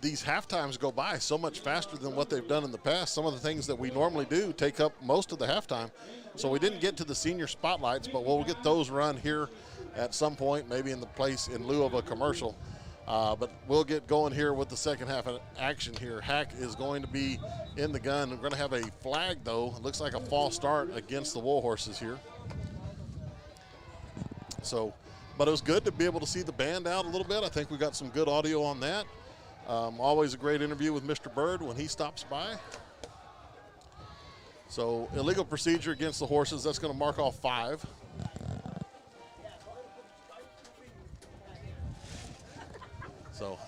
These halftimes go by so much faster than what they've done in the past. Some of the things that we normally do take up most of the halftime. So we didn't get to the senior spotlights, but we'll get those run here at some point, maybe in the place in lieu of a commercial. But we'll get going here with the second half of action here. Hack is going to be in the gun. We're going to have a flag, though. It looks like a false start against the Warhorses here. So, but it was good to be able to see the band out a little bit. I think we got some good audio on that. Always a great interview with Mr. Bird when he stops by. So, illegal procedure against the Horses. That's going to mark off 5. So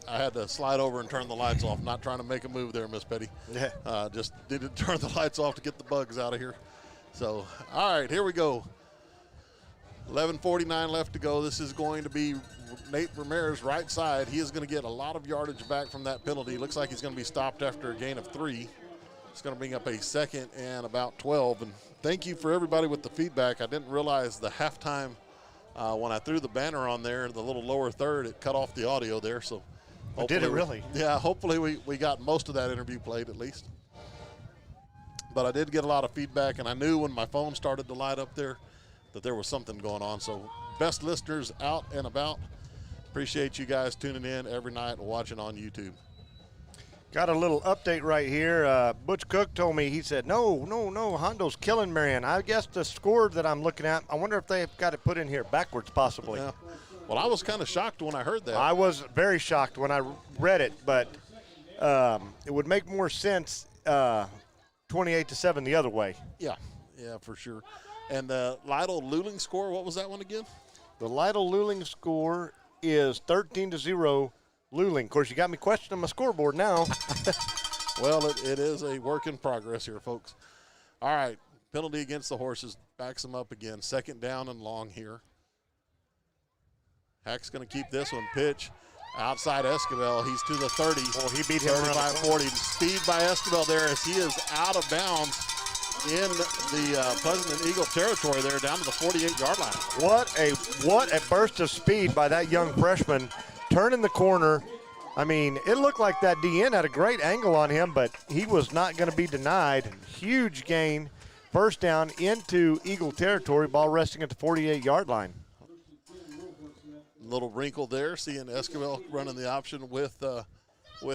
I had to slide over and turn the lights off. Not trying to make a move there, Miss Petty. Yeah. Just needed to turn the lights off to get the bugs out of here. So, all right, here we go. 11:49 left to go. This is going to be Nate Ramirez right side. He is going to get a lot of yardage back from that penalty. Looks like he's going to be stopped after a gain of 3. It's going to bring up a second and about 12. And thank you for everybody with the feedback. I didn't realize the halftime when I threw the banner on there in the little lower third, it cut off the audio there. So did it really? Yeah, hopefully we got most of that interview played at least. But I did get a lot of feedback, and I knew when my phone started to light up there that there was something going on. So best listeners out and about. Appreciate you guys tuning in every night and watching on YouTube. Got a little update right here. Butch Cook told me, he said, no, Hondo's killing Marion. I guess the score that I'm looking at, I wonder if they've got it put in here backwards possibly. Yeah. Well, I was kind of shocked when I heard that. I was very shocked when I read it, but it would make more sense 28-7 the other way. Yeah, for sure. And the Lytle Luling score, what was that one again? The Lytle Luling score is 13-0 Luling. Of course, you got me questioning my scoreboard now. Well, it is a work in progress here, folks. All right, penalty against the Horses. Backs them up again. Second down and long here. Hack's going to keep this one. Pitch outside Esquivel. He's to the 30. Oh, he beat him 35-40. Speed by Esquivel there as he is out of bounds in the Pleasanton Eagle territory there down to the 48-yard line. What a burst of speed by that young freshman. Turning the corner. I mean, it looked like that DN had a great angle on him, but he was not going to be denied. Huge gain. First down into Eagle territory, ball resting at the 48-yard line. Little wrinkle there, seeing Esquivel running the option with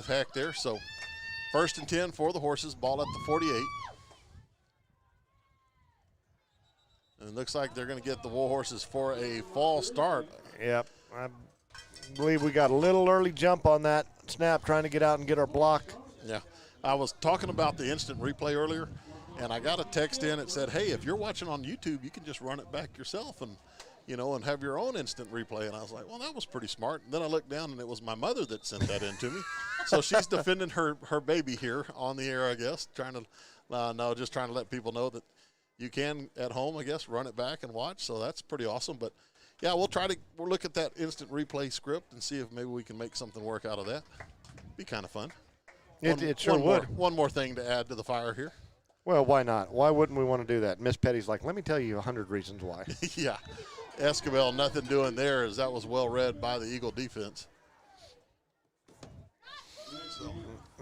Hack there. So 1st and 10 for the Horses, ball at the 48. And it looks like they're going to get the Warhorses for a false start. Yep. I believe we got a little early jump on that snap, trying to get out and get our block. Yeah. I was talking about the instant replay earlier, and I got a text in that said, hey, if you're watching on YouTube, you can just run it back yourself. And and have your own instant replay. And I was like, well, that was pretty smart. And then I looked down, and it was my mother that sent that in to me. So she's defending her baby here on the air, I guess, just trying to let people know that you can, at home, I guess, run it back and watch. So that's pretty awesome. But, yeah, we'll look at that instant replay script and see if maybe we can make something work out of that. Be kind of fun. It sure would. One more thing to add to the fire here. Well, why not? Why wouldn't we want to do that? Miss Petty's like, let me tell you 100 reasons why. Yeah. Esquivel, nothing doing there, as that was well read by the Eagle defense. So.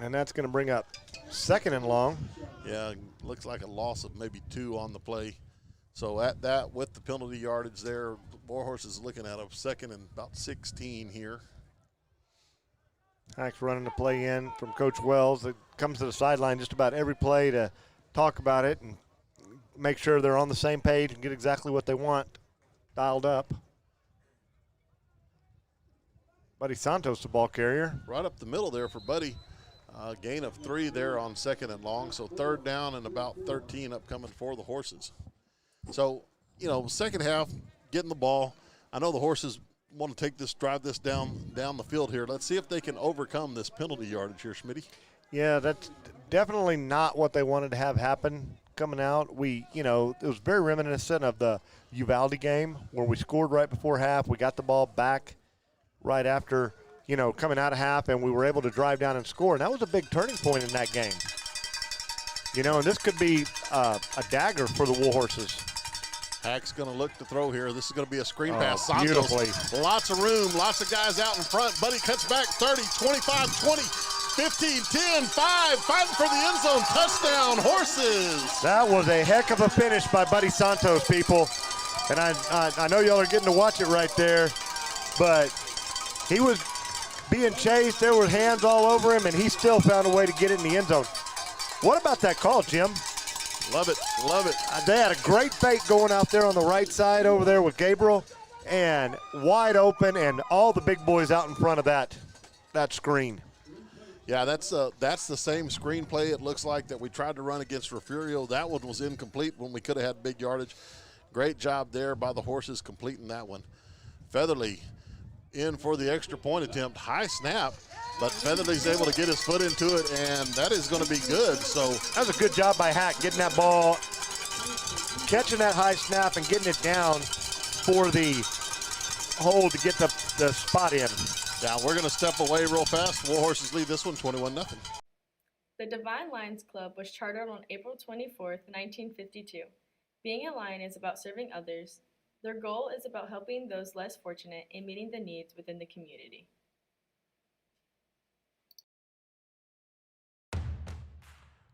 And that's going to bring up 2nd and long. Yeah, looks like a loss of maybe 2 on the play. So at that, with the penalty yardage there, Warhorse is looking at a 2nd and about 16 here. Hack's running the play in from Coach Wells. It comes to the sideline just about every play to talk about it and make sure they're on the same page and get exactly what they want dialed up. Buddy Santos, the ball carrier. Right up the middle there for Buddy. Gain of 3 there on 2nd and long. So 3rd down and about 13 upcoming for the Horses. So, second half, getting the ball. I know the Horses want to drive this down the field here. Let's see if they can overcome this penalty yardage here, Schmitty. Yeah, that's definitely not what they wanted to have happen coming out. It was very reminiscent of the Uvalde game where we scored right before half. We got the ball back right after, coming out of half, and we were able to drive down and score. And that was a big turning point in that game. And this could be a dagger for the Warhorses. Hack's going to look to throw here. This is going to be a screen pass. Santos, beautifully. Lots of room, lots of guys out in front. Buddy cuts back 30, 25, 20, 15, 10, 5, fighting for the end zone. Touchdown, Horses. That was a heck of a finish by Buddy Santos, people. And I know y'all are getting to watch it right there, but he was being chased. There were hands all over him, and he still found a way to get it in the end zone. What about that call, Jim? Love it, love it. They had a great fake going out there on the right side over there with Gabriel, and wide open, and all the big boys out in front of that screen. Yeah, that's the same screen play, it looks like, that we tried to run against Refugio. That one was incomplete when we could have had big yardage. Great job there by the Horses completing that one. Featherly in for the extra point attempt. High snap, but Featherly's able to get his foot into it, and that is going to be good. So that was a good job by Hack, getting that ball, catching that high snap and getting it down for the hole to get the spot in. Yeah, we're going to step away real fast. Warhorses lead this one 21-0. The Devine Lions Club was chartered on April 24th, 1952. Being a Lion is about serving others. Their goal is about helping those less fortunate and meeting the needs within the community.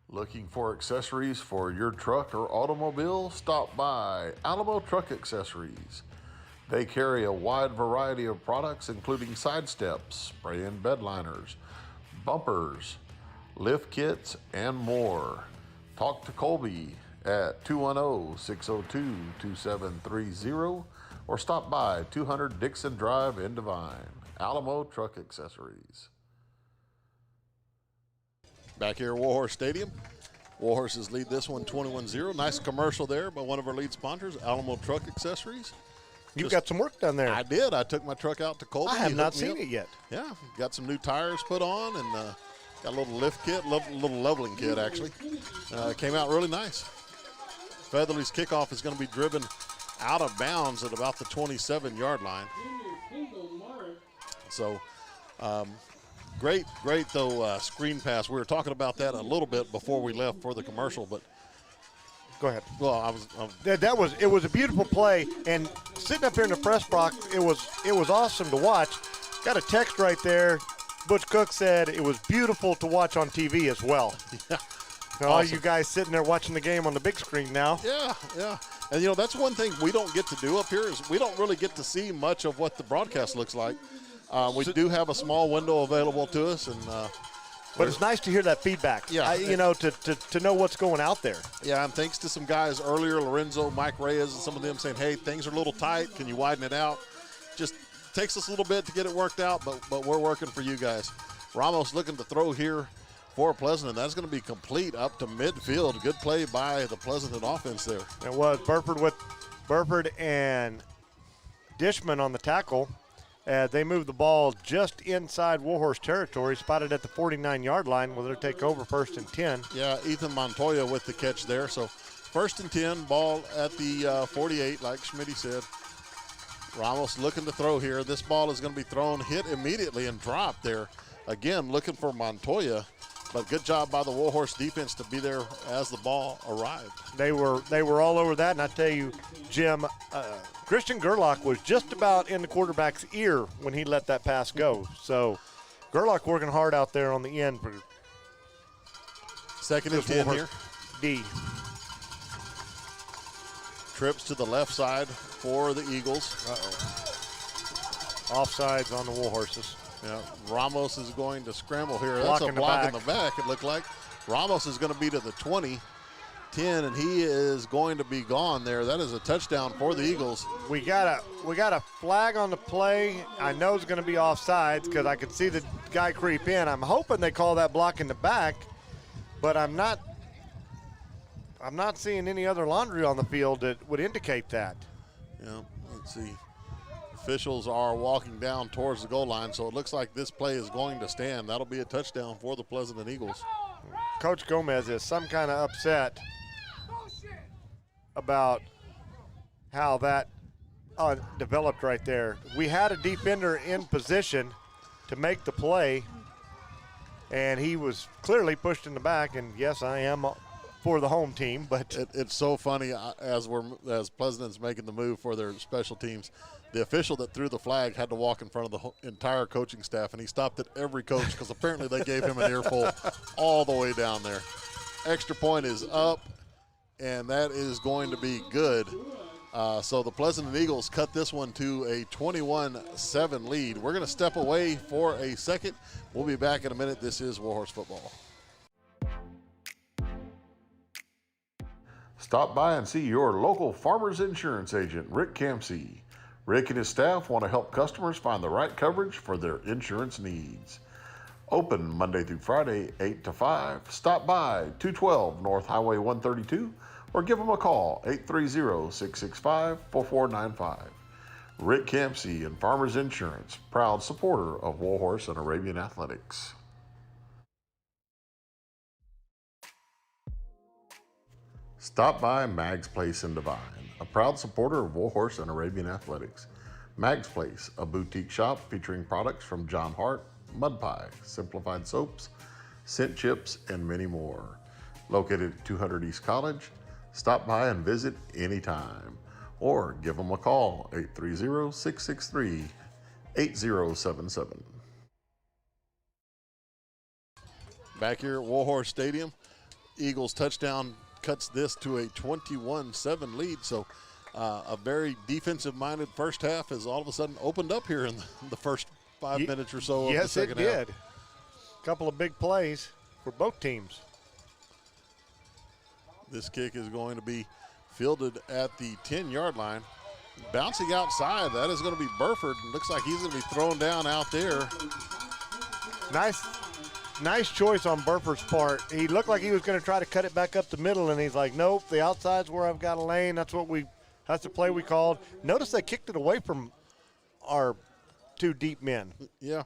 Looking for accessories for your truck or automobile? Stop by Alamo Truck Accessories. They carry a wide variety of products including side steps, spray and bed liners, bumpers, lift kits, and more. Talk to Colby at 210-602-2730 or stop by 200 Dixon Drive in Devine. Alamo Truck Accessories. Back here at Warhorse Stadium, Warhorses lead this one 21-0. Nice commercial there by one of our lead sponsors, Alamo Truck Accessories. You've got some work done there. I did. I took my truck out to Colby. I have not seen it yet. Yeah, got some new tires put on and got a little lift kit, little leveling kit actually. Came out really nice. Featherly's kickoff is going to be driven out of bounds at about the 27-yard line. So great though screen pass. We were talking about that a little bit before we left for the commercial, but go ahead. Well, it was a beautiful play, and sitting up here in the press box, it was awesome to watch. Got a text right there. Butch Cook said it was beautiful to watch on TV as well. Yeah. Now, all you guys sitting there watching the game on the big screen now. Yeah. And, that's one thing we don't get to do up here is we don't really get to see much of what the broadcast looks like. We do have a small window available to us. But it's nice to hear that feedback, yeah. To know what's going out there. Yeah, and thanks to some guys earlier, Lorenzo, Mike Reyes, and some of them saying, hey, things are a little tight. Can you widen it out? Just takes us a little bit to get it worked out, but we're working for you guys. Ramos looking to throw here for Pleasanton. That's going to be complete up to midfield. Good play by the Pleasanton offense there. It was Burford and Dishman on the tackle. They moved the ball just inside Warhorse territory, spotted at the 49-yard line where they'll take over 1st and 10. Yeah, Ethan Montoya with the catch there. So 1st and 10, ball at the 48, like Schmitty said. Ramos looking to throw here. This ball is going to be thrown, hit immediately, and dropped there. Again, looking for Montoya, but good job by the Warhorse defense to be there as the ball arrived. They were all over that, and I tell you, Jim, Christian Gerlach was just about in the quarterback's ear when he let that pass go. So Gerlach working hard out there on the end for 2nd and 10 here. D. Trips to the left side for the Eagles. Offsides on the Warhorses. Yeah, Ramos is going to scramble here. Block That's a in the block back. in the back, it looked like. Ramos is going to be to the 20, 10, and he is going to be gone there. That is a touchdown for the Eagles. We got a flag on the play. I know it's going to be offsides because I could see the guy creep in. I'm hoping they call that block in the back, but I'm not seeing any other laundry on the field that would indicate that. Yeah, let's see. Officials are walking down towards the goal line, so it looks like this play is going to stand. That'll be a touchdown for the Pleasanton Eagles. Coach Gomez is some kind of upset about how that developed right there. We had a defender in position to make the play, and he was clearly pushed in the back, and yes, I am for the home team, but it's so funny as Pleasanton's making the move for their special teams. The official that threw the flag had to walk in front of the entire coaching staff, and he stopped at every coach because apparently they gave him an earful all the way down there. Extra point is up, and that is going to be good. So the Pleasanton Eagles cut this one to a 21-7 lead. We're going to step away for a second. We'll be back in a minute. This is Warhorse Football. Stop by and see your local Farmers Insurance agent, Rick Campsey. Rick and his staff want to help customers find the right coverage for their insurance needs. Open Monday through Friday, 8 to 5. Stop by 212 North Highway 132 or give them a call, 830-665-4495. Rick Campsey and Farmers Insurance, proud supporter of Warhorse and Arabian Athletics. Stop by Mag's Place in Devine, a proud supporter of Warhorse and Arabian Athletics. Mag's Place, a boutique shop featuring products from John Hart, Mud Pie, Simplified Soaps, Scent Chips, and many more. Located at 200 East College, stop by and visit anytime. Or give them a call, 830-663-8077. Back here at Warhorse Stadium, Eagles touchdown cuts this to a 21-7 lead. So a very defensive-minded first half has all of a sudden opened up here in the first 5 minutes or so of the second half. Yes, it did. A couple of big plays for both teams. This kick is going to be fielded at the 10-yard line. Bouncing outside, that is going to be Burford. Looks like he's going to be thrown down out there. Nice choice on Burford's part. He looked like he was going to try to cut it back up the middle, and he's like, nope, the outside's where I've got a lane. That's the play we called. Notice they kicked it away from our two deep men. Yeah,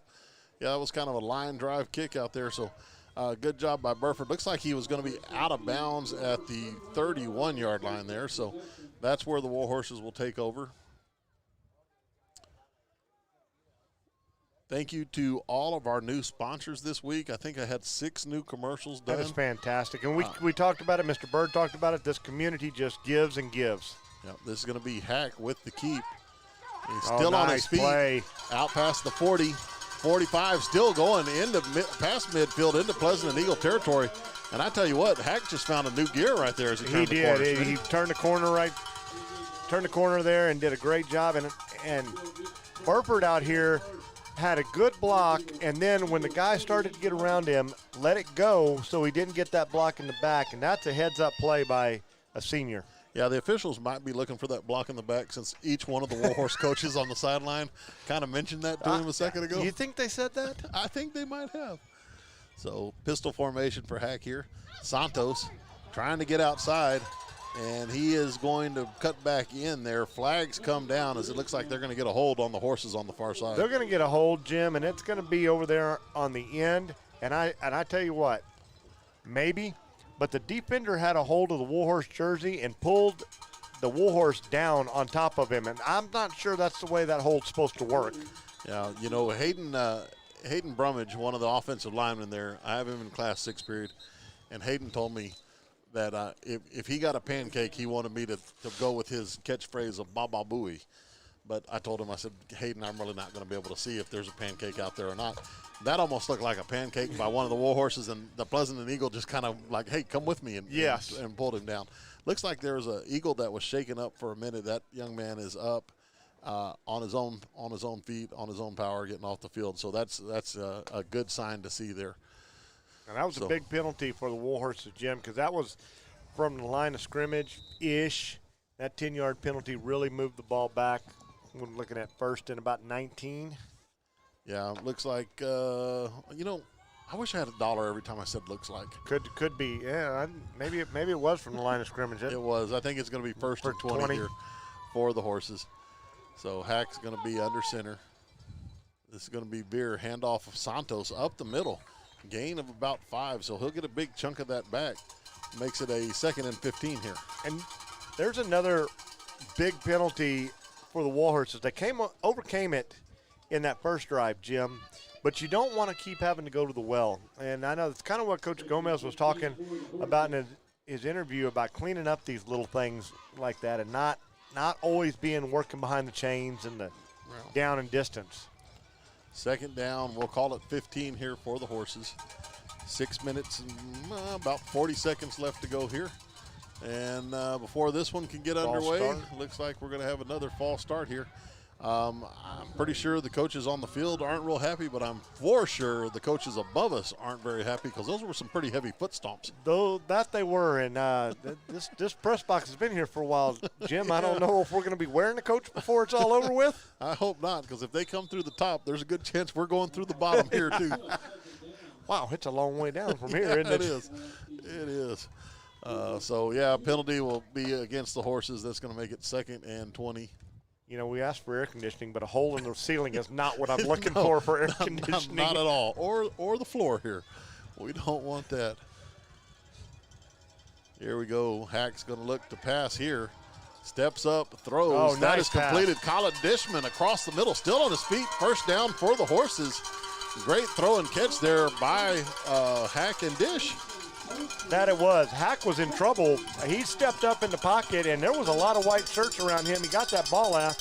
that was kind of a line drive kick out there. So good job by Burford. Looks like he was going to be out of bounds at the 31-yard line there. So that's where the Warhorses will take over. Thank you to all of our new sponsors this week. I think I had 6 new commercials done. That is fantastic. And we talked about it. Mr. Bird talked about it. This community just gives and gives. Yeah, this is going to be Hack with the keep. He's still on his feet. Play. Out past the 40, 45, still going past midfield into Pleasanton Eagle territory. And I tell you what, Hack just found a new gear right there as he turned the corner. He turned the corner there and did a great job. And Burford out here had a good block, and then when the guy started to get around him, let it go so he didn't get that block in the back, and that's a heads-up play by a senior. Yeah, the officials might be looking for that block in the back since each one of the Warhorse coaches on the sideline kind of mentioned that to him a second ago. You think they said that? I think they might have. So pistol formation for Hack here. Santos trying to get outside. And he is going to cut back in there. Flags come down as it looks like they're going to get a hold on the horses on the far side. They're going to get a hold, Jim, and it's going to be over there on the end. And I tell you what, maybe, but the defender had a hold of the Warhorse jersey and pulled the Warhorse down on top of him. And I'm not sure that's the way that hold's supposed to work. Yeah, you know, Hayden Brummage, one of the offensive linemen there, I have him in class 6th period, and Hayden told me that if he got a pancake, he wanted me to go with his catchphrase of Baba Booey. But I told him, I said, Hayden, I'm really not going to be able to see if there's a pancake out there or not. That almost looked like a pancake by one of the Warhorses, and the Pleasanton Eagle just kind of like, hey, come with me, and pulled him down. Looks like there was an eagle that was shaken up for a minute. That young man is up on his own feet, on his own power, getting off the field. So that's a good sign to see there. And that was a big penalty for the Warhorses, Jim, because that was from the line of scrimmage-ish. That 10-yard penalty really moved the ball back. We're looking at first and about 19. Yeah, looks like, you know, I wish I had $1 every time I said looks like. Could be, yeah. Maybe it was from the line of scrimmage. It was. I think it's going to be first and 20 here for the horses. So Hack's going to be under center. This is going to be Beer, handoff of Santos up the middle. Gain of about 5, so he'll get a big chunk of that back. Makes it a 2nd and 15 here. And there's another big penalty for the Warhorses. They overcame it in that first drive, Jim, but you don't want to keep having to go to the well. And I know that's kind of what Coach Gomez was talking about in his interview about cleaning up these little things like that and not always working behind the chains and the down and distance. 2nd down, we'll call it 15 here for the horses. 6 minutes and about 40 seconds left to go here. And before this one can get underway, looks like we're going to have another false start here. I'm pretty sure the coaches on the field aren't real happy, but I'm for sure the coaches above us aren't very happy because those were some pretty heavy foot stomps. Though that they were, and this press box has been here for a while, Jim. Yeah. I don't know if we're going to be wearing the coach before it's all over with. I hope not, because if they come through the top, there's a good chance we're going through the bottom here too. Wow, it's a long way down from here, isn't it? It is. So, yeah, penalty will be against the horses. That's going to make it 2nd and 20. You know, we asked for air conditioning, but a hole in the ceiling is not what I'm looking for air conditioning. Not at all. Or the floor here. We don't want that. Here we go. Hack's going to look to pass here. Steps up, throws. Oh, that nice is completed. pass. Colin Dishman across the middle, still on his feet. First down for the horses. Great throw and catch there by Hack and Dish. That it was. Hack was in trouble. He stepped up in the pocket, and there was a lot of white shirts around him. He got that ball out,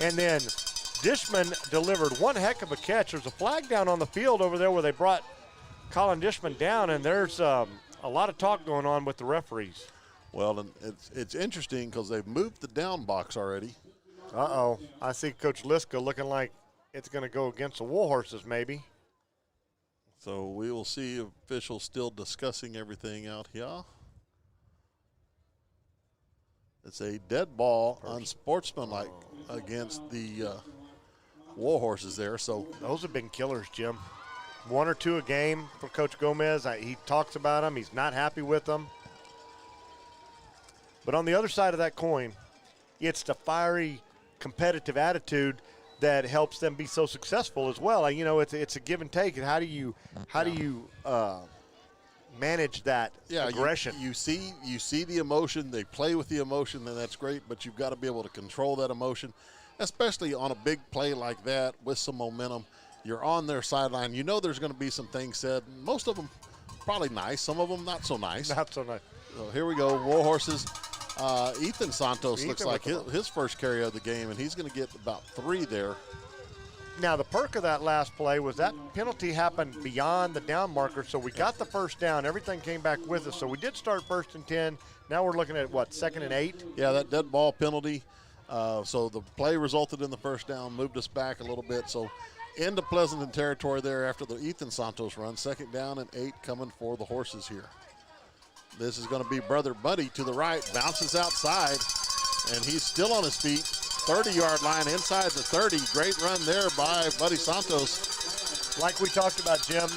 and then Dishman delivered one heck of a catch. There's a flag down on the field over there where they brought Colin Dishman down, and there's a lot of talk going on with the referees. Well, and it's interesting because they've moved the down box already. Uh-oh. I see Coach Liska looking like it's going to go against the Warhorses maybe. So we will see officials still discussing everything out here. It's a dead ball, unsportsmanlike against the Warhorses there. So those have been killers, Jim. 1 or 2 a game for Coach Gomez. He talks about them. He's not happy with them. But on the other side of that coin, it's the fiery, competitive attitude that helps them be so successful as well. You know, it's a give and take. And how do you manage that aggression? You see the emotion. They play with the emotion, and that's great. But you've got to be able to control that emotion, especially on a big play like that with some momentum. You're on their sideline. You know there's going to be some things said. Most of them probably nice. Some of them not so nice. Not so nice. So here we go. Warhorses. Ethan Santos looks like his first carry of the game, and he's going to get about 3 there. Now, the perk of that last play was that penalty happened beyond the down marker, so we got the first down. Everything came back with us. So we did start 1st and 10. Now we're looking at, 2nd and 8? Yeah, that dead ball penalty. So the play resulted in the first down, moved us back a little bit. So into Pleasanton territory there after the Ethan Santos run. 2nd down and 8 coming for the horses here. This is going to be Brother Buddy to the right, bounces outside, and he's still on his feet. 30-yard line inside the 30. Great run there by Buddy Santos. Like we talked about, Jim,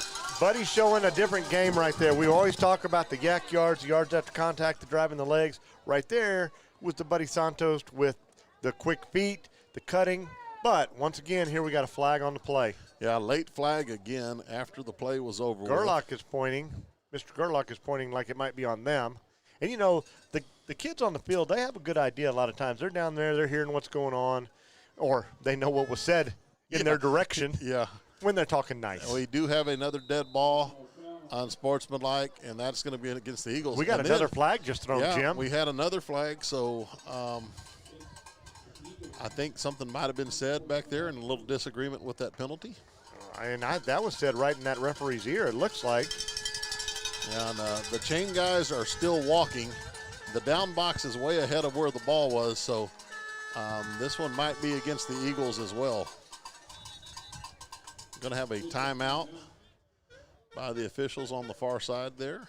Buddy's showing a different game right there. We always talk about the yak yards, the yards after contact, the driving the legs. Right there was the Buddy Santos with the quick feet, the cutting. But once again, here we got a flag on the play. Yeah, late flag again after the play was over. Gerlach is pointing. Mr. Gerlach is pointing like it might be on them. And, you know, the kids on the field, they have a good idea a lot of times. They're down there, they're hearing what's going on, or they know what was said in their direction. Yeah. When they're talking nice. We do have another dead ball unsportsmanlike, and that's going to be against the Eagles. We got another flag just thrown, yeah, Jim. We had another flag, so I think something might have been said back there and a little disagreement with that penalty. And that was said right in that referee's ear, it looks like. Yeah, and the chain guys are still walking. The down box is way ahead of where the ball was, so this one might be against the Eagles as well. Going to have a timeout by the officials on the far side there.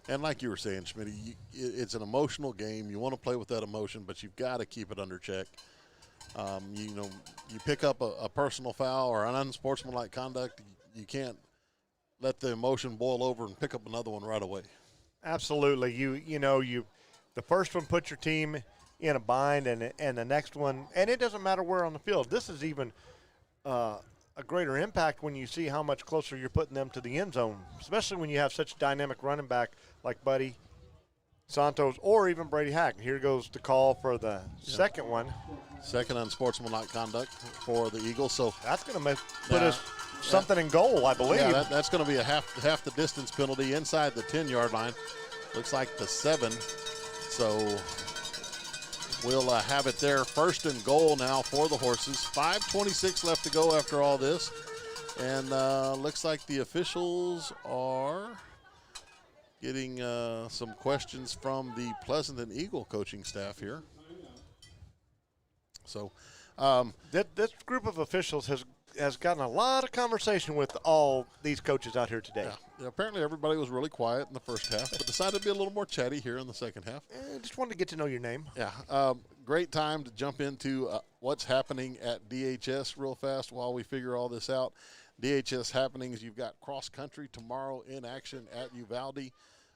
And like you were saying, Schmitty, it's an emotional game. You want to play with that emotion, but you've got to keep it under check. You know, you pick up a personal foul or an unsportsmanlike conduct, you can't let the emotion boil over and pick up another one right away. Absolutely. The first one puts your team in a bind, and the next one, and it doesn't matter where on the field. This is even a greater impact when you see how much closer you're putting them to the end zone, especially when you have such a dynamic running back like Buddy Santos or even Brady Hack. Here goes the call for the second one. Second unsportsmanlike conduct for the Eagles. So that's going to put us something in goal, I believe. Yeah, that's going to be a half the distance penalty inside the 10-yard line. Looks like the 7. So we'll have it there. First and goal now for the Horses. 5:26 left to go after all this. And looks like the officials are getting some questions from the Pleasanton Eagle coaching staff here. So this group of officials has gotten a lot of conversation with all these coaches out here today. Yeah, apparently everybody was really quiet in the first half, but decided to be a little more chatty here in the second half. Just wanted to get to know your name. Yeah, great time to jump into what's happening at DHS real fast while we figure all this out. DHS happenings, you've got cross-country tomorrow in action at Uvalde.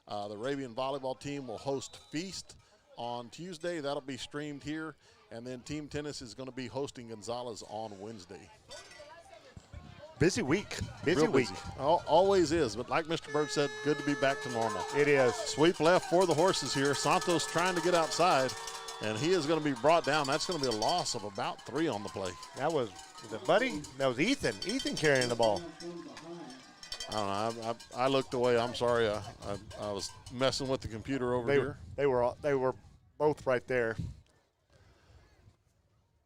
The Arabian volleyball team will host Feast on Tuesday. That'll be streamed here. And then team tennis is going to be hosting Gonzalez on Wednesday. Busy week. Busy week. Always is. But like Mr. Bird said, good to be back to normal. It is. Sweep left for the Horses here. Santos trying to get outside, and he is going to be brought down. That's going to be a loss of about 3 on the play. Was it Buddy? That was Ethan. Ethan carrying the ball. I don't know. I looked away. I'm sorry. I was messing with the computer over here. They were both right there.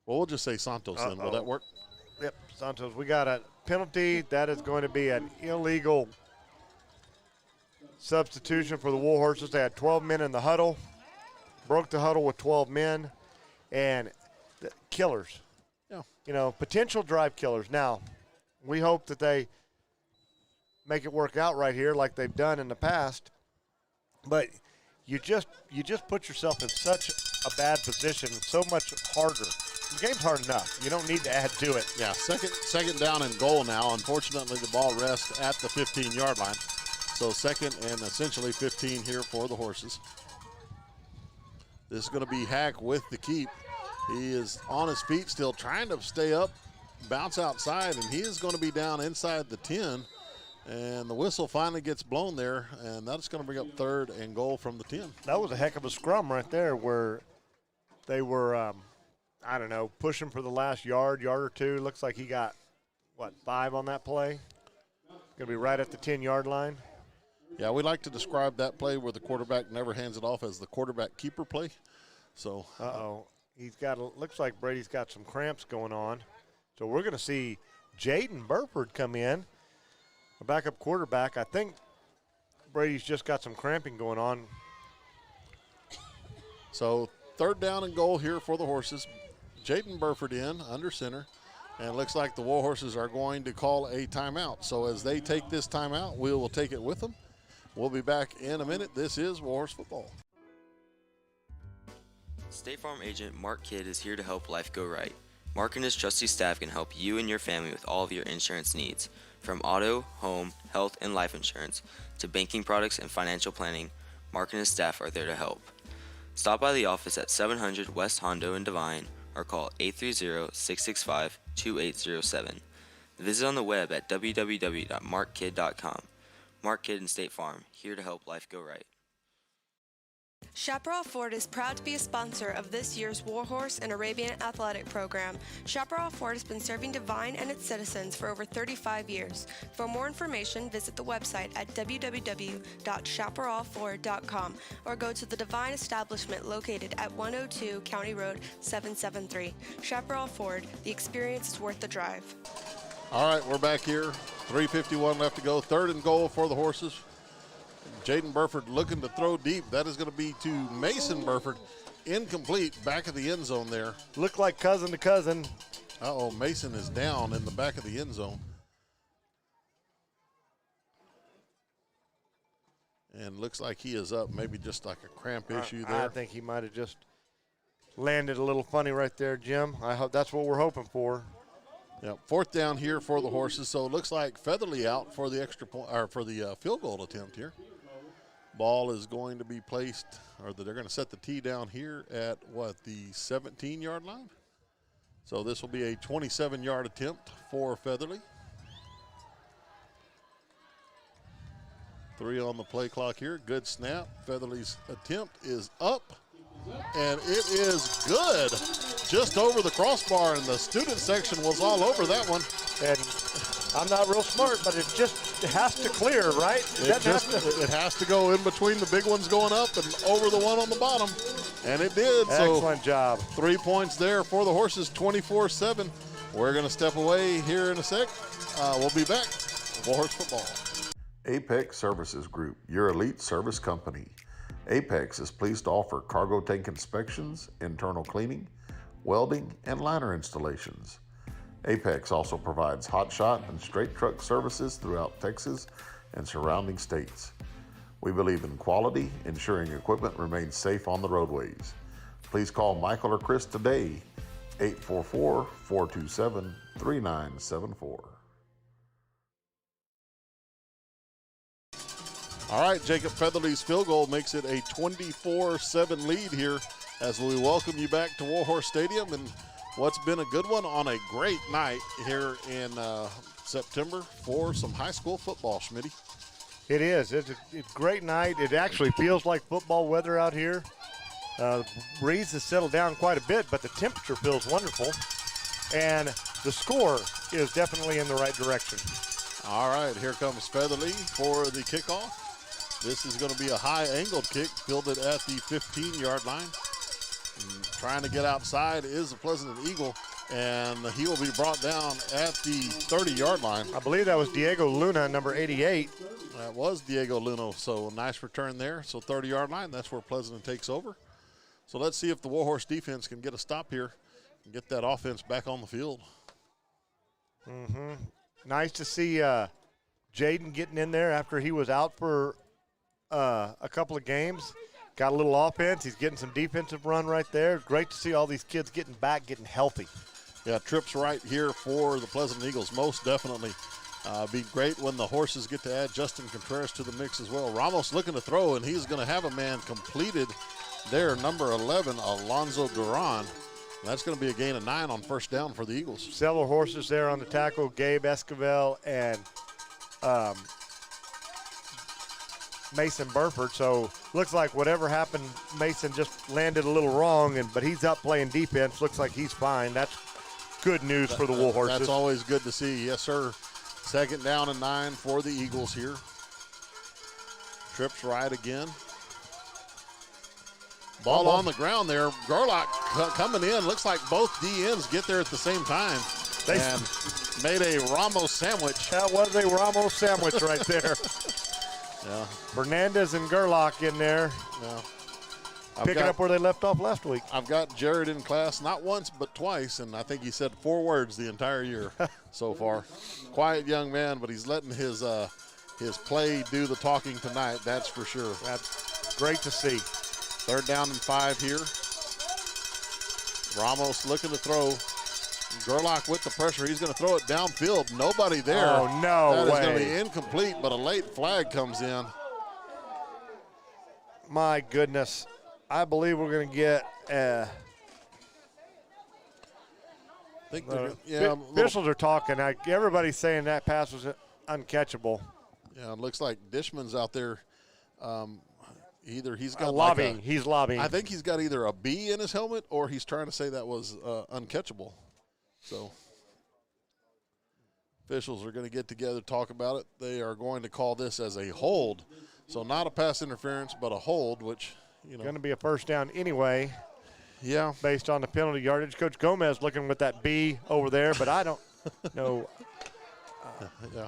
Well, we'll just say Santos then. Will that work? Yep, Santos. We got a penalty. That is going to be an illegal substitution for the Warhorses. They had 12 men in the huddle, broke the huddle with 12 men, and killers. Yeah. Potential drive killers. Now, we hope that they make it work out right here like they've done in the past. But you just put yourself in such a bad position, so much harder. The game's hard enough. You don't need to add to it. Yeah, second down and goal now. Unfortunately, the ball rests at the 15-yard line. So second and essentially 15 here for the Horses. This is going to be Hack with the keep. He is on his feet still trying to stay up, bounce outside, and he is going to be down inside the 10. And the whistle finally gets blown there, and that's going to bring up third and goal from the 10. That was a heck of a scrum right there where they were, pushing for the last yard or two. Looks like he got, 5 on that play? Going to be right at the 10-yard line. Yeah, we like to describe that play where the quarterback never hands it off as the quarterback keeper play. So. Looks like Brady's got some cramps going on. So we're going to see Jaden Burford come in. A backup quarterback. I think Brady's just got some cramping going on. So third down and goal here for the Horses. Jaden Burford in under center. And it looks like the Warhorses are going to call a timeout. So as they take this timeout, we will take it with them. We'll be back in a minute. This is Warhorse Football. State Farm agent Mark Kidd is here to help life go right. Mark and his trusty staff can help you and your family with all of your insurance needs. From auto, home, health, and life insurance to banking products and financial planning, Mark and his staff are there to help. Stop by the office at 700 West Hondo in Devine or call 830-665-2807. Visit on the web at www.markkid.com. Mark Kidd and State Farm, here to help life go right. Chaparral Ford is proud to be a sponsor of this year's Warhorse and Arabian athletic program. Chaparral Ford has been serving Devine and its citizens for over 35 years. For more information, visit the website at www.chaparralford.com or go to the Devine establishment located at 102 County Road 773. Chaparral Ford, the experience is worth the drive. All right, we're back here. 3:51 left to go. 3rd and goal for the Horses. Jaden Burford looking to throw deep. That is going to be to Mason Burford. Incomplete, back of the end zone there. Looked like cousin to cousin. Uh-oh, Mason is down in the back of the end zone. And looks like he is up, maybe just like a cramp issue there. I think he might have just landed a little funny right there, Jim. I hope that's what we're hoping for. Yeah, 4th down here for the Horses. So it looks like Featherly out for the extra point, or for the field goal attempt here. Ball is going to be placed, or they're going to set the tee down here at what, the 17-yard line? So this will be a 27-yard attempt for Featherly. 3 on the play clock here. Good snap. Featherly's attempt is up, and it is good. Just over the crossbar, and the student section was all over that one. And I'm not real smart, but it has to clear, right? It has to go in between the big ones going up and over the one on the bottom, and it did. Excellent job. 3 points there for the Horses, 24-7. We're going to step away here in a sec. We'll be back with Warhorse football. Apex Services Group, your elite service company. Apex is pleased to offer cargo tank inspections, internal cleaning, welding, and liner installations. Apex also provides hot shot and straight truck services throughout Texas and surrounding states. We believe in quality, ensuring equipment remains safe on the roadways. Please call Michael or Chris today, 844-427-3974. All right, Jacob Featherly's field goal makes it a 24-7 lead here as we welcome you back to Warhorse Stadium and what's been a good one on a great night here in September for some high school football, Schmitty. It is. It's a great night. It actually feels like football weather out here. Breeze has settled down quite a bit, but the temperature feels wonderful. And the score is definitely in the right direction. All right, here comes Featherly for the kickoff. This is going to be a high-angled kick, fielded at the 15-yard line. And trying to get outside is the Pleasanton Eagle, and he will be brought down at the 30-yard line. I believe that was Diego Luna, number 88. That was Diego Luna, so a nice return there. So 30-yard line, that's where Pleasanton takes over. So let's see if the Warhorse defense can get a stop here and get that offense back on the field. Nice to see Jaden getting in there after he was out for a couple of games. Got a little offense. He's getting some defensive run right there. Great to see all these kids getting back, getting healthy. Yeah, trips right here for the Pleasanton Eagles, most definitely. Be great when the Horses get to add Justin Contreras to the mix as well. Ramos looking to throw, and he's going to have a man completed there, number 11, Alonzo Duran. That's going to be a gain of 9 on first down for the Eagles. Several Horses there on the tackle, Gabe Esquivel and Mason Burford. So looks like whatever happened, Mason just landed a little wrong, but he's up playing defense. Looks like he's fine. That's good news for the Warhorses. That's always good to see. Yes, sir. 2nd down and 9 for the Eagles here. Trips right again. Ball on the ground there. Gerlach coming in. Looks like both DNs get there at the same time. And made a Ramos sandwich. That was a Ramos sandwich right there. Yeah. Fernandez and Gerlach in there. Yeah. Picking up where they left off last week. I've got Jared in class not once but twice, and I think he said 4 words the entire year so far. Quiet young man, but he's letting his play do the talking tonight, that's for sure. That's great to see. 3rd down and 5 here. Ramos looking to throw. Gerlach with the pressure. He's going to throw it downfield. Nobody there. Oh, no way. That is going to be incomplete, but a late flag comes in. My goodness. I believe we're going to get I think officials are talking. Everybody's saying that pass was uncatchable. Yeah, it looks like Dishman's out there. Either he's got lobbying. He's lobbying. I think he's got either a B in his helmet or he's trying to say that was uncatchable. So officials are going to get together, talk about it. They are going to call this as a hold. So not a pass interference, but a hold, which, going to be a first down anyway. Yeah. Based on the penalty yardage. Coach Gomez looking with that B over there, but I don't know. Yeah.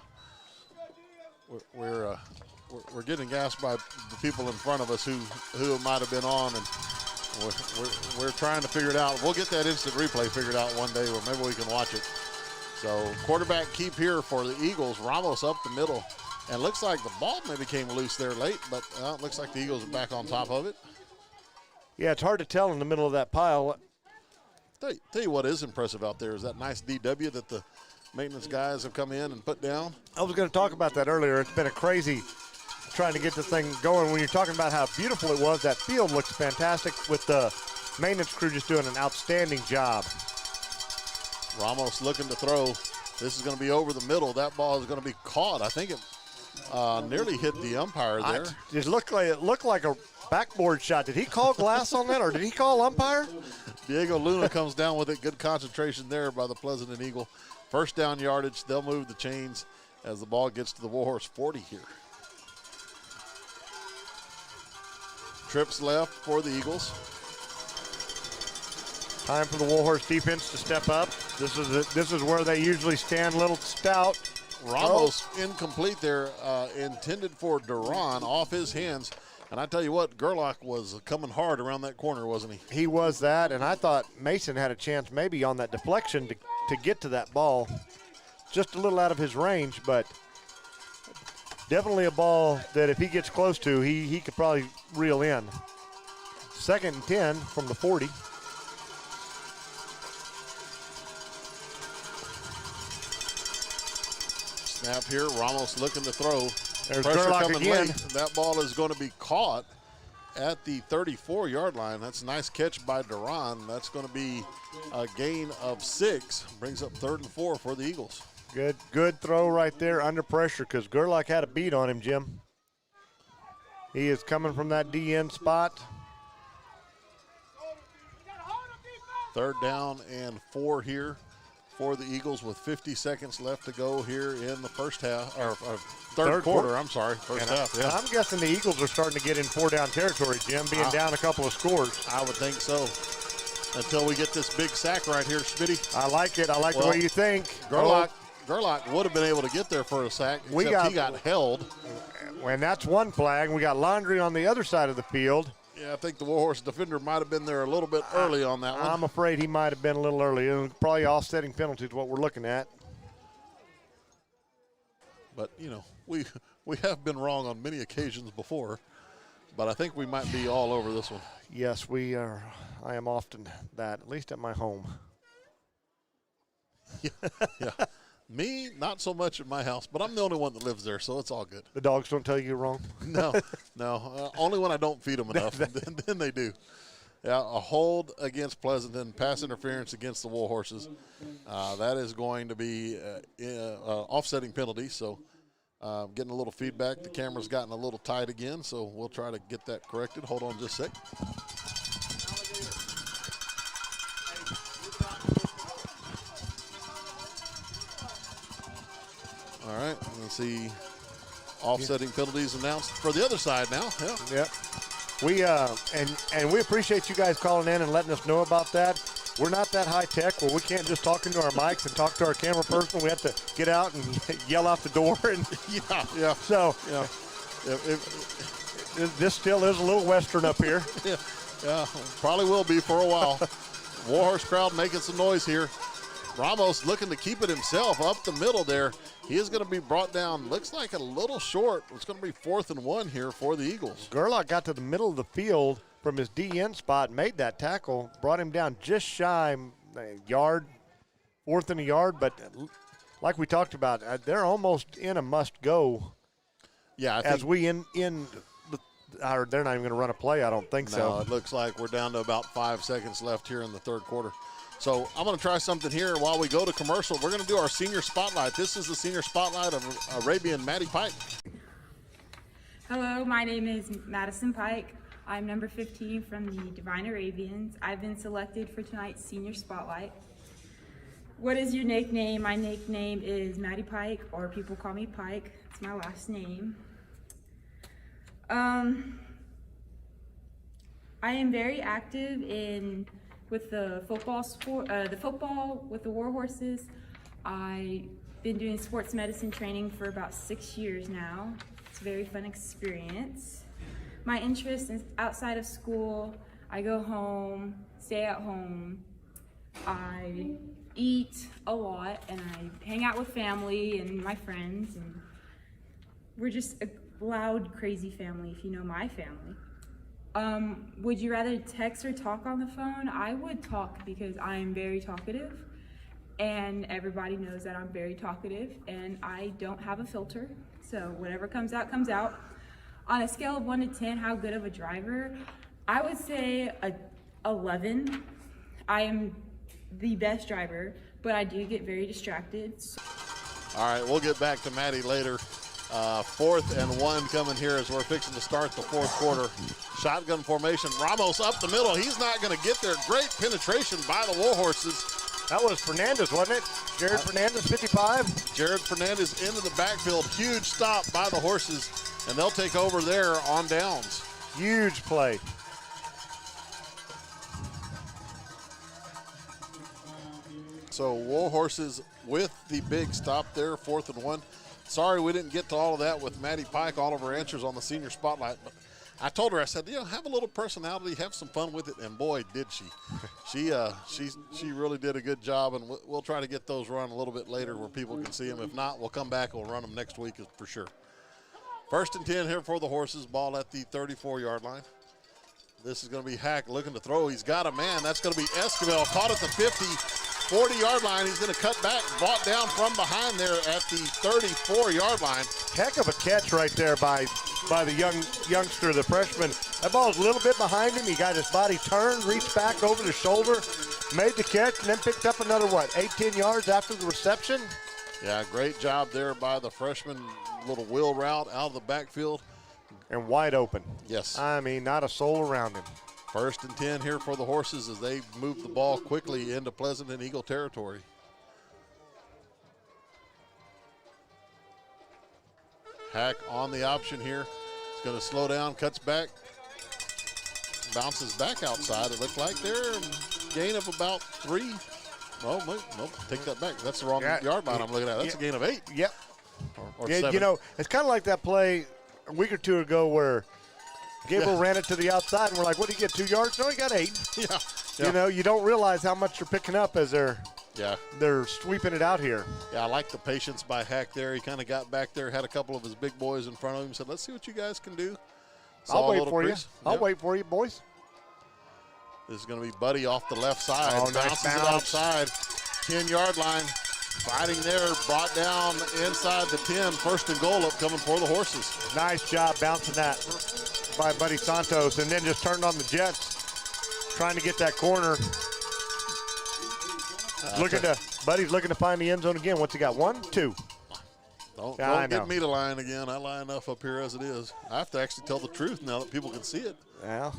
We're getting gassed by the people in front of us who might have been on, and we're trying to figure it out. We'll get that instant replay figured out one day, or maybe we can watch it. So quarterback keep here for the Eagles. Ramos up the middle, and looks like the ball maybe came loose there late, but it looks like the Eagles are back on top of it. Yeah, it's hard to tell in the middle of that pile. Tell you what is impressive out there is that nice DW that the maintenance guys have come in and put down. I was going to talk about that earlier. It's been a crazy trying to get this thing going. When you're talking about how beautiful it was, that field looks fantastic with the maintenance crew just doing an outstanding job. Ramos looking to throw. This is going to be over the middle. That ball is going to be caught. I think it nearly hit the umpire there. It looked like a backboard shot. Did he call glass on that, or did he call umpire? Diego Luna comes down with it. Good concentration there by the Pleasanton Eagle. First down yardage. They'll move the chains as the ball gets to the Warhorse 40 here. Trips left for the Eagles. Time for the Warhorse defense to step up. This is where they usually stand a little stout. Ramos incomplete there, intended for Duran, off his hands. And I tell you what, Gerlach was coming hard around that corner, wasn't he? He was that, and I thought Mason had a chance maybe on that deflection to get to that ball. Just a little out of his range, but definitely a ball that if he gets close to, he could probably reel in. 2nd and 10 from the 40. Snap here, Ramos looking to throw. There's Pressure Gerlach coming again. late. That ball is going to be caught at the 34-yard line. That's a nice catch by Duran. That's going to be a gain of 6. Brings up 3rd and 4 for the Eagles. Good throw right there under pressure because Gerlach had a beat on him, Jim. He is coming from that DN spot. 3rd down and 4 here for the Eagles with 50 seconds left to go here in the first half, or third quarter. I'm sorry, first half. Yeah. I'm guessing the Eagles are starting to get in 4-down territory, Jim, being down a couple of scores. I would think so. Until we get this big sack right here, Smitty. I like it. I like the way you think. Gerlach would have been able to get there for a sack, except he got held. And that's one flag. We got Laundry on the other side of the field. Yeah, I think the Warhorse defender might have been there a little bit early on that one. I'm afraid he might have been a little early. Probably offsetting penalties, what we're looking at. But, we have been wrong on many occasions before, but I think we might be all over this one. Yes, we are. I am often that, at least at my home. Yeah. Me, not so much at my house, but I'm the only one that lives there, so it's all good. The dogs don't tell you you're wrong? No. Only when I don't feed them enough, then they do. Yeah, a hold against Pleasanton, pass interference against the Warhorses. That is going to be offsetting penalty, so getting a little feedback. The camera's gotten a little tight again, so we'll try to get that corrected. Hold on just a sec. All right, let's see. Offsetting penalties announced for the other side now. Yeah. Yep. We and we appreciate you guys calling in and letting us know about that. We're not that high tech where we can't just talk into our mics and talk to our camera person. We have to get out and yell out the door. And yeah. So this still is a little Western up here. Yeah, probably will be for a while. Warhorse crowd making some noise here. Ramos looking to keep it himself up the middle there. He is going to be brought down, looks like a little short. It's going to be 4th and 1 here for the Eagles. Gerlach got to the middle of the field from his DN spot, made that tackle, brought him down just shy a yard, 4th and a yard. But like we talked about, they're almost in a must-go. Yeah, as we in or they're not even going to run a play. I don't think so. No, it looks like we're down to about 5 seconds left here in the third quarter. So I'm going to try something here while we go to commercial. We're going to do our senior spotlight. This is the senior spotlight of Arabian Maddie Pike. Hello, my name is Madison Pike. I'm number 15 from the Devine Arabians. I've been selected for tonight's senior spotlight. What is your nickname? My nickname is Maddie Pike, or people call me Pike. It's my last name. I am very active with the football with the Warhorses. I've been doing sports medicine training for about 6 years now. It's a very fun experience. My interest is outside of school. I go home, stay at home. I eat a lot, and I hang out with family and my friends, and we're just a loud, crazy family, if you know my family. Would you rather text or talk on the phone? I would talk because I am very talkative, and everybody knows that I'm very talkative, and I don't have a filter, so whatever comes out, comes out. On a scale of 1 to 10, how good of a driver? I would say a 11. I am the best driver, but I do get very distracted. All right, we'll get back to Maddie later. 4th and 1 coming here as we're fixing to start the fourth quarter. Shotgun formation. Ramos up the middle. He's not going to get there. Great penetration by the Warhorses. That was Fernandez, wasn't it? Jared Fernandez, 55. Jared Fernandez into the backfield. Huge stop by the Horses, and they'll take over there on downs. Huge play. So Warhorses with the big stop there, 4th and 1. Sorry we didn't get to all of that with Maddie Pike, all of her answers on the senior spotlight. But I told her, I said, have a little personality, have some fun with it, and boy, did she. She really did a good job, and we'll try to get those run a little bit later where people can see them. If not, we'll come back and we'll run them next week for sure. 1st and 10 here for the Horses, ball at the 34-yard line. This is going to be Hack looking to throw. He's got a man. That's going to be Esquivel, caught at the 50. 40-yard line. He's going to cut back, brought down from behind there at the 34-yard line. Heck of a catch right there by the youngster, the freshman. That ball was a little bit behind him. He got his body turned, reached back over the shoulder, made the catch, and then picked up another, 18 yards after the reception? Yeah, great job there by the freshman. Little wheel route out of the backfield. And wide open. Yes. I mean, not a soul around him. 1st and 10 here for the Horses as they move the ball quickly into Pleasanton Eagle territory. Hack on the option here. He's going to slow down, cuts back, bounces back outside. It looked like they're gain of about 3. Oh, nope, take that back. That's the wrong yard line I'm looking at. That's a gain of 8. Yep. Or yeah, 7. It's kind of like that play a week or two ago where Gable ran it to the outside, and we're like, what did he get, 2 yards? No, he got 8. Yeah. You don't realize how much you're picking up as they're sweeping it out here. Yeah, I like the patience by Hack there. He kind of got back there, had a couple of his big boys in front of him, said, let's see what you guys can do. I'll wait for you. I'll wait for you, boys. This is going to be Buddy off the left side. Oh, nice bounces it outside. 10-yard line. Fighting there, brought down inside the 10. 1st and goal upcoming for the Horses. Nice job bouncing that by Buddy Santos, and then just turned on the jets, trying to get that corner. Buddy's looking to find the end zone again. What's he got? 1, 2. Don't get me to lying again. I lie enough up here as it is. I have to actually tell the truth now that people can see it. Yeah.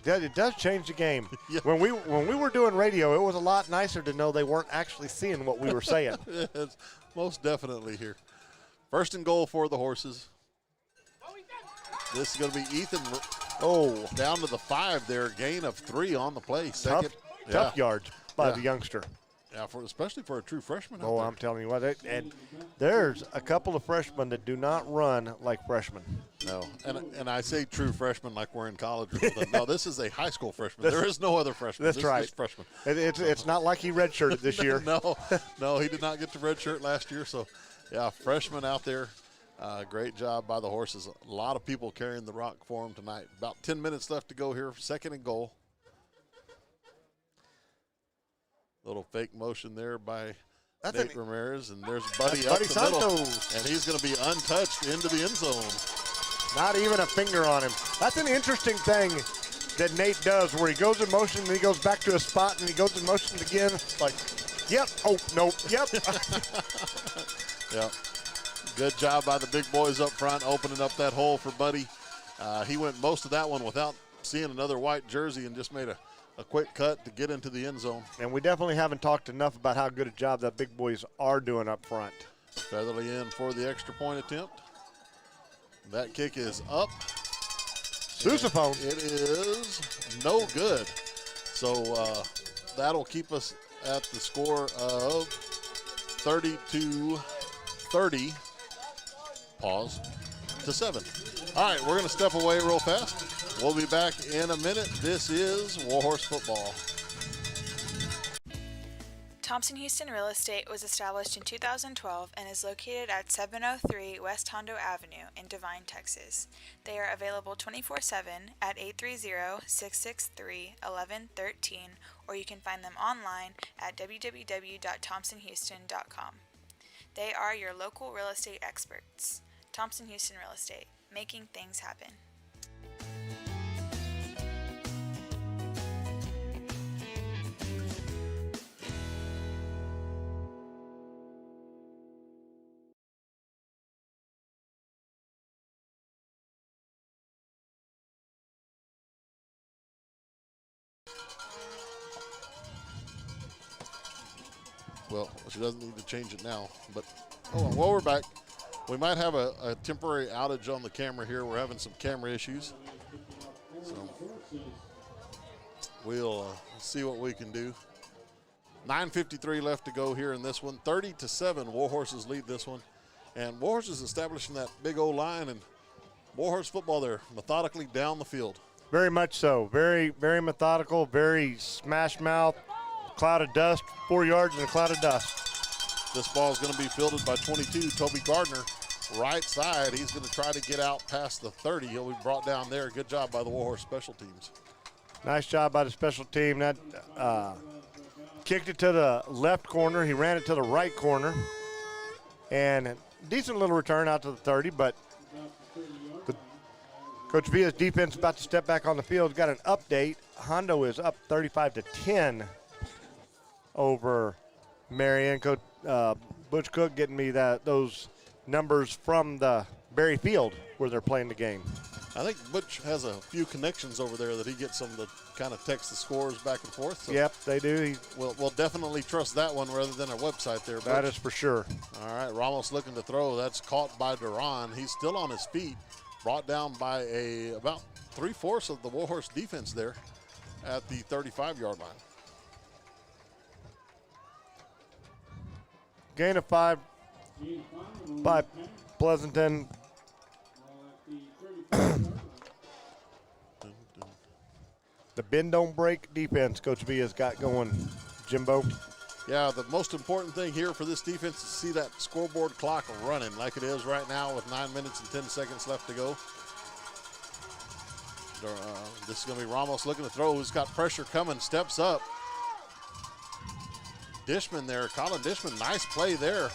It does change the game. Yeah. When we were doing radio, it was a lot nicer to know they weren't actually seeing what we were saying. It's most definitely here. 1st and goal for the Horses. This is going to be Ethan. Down to the 5 there. Gain of 3 on the play. Tough yards by the youngster. Yeah, especially for a true freshman. Oh, I'm telling you what. And there's a couple of freshmen that do not run like freshmen. No, and I say true freshman like we're in college. No, this is a high school freshman. There is no other freshman. That's right. This is freshman. It's not like he redshirted this year. No, he did not get to redshirt last year. So, yeah, freshman out there. Great job by the horses. A lot of people carrying the rock for them tonight. About 10 minutes left to go here, second and goal. Little fake motion there by Nate Ramirez, and there's Buddy up the middle, and he's going to be untouched into the end zone. Not even a finger on him. That's an interesting thing that Nate does, where he goes in motion and he goes back to a spot and he goes in motion again. Like, yep, oh, nope, yep. Yep. Good job by the big boys up front, opening up that hole for Buddy. He went most of that one without seeing another white jersey and just made a quick cut to get into the end zone. And we definitely haven't talked enough about how good a job that big boys are doing up front. Featherly in for the extra point attempt. That kick is up. Sousaphone. It is no good. So that'll keep us at the score of 32-30. Pause to 7. All right, we're going to step away real fast. We'll be back in a minute. This is Warhorse Football. Thompson Houston Real Estate was established in 2012 and is located at 703 West Hondo Avenue in Devine, Texas. They are available 24/7 at 830-663-1113, or you can find them online at www.thompsonhouston.com. They are your local real estate experts. Thompson Houston Real Estate, making things happen. Well, she doesn't need to change it now, but well, we're back. We might have a temporary outage on the camera here. We're having some camera issues. So we'll see what we can do. 9:53 left to go here in this one. 30-7, Warhorses lead this one. And Warhorses establishing that big old line, and Warhorse football there methodically down the field. Very much so. Very, very methodical, very smash mouth. Cloud of dust, 4 yards and a cloud of dust. This ball is going to be fielded by 22, Toby Gardner, right side. He's going to try to get out past the 30. He'll be brought down there. Good job by the Warhorse special teams. Nice job by the special team. That kicked it to the left corner. He ran it to the right corner. And decent little return out to the 30, but Coach Villa's defense about to step back on the field. Got an update. Hondo is up 35-10 over Marion. Coach Butch Cook getting me those numbers from the Berry Field where they're playing the game. I think Butch has a few connections over there that he gets them to kind of text the scores back and forth. So yep, they do. We'll definitely trust that one rather than our website there, Butch. That is for sure. All right, Ramos looking to throw. That's caught by Duran. He's still on his feet. Brought down by about 3/4 of the Warhorse defense there at the 35-yard line. Gain of 5 by Pleasanton. The bend don't break defense Coach Villa's got going, Jimbo. Yeah, the most important thing here for this defense is to see that scoreboard clock running like it is right now with 9 minutes and 10 seconds left to go. This is going to be Ramos looking to throw. Who's got pressure coming, steps up. Dishman there, Colin Dishman, nice play there.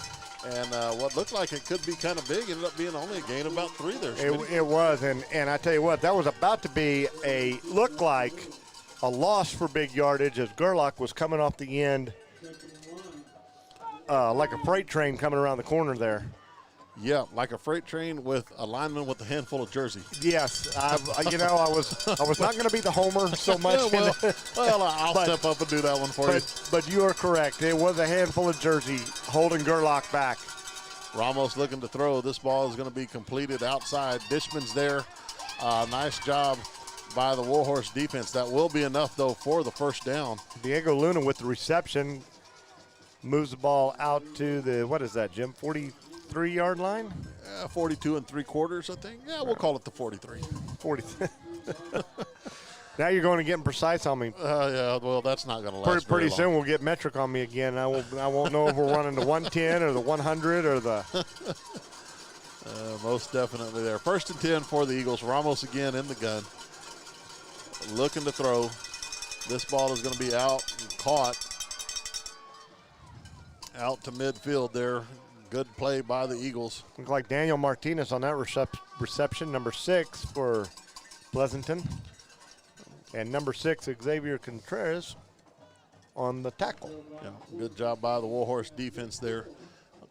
And what looked like it could be kind of big ended up being only a gain of about 3 there. It was, and I tell you what, that was about to be look like a loss for big yardage as Gerlach was coming off the end like a freight train coming around the corner there. Yeah, like a freight train with a lineman with a handful of jersey. Yes, I was not going to be the homer so much. Yeah, well, I'll step up and do that one for you. But you are correct. It was a handful of jersey holding Gerlach back. Ramos looking to throw. This ball is going to be completed outside. Dishman's there. Nice job by the Warhorse defense. That will be enough, though, for the first down. Diego Luna with the reception moves the ball out to the, what is that, Jim, 43-yard line? 42 3/4, I think. Yeah, we'll call it the 43. 40. Now you're going to get precise on me. Yeah, well, that's not going to last Pretty very soon long. we'll get metric on me again. I won't know if we're running the 110 or the 100 or the. Most definitely there. 1st and 10 for the Eagles. Ramos again in the gun. Looking to throw. This ball is going to be out and caught. Out to midfield there. Good play by the Eagles. Look like Daniel Martinez on that reception, number 6 for Pleasanton. And number 6, Xavier Contreras on the tackle. Yeah, good job by the Warhorse defense there.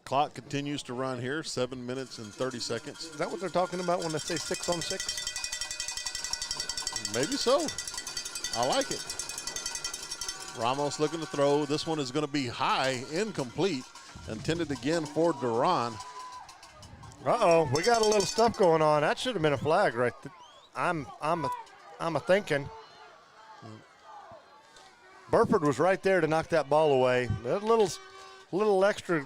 Clock continues to run here, 7 minutes and 30 seconds. Is that what they're talking about when they say 6 on 6? Maybe so. I like it. Ramos looking to throw. This one is going to be high, incomplete. Intended again for Duran. Uh-oh, we got a little stuff going on. That should have been a flag right there. I'm a thinking. Burford was right there to knock that ball away. A little extra,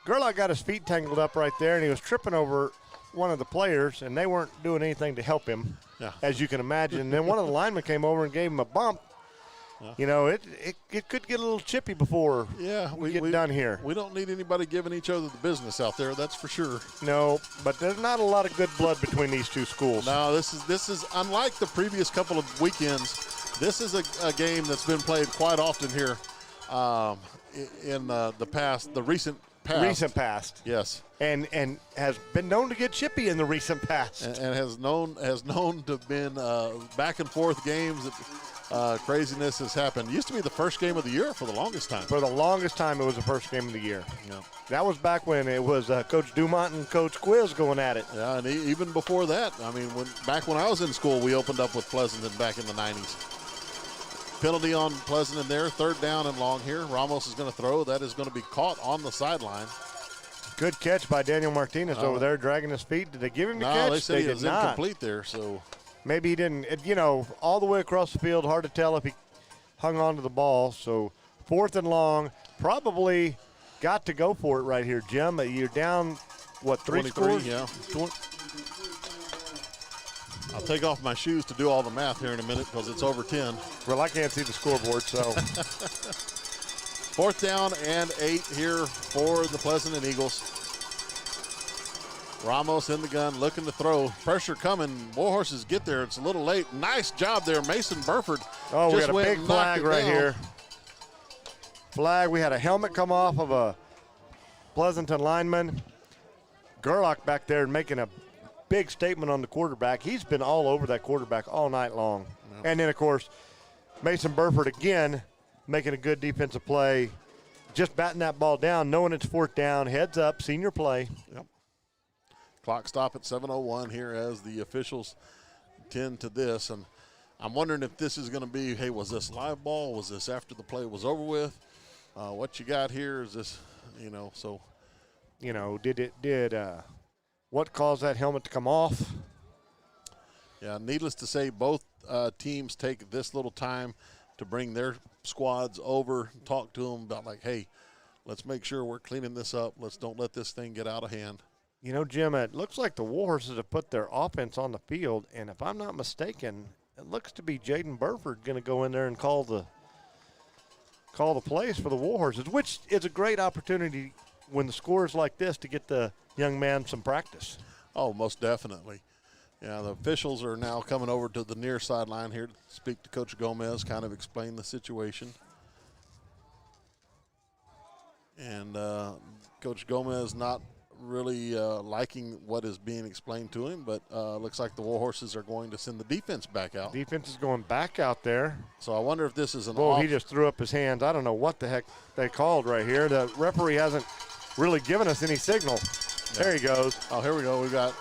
Gerlach got his feet tangled up right there, and he was tripping over one of the players, and they weren't doing anything to help him, as you can imagine. And then one of the linemen came over and gave him a bump. Yeah. It could get a little chippy before we get done here. We don't need anybody giving each other the business out there, that's for sure. No, but there's not a lot of good blood between these two schools. No, this is unlike the previous couple of weekends. This is a game that's been played quite often here in the recent past. Recent past. Yes. And has been known to get chippy in the recent past. And has known to have been back and forth games that craziness has happened. It used to be the first game of the year for the longest time. For the longest time, it was the first game of the year. Yeah. That was back when it was Coach Dumont and Coach Quiz going at it. Yeah, and even before that, I mean, back when I was in school, we opened up with Pleasanton back in the 90s. Penalty on Pleasanton there, 3rd down and long here. Ramos is going to throw. That is going to be caught on the sideline. Good catch by Daniel Martinez over there, dragging his feet. Did they give him the catch? No, they said he was incomplete there, so. Maybe he didn't. All the way across the field, hard to tell if he hung on to the ball. So 4th and long, probably got to go for it right here, Jim. You're down, 3 scores? Yeah. I'll take off my shoes to do all the math here in a minute because it's over 10. Well, I can't see the scoreboard, so. 4th down and 8 here for the Pleasanton Eagles. Ramos in the gun, looking to throw. Pressure coming. Warhorses get there. It's a little late. Nice job there, Mason Burford. Oh, we just got a big flag right here. Flag. We had a helmet come off of a Pleasanton lineman. Gerlach back there making a big statement on the quarterback. He's been all over that quarterback all night long. Yep. And then, of course, Mason Burford again making a good defensive play. Just batting that ball down, knowing it's 4th down. Heads up, senior play. Yep. Clock stop at 7:01 here as the officials tend to this. And I'm wondering if this is going to be, hey, was this live ball? Was this after the play was over with? What you got here is this, so. Did what caused that helmet to come off? Yeah, needless to say, both teams take this little time to bring their squads over, talk to them about hey, let's make sure we're cleaning this up. Don't let this thing get out of hand. Jim, it looks like the Warhorses have put their offense on the field, and if I'm not mistaken, it looks to be Jaden Burford going to go in there and call the plays for the Warhorses, which is a great opportunity when the score is like this to get the young man some practice. Oh, most definitely. Yeah, the officials are now coming over to the near sideline here to speak to Coach Gomez, kind of explain the situation. And Coach Gomez not really liking what is being explained to him, but looks like the Warhorses are going to send the defense back out. Defense is going back out there. So I wonder if this is an he just threw up his hands. I don't know what the heck they called right here. The referee hasn't really given us any signal. Yeah. There he goes. Oh, here we go. We've got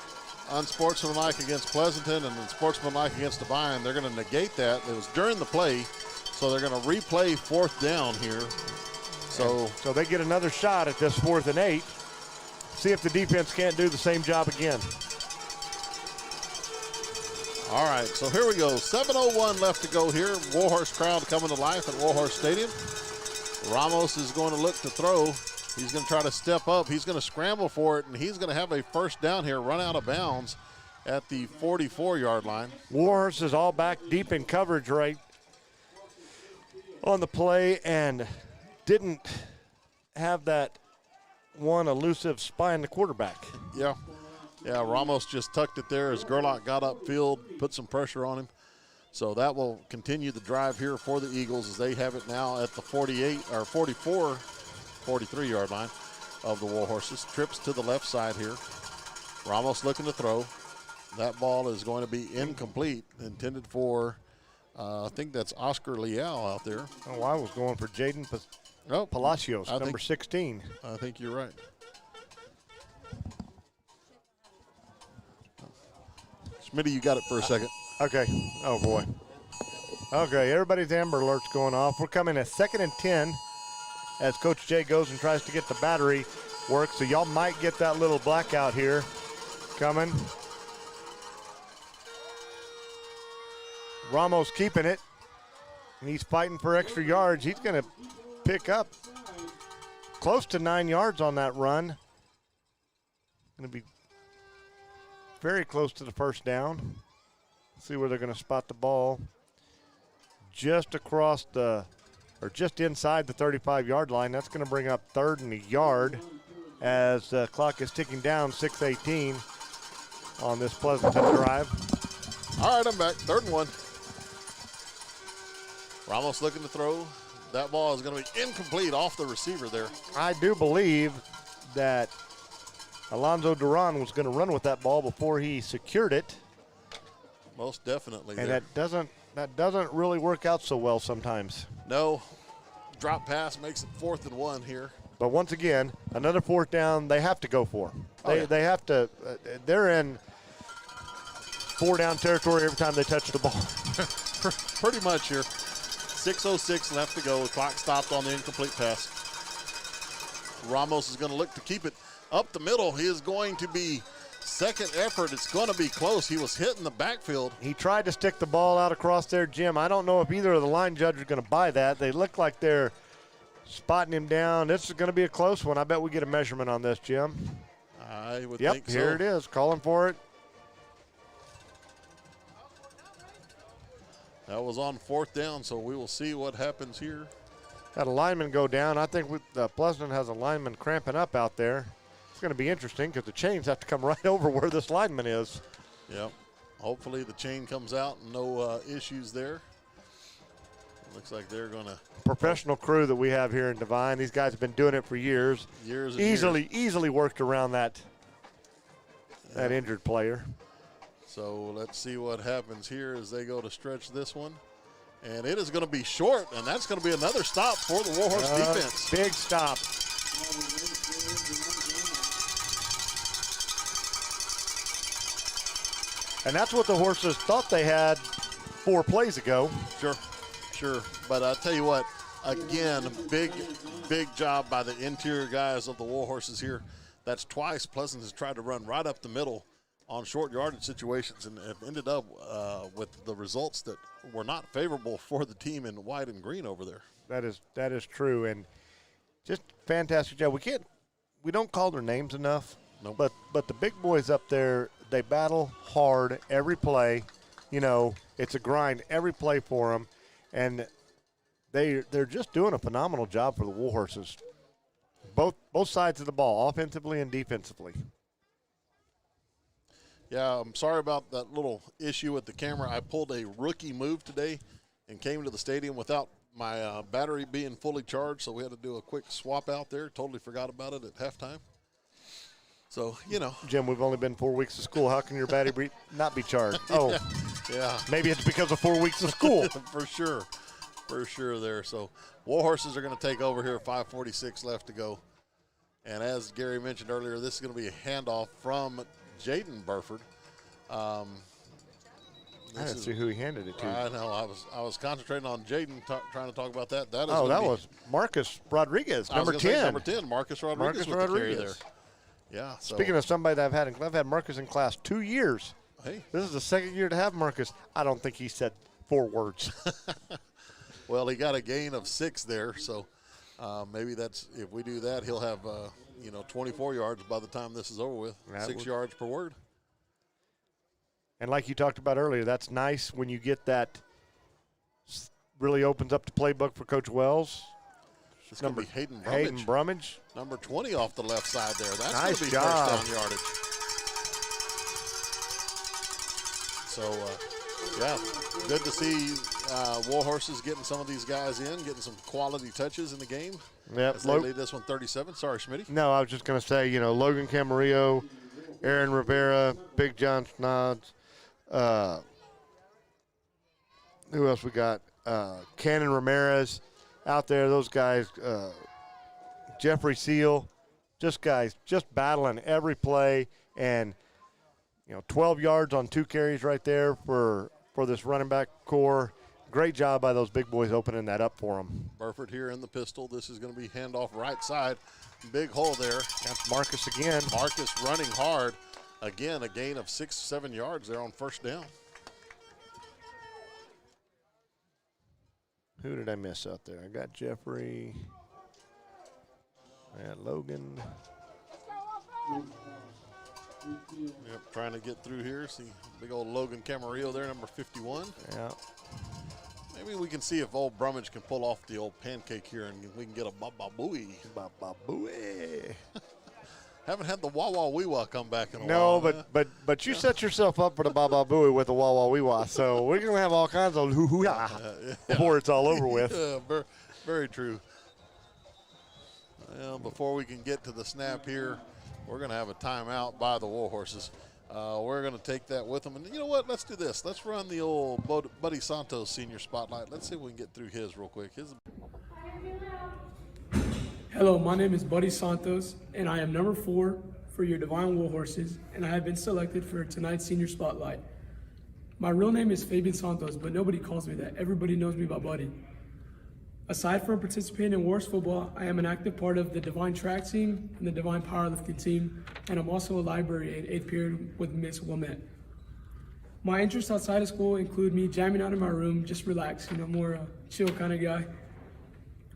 unsportsmanlike against Pleasanton and unsportsmanlike against Devine. They're going to negate that. It was during the play, so they're going to replay 4th down here. So they get another shot at this 4th and 8. See if the defense can't do the same job again. All right, so here we go. 7:01 left to go here. Warhorse crowd coming to life at Warhorse Stadium. Ramos is going to look to throw. He's going to try to step up. He's going to scramble for it, and he's going to have a 1st down here, run out of bounds at the 44-yard line. Warhorse is all back deep in coverage right on the play and didn't have that one elusive spy in the quarterback. Yeah. Yeah, Ramos just tucked it there as Gerlach got upfield, put some pressure on him. So that will continue the drive here for the Eagles as they have it now at the 43-yard line of the Warhorses. Trips to the left side here. Ramos looking to throw. That ball is going to be incomplete, intended for, I think that's Oscar Leal out there. Oh, I was going for Jaden Palacios, number 16. I think you're right. Smitty, you got it for a second. Okay. Oh, boy. Okay, everybody's Amber Alert's going off. We're coming at 2nd and 10 as Coach Jay goes and tries to get the battery work. So y'all might get that little blackout here coming. Ramos keeping it. And he's fighting for extra yards. He's going to pick up close to 9 yards on that run. Going to be very close to the first down. See where they're going to spot the ball. Just across the, or just inside the 35-yard line. That's going to bring up 3rd and a yard as the clock is ticking down, 6:18 on this Pleasanton drive. All right, I'm back. 3rd and 1. Ramos looking to throw. That ball is going to be incomplete off the receiver there. I do believe that Alonzo Duran was going to run with that ball before he secured it. Most definitely. And there. that doesn't really work out so well sometimes. No. Drop pass makes it 4th and 1 here. But once again, another 4th down they have to go for. They have to, they're in 4-down territory every time they touch the ball. Pretty much here. 6:06 left to go. The clock stopped on the incomplete pass. Ramos is going to look to keep it up the middle. He is going to be second effort. It's going to be close. He was hitting the backfield. He tried to stick the ball out across there, Jim. I don't know if either of the line judges are going to buy that. They look like they're spotting him down. This is going to be a close one. I bet we get a measurement on this, Jim. I would think so. Yep, here it is. Calling for it. That was on 4th down, so we will see what happens here. Got a lineman go down. I think Pleasanton has a lineman cramping up out there. It's going to be interesting because the chains have to come right over where this lineman is. Yep. Hopefully the chain comes out and no issues there. Looks like they're going to. Professional crew that we have here in Devine. These guys have been doing it for years. Years and Easily worked around that injured player. So let's see what happens here as they go to stretch this one. And it is going to be short, and that's going to be another stop for the Warhorse defense. Big stop. And that's what the Horses thought they had 4 plays ago. Sure. But I'll tell you what, again, big job by the interior guys of the Warhorses here. That's twice Pleasant has tried to run right up the middle on short yardage situations and have ended up with the results that were not favorable for the team in white and green over there. That is true, and just fantastic job. We don't call their names enough. Nope. But the big boys up there, they battle hard every play. You know, it's a grind every play for them, and they're just doing a phenomenal job for the Warhorses. Both sides of the ball, offensively and defensively. Yeah, I'm sorry about that little issue with the camera. I pulled a rookie move today and came to the stadium without my battery being fully charged, so we had to do a quick swap out there. Totally forgot about it at halftime. So, you know. Jim, we've only been 4 weeks of school. How can your battery not be charged? Oh, yeah. Maybe it's because of 4 weeks of school. For sure there. So, Warhorses are going to take over here, 5:46 left to go. And as Gary mentioned earlier, this is going to be a handoff from Jaden Burford. I didn't see who he handed it to. I know. I was concentrating on Jaden, trying to talk about that. That was Marcus Rodriguez, number 10. Number 10, Marcus Rodriguez with the carry there. Yeah. So. Speaking of somebody that I've had Marcus in class 2 years. Hey. This is the second year to have Marcus. I don't think he said 4 words. Well, he got a gain of 6 there, so maybe that's if we do that, he'll have 24 yards by the time this is over with. 6 yards per word. And like you talked about earlier, that's nice when you get that. Really opens up the playbook for Coach Wells. It's going to be Hayden Brummage. Hayden Brummage. Number 20 off the left side there. That's Nice going to be job. first down yardage. So, yeah, good to see Warhorses getting some of these guys in, getting some quality touches in the game. Yep. As they lead this one 37. Sorry, Schmitty. No, I was just going to say, Logan Camarillo, Aaron Rivera, Big John Snods. Who else we got? Cannon Ramirez out there. Those guys, Jeffrey Seal, just battling every play. And, 12 yards on 2 carries right there for this running back core. Great job by those big boys opening that up for them. Burford here in the pistol. This is going to be handoff right side. Big hole there. That's Marcus again. Marcus running hard. Again, a gain of 6-7 yards there on first down. Who did I miss out there? I got Jeffrey. I got Logan. Yep, trying to get through here. See big old Logan Camarillo there, number 51. Yeah. Maybe we can see if old Brummage can pull off the old pancake here and we can get a Baba Booey. Baba Booey. Haven't had the Wawa Weewa come back in a No, while. but you set yourself up for the Baba Booey with the Wawa Weewa. So we're going to have all kinds of hoo-hoo-ya before it's all over with. Yeah, very, very true. Well, before we can get to the snap here, we're going to have a timeout by the Warhorses. We're going to take that with them. And you know what? Let's do this. Let's run the old Buddy Santos senior spotlight. Let's see if we can get through his real quick. Hello, my name is Buddy Santos, and I am number 4 for your Devine Warhorses, and I have been selected for tonight's senior spotlight. My real name is Fabian Santos, but nobody calls me that. Everybody knows me by Buddy. Aside from participating in Warhorse football, I am an active part of the Devine track team and the Devine powerlifting team, and I'm also a library in 8th period with Miss Wilmette. My interests outside of school include me jamming out in my room, just relax, more a chill kind of guy.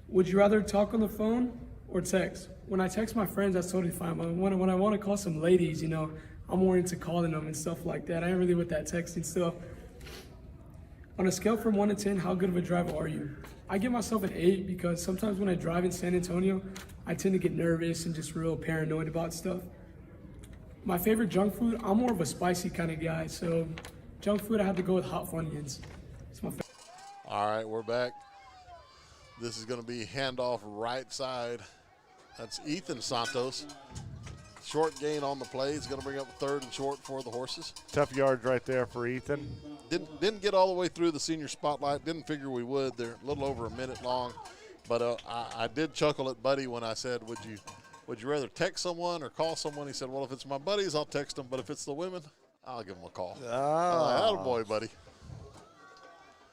Would you rather talk on the phone or text? When I text my friends, that's totally fine. But when I want to call some ladies, I'm more into calling them and stuff like that. I ain't really with that texting stuff. On a scale from 1 to 10, how good of a driver are you? I give myself an 8 because sometimes when I drive in San Antonio, I tend to get nervous and just real paranoid about stuff. My favorite junk food, I'm more of a spicy kind of guy. So junk food, I have to go with hot Funyuns. It's my favorite. All right, we're back. This is going to be handoff right side. That's Ethan Santos. Short gain on the play. He's going to bring up 3rd and short for the Horses. Tough yards right there for Ethan. Didn't get all the way through the senior spotlight. Didn't figure we would. They're a little over a minute long. But I did chuckle at Buddy when I said, would you rather text someone or call someone? He said, well, if it's my buddies, I'll text them. But if it's the women, I'll give them a call. Oh. Attaboy, Buddy.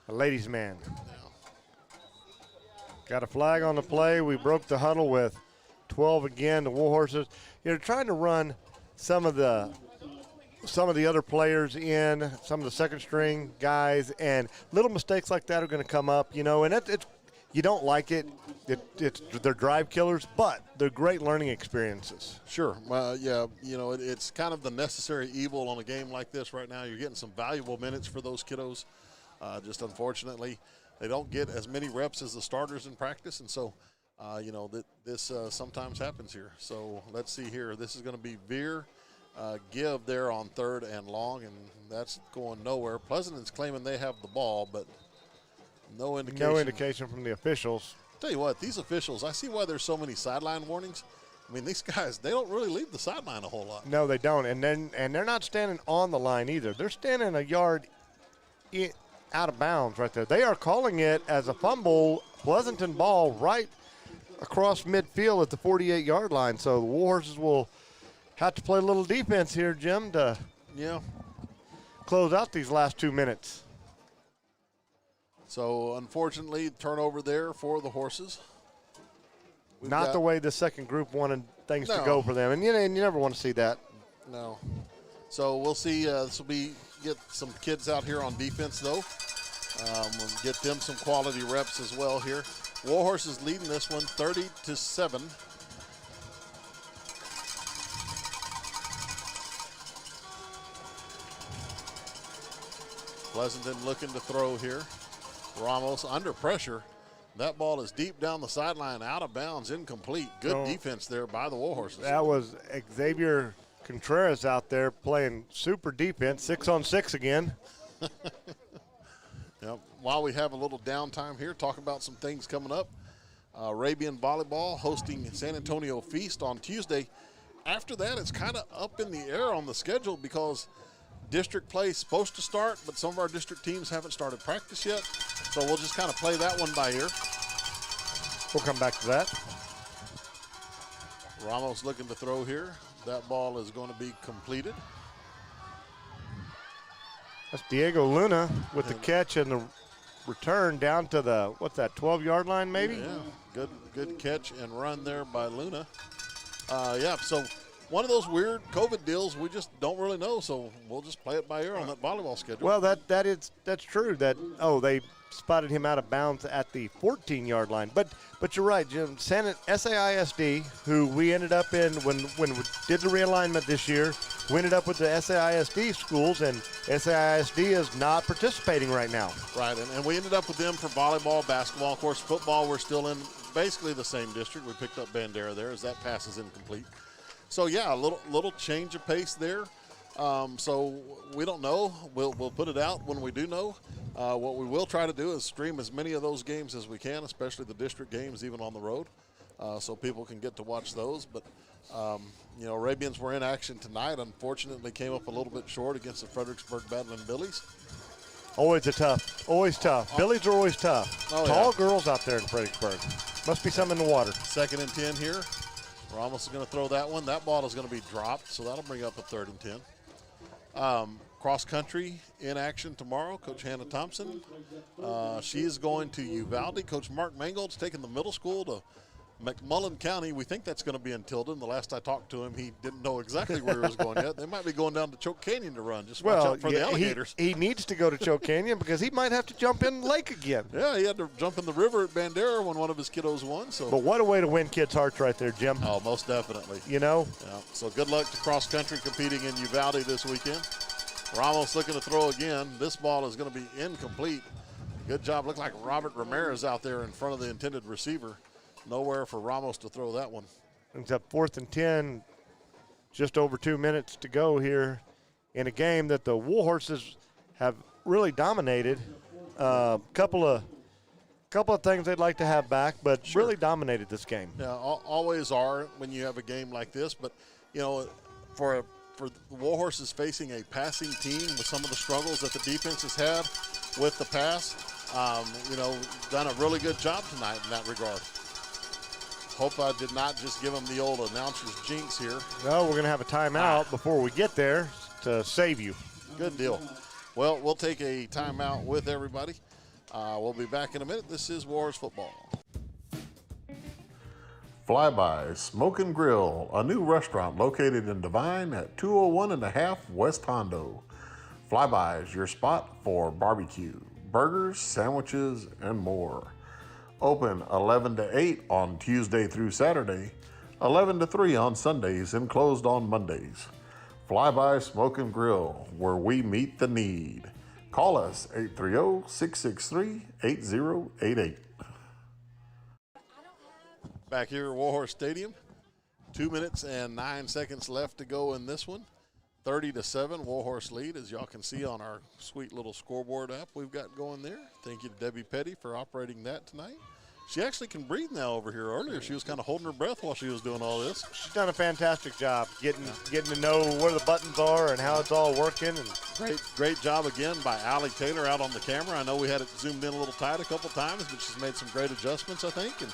A ladies' man. Got a flag on the play. We broke the huddle with 12 again. The Warhorses, trying to run some of the other players in, some of the second string guys, and little mistakes like that are going to come up, and it's you don't like it. They're drive killers, but they're great learning experiences. Sure. Yeah, it's kind of the necessary evil on a game like this right now. You're getting some valuable minutes for those kiddos. Just unfortunately, they don't get as many reps as the starters in practice, and so, this sometimes happens here. So let's see here. This is going to be Veer, give there on 3rd and long, and that's going nowhere. Pleasanton's claiming they have the ball, but no indication. No indication from the officials. Tell you what, these officials, I see why there's so many sideline warnings. I mean, these guys, they don't really leave the sideline a whole lot. No, they don't, and they're not standing on the line either. They're standing a yard out of bounds right there. They are calling it as a fumble, Pleasanton ball right across midfield at the 48-yard line. So the Warhorses will have to play a little defense here, Jim, to close out these last 2 minutes. So, unfortunately, turnover there for the Horses. Not the way the second group wanted things to go for them. And you never want to see that. No. So, we'll see. This will be get some kids out here on defense, though. We'll get them some quality reps as well here. Warhorses leading this one 30-7. Pleasanton looking to throw here. Ramos under pressure. That ball is deep down the sideline, out of bounds, incomplete. Good defense there by the Warhorses. That was Xavier Contreras out there playing super defense, 6-on-6 again. Yep. While we have a little downtime here, talk about some things coming up. Arabian Volleyball hosting San Antonio Feast on Tuesday. After that, it's kind of up in the air on the schedule because district play is supposed to start, but some of our district teams haven't started practice yet. So we'll just kind of play that one by ear. We'll come back to that. Ramos looking to throw here. That ball is going to be completed. That's Diego Luna with the catch and the return down to the, 12-yard line maybe? Yeah, good catch and run there by Luna. So one of those weird COVID deals, we just don't really know, so we'll just play it by ear on that volleyball schedule. Well, that's true. They spotted him out of bounds at the 14-yard line. But you're right, Jim. SAISD, who we ended up in when we did the realignment this year, we ended up with the SAISD schools, and SAISD is not participating right now. Right, and we ended up with them for volleyball, basketball. Of course, football, we're still in basically the same district. We picked up Bandera there as that pass is incomplete. So, yeah, a little change of pace there. So we don't know. We'll put it out when we do know. What we will try to do is stream as many of those games as we can, especially the district games, even on the road, so people can get to watch those. But, Arabians were in action tonight. Unfortunately, came up a little bit short against the Fredericksburg Battling Billies. Always tough. Billies are always tough. Tall girls out there in Fredericksburg. Must be something in the water. 2nd and 10 here. Ramos is going to throw that one. That ball is going to be dropped, so that'll bring up a 3rd and 10. Cross country in action tomorrow. Coach Hannah Thompson. She is going to Uvalde. Coach Mark Mangold's taking the middle school to McMullen County. We think that's going to be in Tilden. The last I talked to him, he didn't know exactly where he was going yet. They might be going down to Choke Canyon to run. Just watch out for the alligators. He needs to go to Choke Canyon because he might have to jump in the lake again. Yeah, he had to jump in the river at Bandera when one of his kiddos won. So, but what a way to win kids' hearts right there, Jim. Oh, most definitely. Yeah, so good luck to cross country competing in Uvalde this weekend. Ramos looking to throw again. This ball is going to be incomplete. Good job. Looked like Robert Ramirez out there in front of the intended receiver. Nowhere for Ramos to throw that one. It's up 4th and 10, just over 2 minutes to go here in a game that the Warhorses have really dominated. Couple of things they'd like to have back, but really dominated this game. Yeah, always are when you have a game like this. But, for the Warhorses facing a passing team with some of the struggles that the defense has had with the pass, done a really good job tonight in that regard. Hope I did not just give him the old announcer's jinx here. No, we're going to have a timeout before we get there to save you. Good deal. Well, we'll take a timeout with everybody. We'll be back in a minute. This is Warhorse Football. Flyby Smoke and Grill, a new restaurant located in Devine at 201.5 West Hondo. Flyby is your spot for barbecue, burgers, sandwiches, and more. Open 11 to 8 on Tuesday through Saturday, 11 to 3 on Sundays, and closed on Mondays. Flyby Smoke and Grill, where we meet the need. Call us 830-663-8088. Back here at Warhorse Stadium, 2 minutes and 9 seconds left to go in this one. 30-7, Warhorse lead, as y'all can see on our sweet little scoreboard app we've got going there. Thank you to Debbie Petty for operating that tonight. She actually can breathe now over here. Earlier, she was kind of holding her breath while she was doing all this. She's done a fantastic job getting to know where the buttons are and how it's all working. And great job again by Allie Taylor out on the camera. I know we had it zoomed in a little tight a couple times, but she's made some great adjustments, I think. And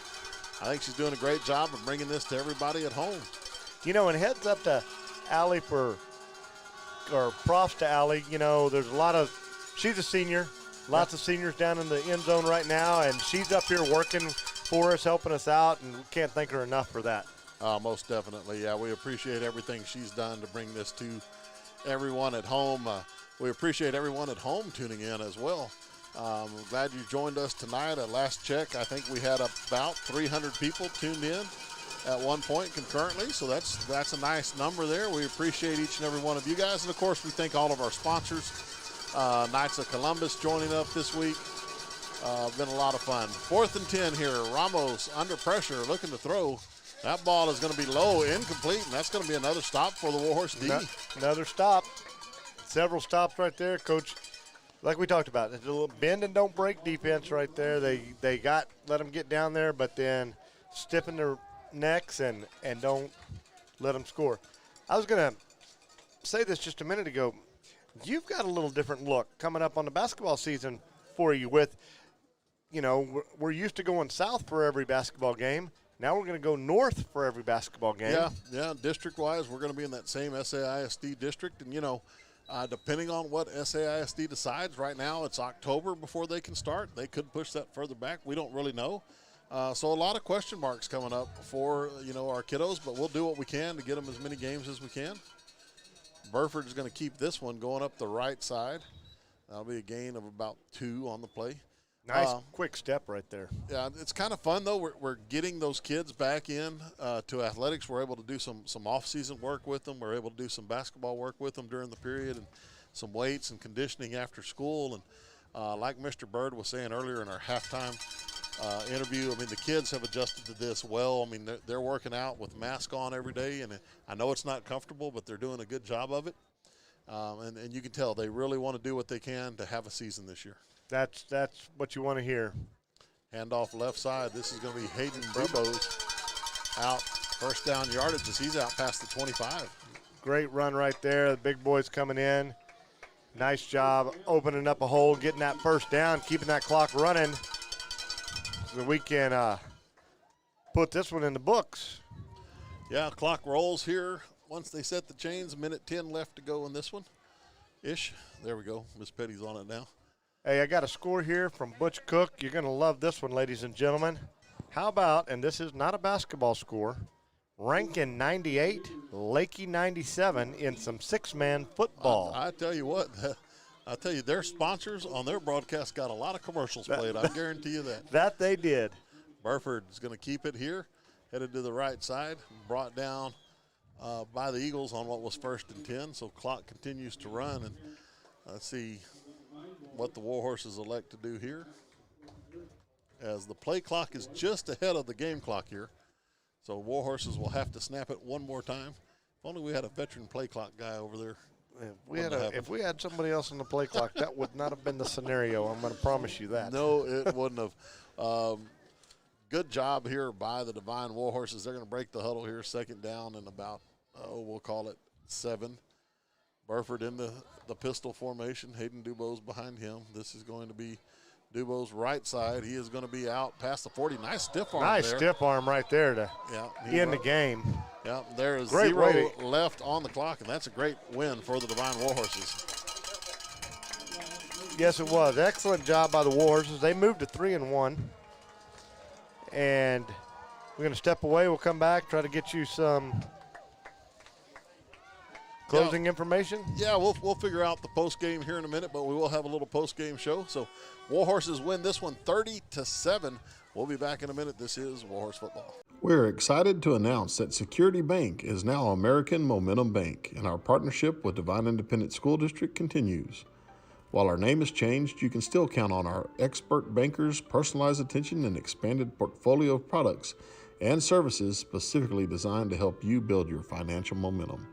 I think she's doing a great job of bringing this to everybody at home. And heads up to Allie or props to Allie. There's a lot of – she's a senior. Lots of seniors down in the end zone right now, and she's up here working for us, helping us out, and we can't thank her enough for that. Most definitely, yeah. We appreciate everything she's done to bring this to everyone at home. We appreciate everyone at home tuning in as well. I'm glad you joined us tonight. At last check, I think we had about 300 people tuned in at one point concurrently, so that's a nice number there. We appreciate each and every one of you guys, and of course we thank all of our sponsors. Knights of Columbus joining up this week. Been a lot of fun. 4th and 10 here. Ramos under pressure, looking to throw. That ball is going to be low, incomplete, and that's going to be another stop for the Warhorse D. Another stop. Several stops right there, Coach. Like we talked about, it's a little bend and don't break defense right there. They let them get down there, but then stiffen their necks and don't let them score. I was going to say this just a minute ago. You've got a little different look coming up on the basketball season for you with, we're used to going south for every basketball game. Now we're going to go north for every basketball game. Yeah. District-wise, we're going to be in that same SAISD district. And, depending on what SAISD decides, right now it's October before they can start. They could push that further back. We don't really know. So a lot of question marks coming up for, our kiddos, but we'll do what we can to get them as many games as we can. Burford is going to keep this one going up the right side. That'll be a gain of about 2 on the play. Nice quick step right there. Yeah, it's kind of fun, though. We're getting those kids back in to athletics. We're able to do some off-season work with them. We're able to do some basketball work with them during the period and some weights and conditioning after school. And like Mr. Bird was saying earlier in our halftime interview, the kids have adjusted to this well. They're working out with mask on every day, and I know it's not comfortable, but they're doing a good job of it. And you can tell they really want to do what they can to have a season this year. That's what you want to hear. Handoff left side. This is going to be Hayden Bubos out. First down yardage as he's out past the 25. Great run right there. The big boys coming in. Nice job opening up a hole, getting that first down, keeping that clock running so we can put this one in the books. Yeah, clock rolls here. Once they set the chains, 1:10 left to go in this one. Ish. There we go. Miss Petty's on it now. Hey, I got a score here from Butch Cook. You're going to love this one, ladies and gentlemen. How about, and this is not a basketball score, Rankin 98, Lakey 97 in some six-man football. I tell you what, their sponsors on their broadcast got a lot of commercials played. I guarantee you that. That they did. Burford is going to keep it here, headed to the right side, brought down by the Eagles on what was 1st and 10. So clock continues to run, and let's see what the Warhorses elect to do here, as the play clock is just ahead of the game clock here. So Warhorses will have to snap it one more time. If only we had a veteran play clock guy over there. If we had somebody else on the play clock, that would not have been the scenario. I'm going to promise you that. No, it wouldn't have. Good job here by the Devine Warhorses. They're going to break the huddle here, 2nd down and about, we'll call it 7. Burford in the pistol formation. Hayden Dubose behind him. This is going to be Dubo's right side. He is going to be out past the 40. Nice stiff arm there. Nice stiff arm right there to end the game. Yeah, there is great 0 left on the clock, and that's a great win for the Devine Warhorses. Yes, it was. Excellent job by the Warhorses. They moved to 3-1. And we're going to step away. We'll come back, try to get you some closing information. Yeah, we'll figure out the post game here in a minute, but we will have a little post game show. So Warhorses win this one 30-7. We'll be back in a minute. This is Warhorse Football. We're excited to announce that Security Bank is now American Momentum Bank, and our partnership with Devine Independent School District continues. While our name has changed, you can still count on our expert bankers' personalized attention and expanded portfolio of products and services specifically designed to help you build your financial momentum.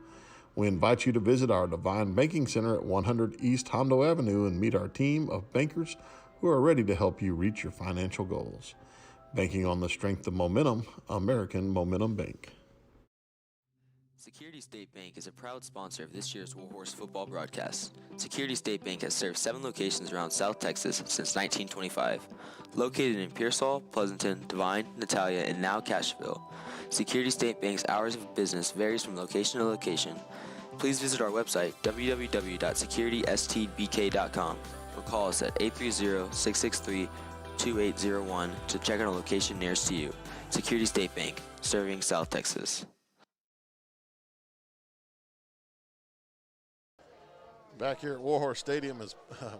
We invite you to visit our Devine Banking Center at 100 East Hondo Avenue and meet our team of bankers who are ready to help you reach your financial goals. Banking on the strength of momentum, American Momentum Bank. Security State Bank is a proud sponsor of this year's Warhorse football broadcast. Security State Bank has served 7 locations around South Texas since 1925. Located in Pearsall, Pleasanton, Devine, Natalia, and now Cashville, Security State Bank's hours of business varies from location to location. Please visit our website, www.securitystbk.com, or call us at 830-663-2801 to check on a location nearest to you. Security State Bank, serving South Texas. Back here at Warhorse Stadium, as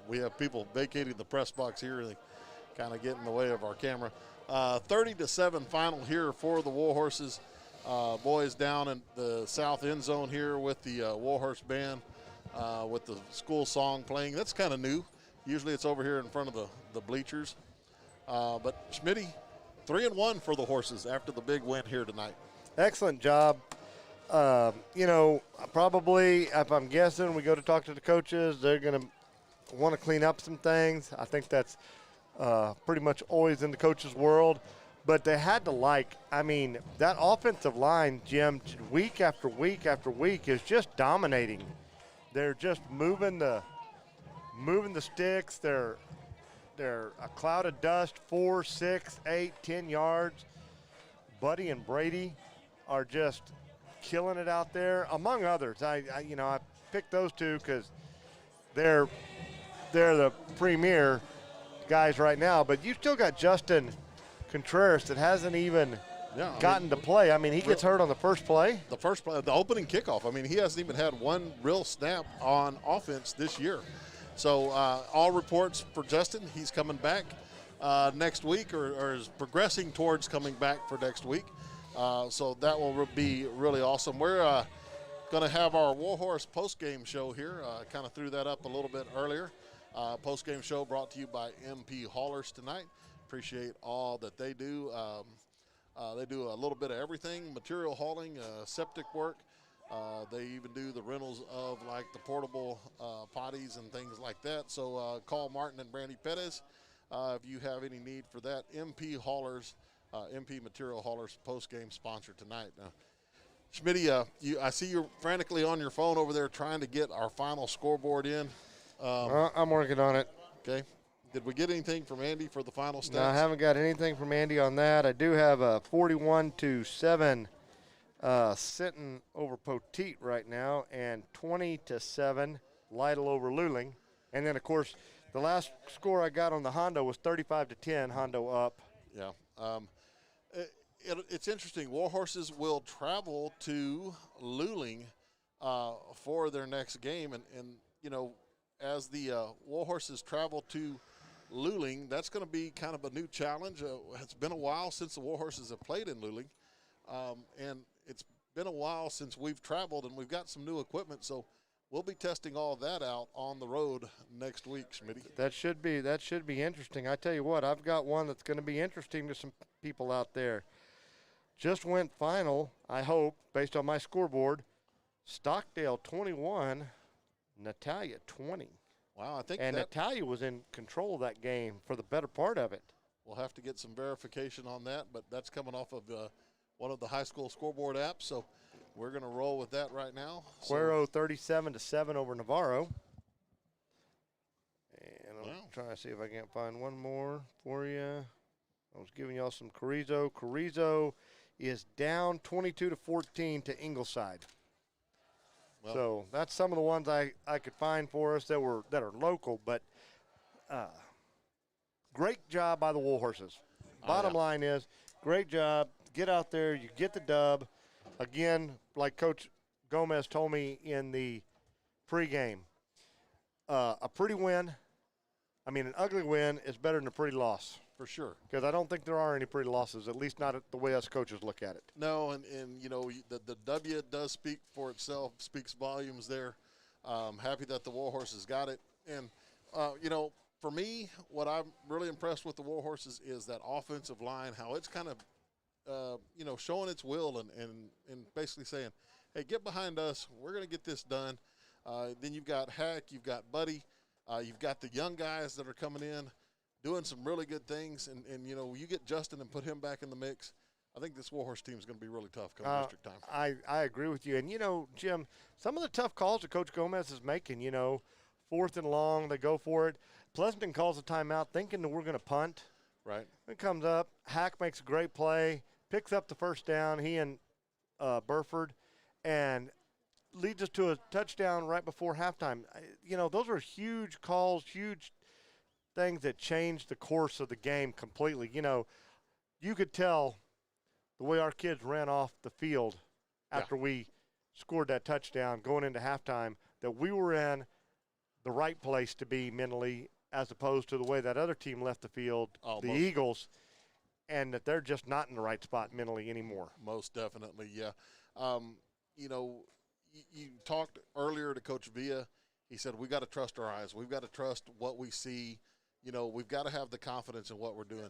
we have people vacating the press box here. They kind of get in the way of our camera. 30-7 final here for the Warhorses. Boys down in the south end zone here with the Warhorse band with the school song playing. That's kind of new. Usually it's over here in front of the bleachers. But Schmitty, 3-1 for the Horses after the big win here tonight. Excellent job. Probably, if I'm guessing, we go to talk to the coaches, they're going to want to clean up some things. I think that's pretty much always in the coaches' world. But they had to that offensive line, Jim, week after week after week is just dominating. They're just moving the sticks. They're a cloud of dust, 4, 6, 8, 10 yards. Buddy and Brady are just killing it out there, among others. I picked those two because they're the premier guys right now. But you still got Justin Contreras that hasn't even gotten to play. I mean, he gets hurt on the first play. The opening kickoff. I mean, he hasn't even had one real snap on offense this year. So all reports for Justin, he's coming back next week or is progressing towards coming back for next week. So that will be really awesome. We're going to have our Warhorse post-game show here. Kind of threw that up a little bit earlier. Post-game show brought to you by MP Haulers tonight. Appreciate all that they do. They do a little bit of everything, material hauling, septic work. They even do the rentals of like the portable potties and things like that. So call Martin and Brandy Pettis if you have any need for that. MP Haulers, MP Material Haulers post-game sponsor tonight. Now, Schmitty, I see you're frantically on your phone over there trying to get our final scoreboard in. I'm working on it. Okay. Did we get anything from Andy for the final stats? No, I haven't got anything from Andy on that. I do have a 41-7 Sinton over Poteet right now, and 20-7 Lytle over Luling. And then, of course, the last score I got on the Hondo was 35-10, Hondo up. Yeah. It's interesting. Warhorses will travel to Luling for their next game. And as the Warhorses travel to Luling, that's going to be kind of a new challenge. It's been a while since the Warhorses have played in Luling. And it's been a while since we've traveled, and we've got some new equipment. So we'll be testing all that out on the road next week, Schmitty. That should be interesting. I tell you what, I've got one that's going to be interesting to some people out there. Just went final, I hope, based on my scoreboard. Stockdale 21, Natalia 20. Wow, I think Natalia was in control of that game for the better part of it. We'll have to get some verification on that, but that's coming off of one of the high school scoreboard apps, so we're going to roll with that right now. Cuero 37-7 over Navarro. And I'm trying to see if I can't find one more for you. I was giving y'all some Carrizo. Carrizo is down 22-14 to Ingleside. Well, so that's some of the ones I could find for us that are local, but great job by the Warhorses. Bottom line is, great job. Get out there, you get the dub. Again, like Coach Gomez told me in the pregame, a pretty win, an ugly win is better than a pretty loss. For sure. Because I don't think there are any pretty losses, at least not the way us coaches look at it. No, and the W does speak for itself, speaks volumes there. Happy that the Warhorses got it. And, for me, what I'm really impressed with the Warhorses is that offensive line, how it's kind of, showing its will and basically saying, hey, get behind us. We're going to get this done. Then you've got Hack, you've got Buddy, you've got the young guys that are coming in, doing some really good things, and you get Justin and put him back in the mix. I think this Warhorse team is going to be really tough come district time. I agree with you. And, Jim, some of the tough calls that Coach Gomez is making, 4th and long, they go for it. Pleasanton calls a timeout thinking that we're going to punt. Right. It comes up. Hack makes a great play, picks up the first down, he and Burford, and leads us to a touchdown right before halftime. Those are huge calls, huge things that changed the course of the game completely. You could tell the way our kids ran off the field after we scored that touchdown going into halftime that we were in the right place to be mentally as opposed to the way that other team left the field, the Eagles, and that they're just not in the right spot mentally anymore. Most definitely, yeah. You talked earlier to Coach Villa. He said, we got to trust our eyes. We've got to trust what we see, we've got to have the confidence in what we're doing.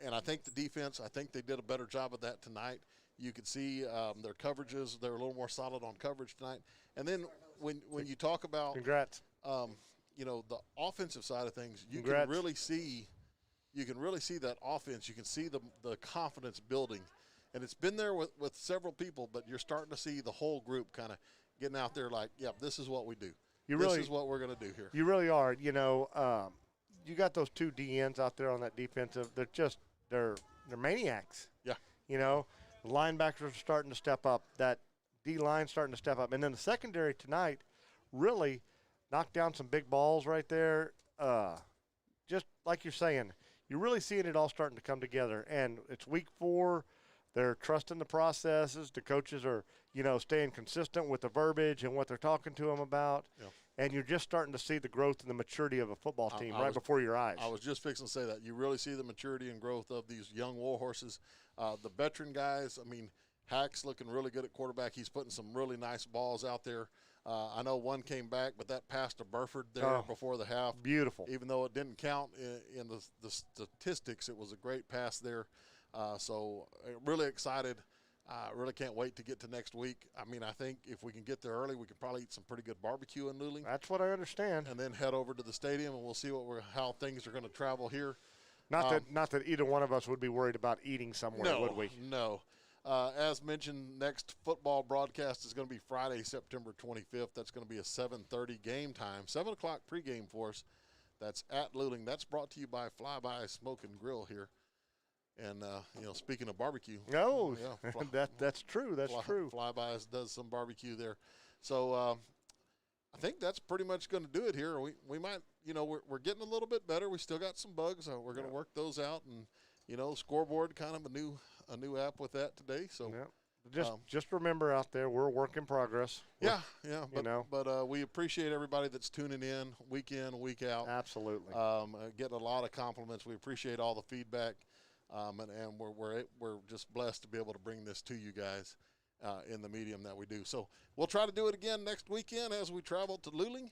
And I think the defense, I think they did a better job of that tonight. You could see their coverages; they're a little more solid on coverage tonight. And then when you talk about congrats, the offensive side of things, you congrats. can really see that offense. You can see the confidence building, and it's been there with several people. But you're starting to see the whole group kind of getting out there, like, yep, this is what we do. This is what we're going to do here. You really are. You got those two DNs out there on that defensive. They're maniacs. Yeah. The linebackers are starting to step up. That D-line starting to step up. And then the secondary tonight really knocked down some big balls right there. Just like you're saying, you're really seeing it all starting to come together. And it's week 4. They're trusting the processes. The coaches are, staying consistent with the verbiage and what they're talking to them about. Yeah. And you're just starting to see the growth and the maturity of a football team before your eyes. I was just fixing to say that. You really see the maturity and growth of these young Warhorses. The veteran guys, Hack's looking really good at quarterback. He's putting some really nice balls out there. I know one came back, but that pass to Burford there before the half. Beautiful. Even though it didn't count in the statistics, it was a great pass there. So really excited. Really can't wait to get to next week. I think if we can get there early, we could probably eat some pretty good barbecue in Luling. That's what I understand. And then head over to the stadium, and we'll see how things are going to travel here. Not that either one of us would be worried about eating somewhere, would we? No. As mentioned, next football broadcast is going to be Friday, September 25th. That's going to be a 7:30 game time, 7 o'clock pregame for us. That's at Luling. That's brought to you by Flyby Smoke and Grill here. And, speaking of barbecue. No, that's true. That's true. Flyby does some barbecue there. So I think that's pretty much going to do it here. We might, we're getting a little bit better. We still got some bugs. We're going to work those out. And, scoreboard, kind of a new app with that today. So just remember out there, we're a work in progress. Yeah. But we appreciate everybody that's tuning in, week out. Absolutely. Getting a lot of compliments. We appreciate all the feedback. And we're just blessed to be able to bring this to you guys in the medium that we do. So we'll try to do it again next weekend as we travel to Luling.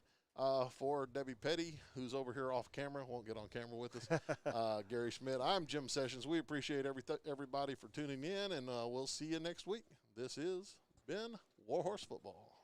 For Debbie Petty, who's over here off camera, won't get on camera with us, Gary Schmidt. I'm Jim Sessions. We appreciate everybody for tuning in, and we'll see you next week. This has been Warhorse Football.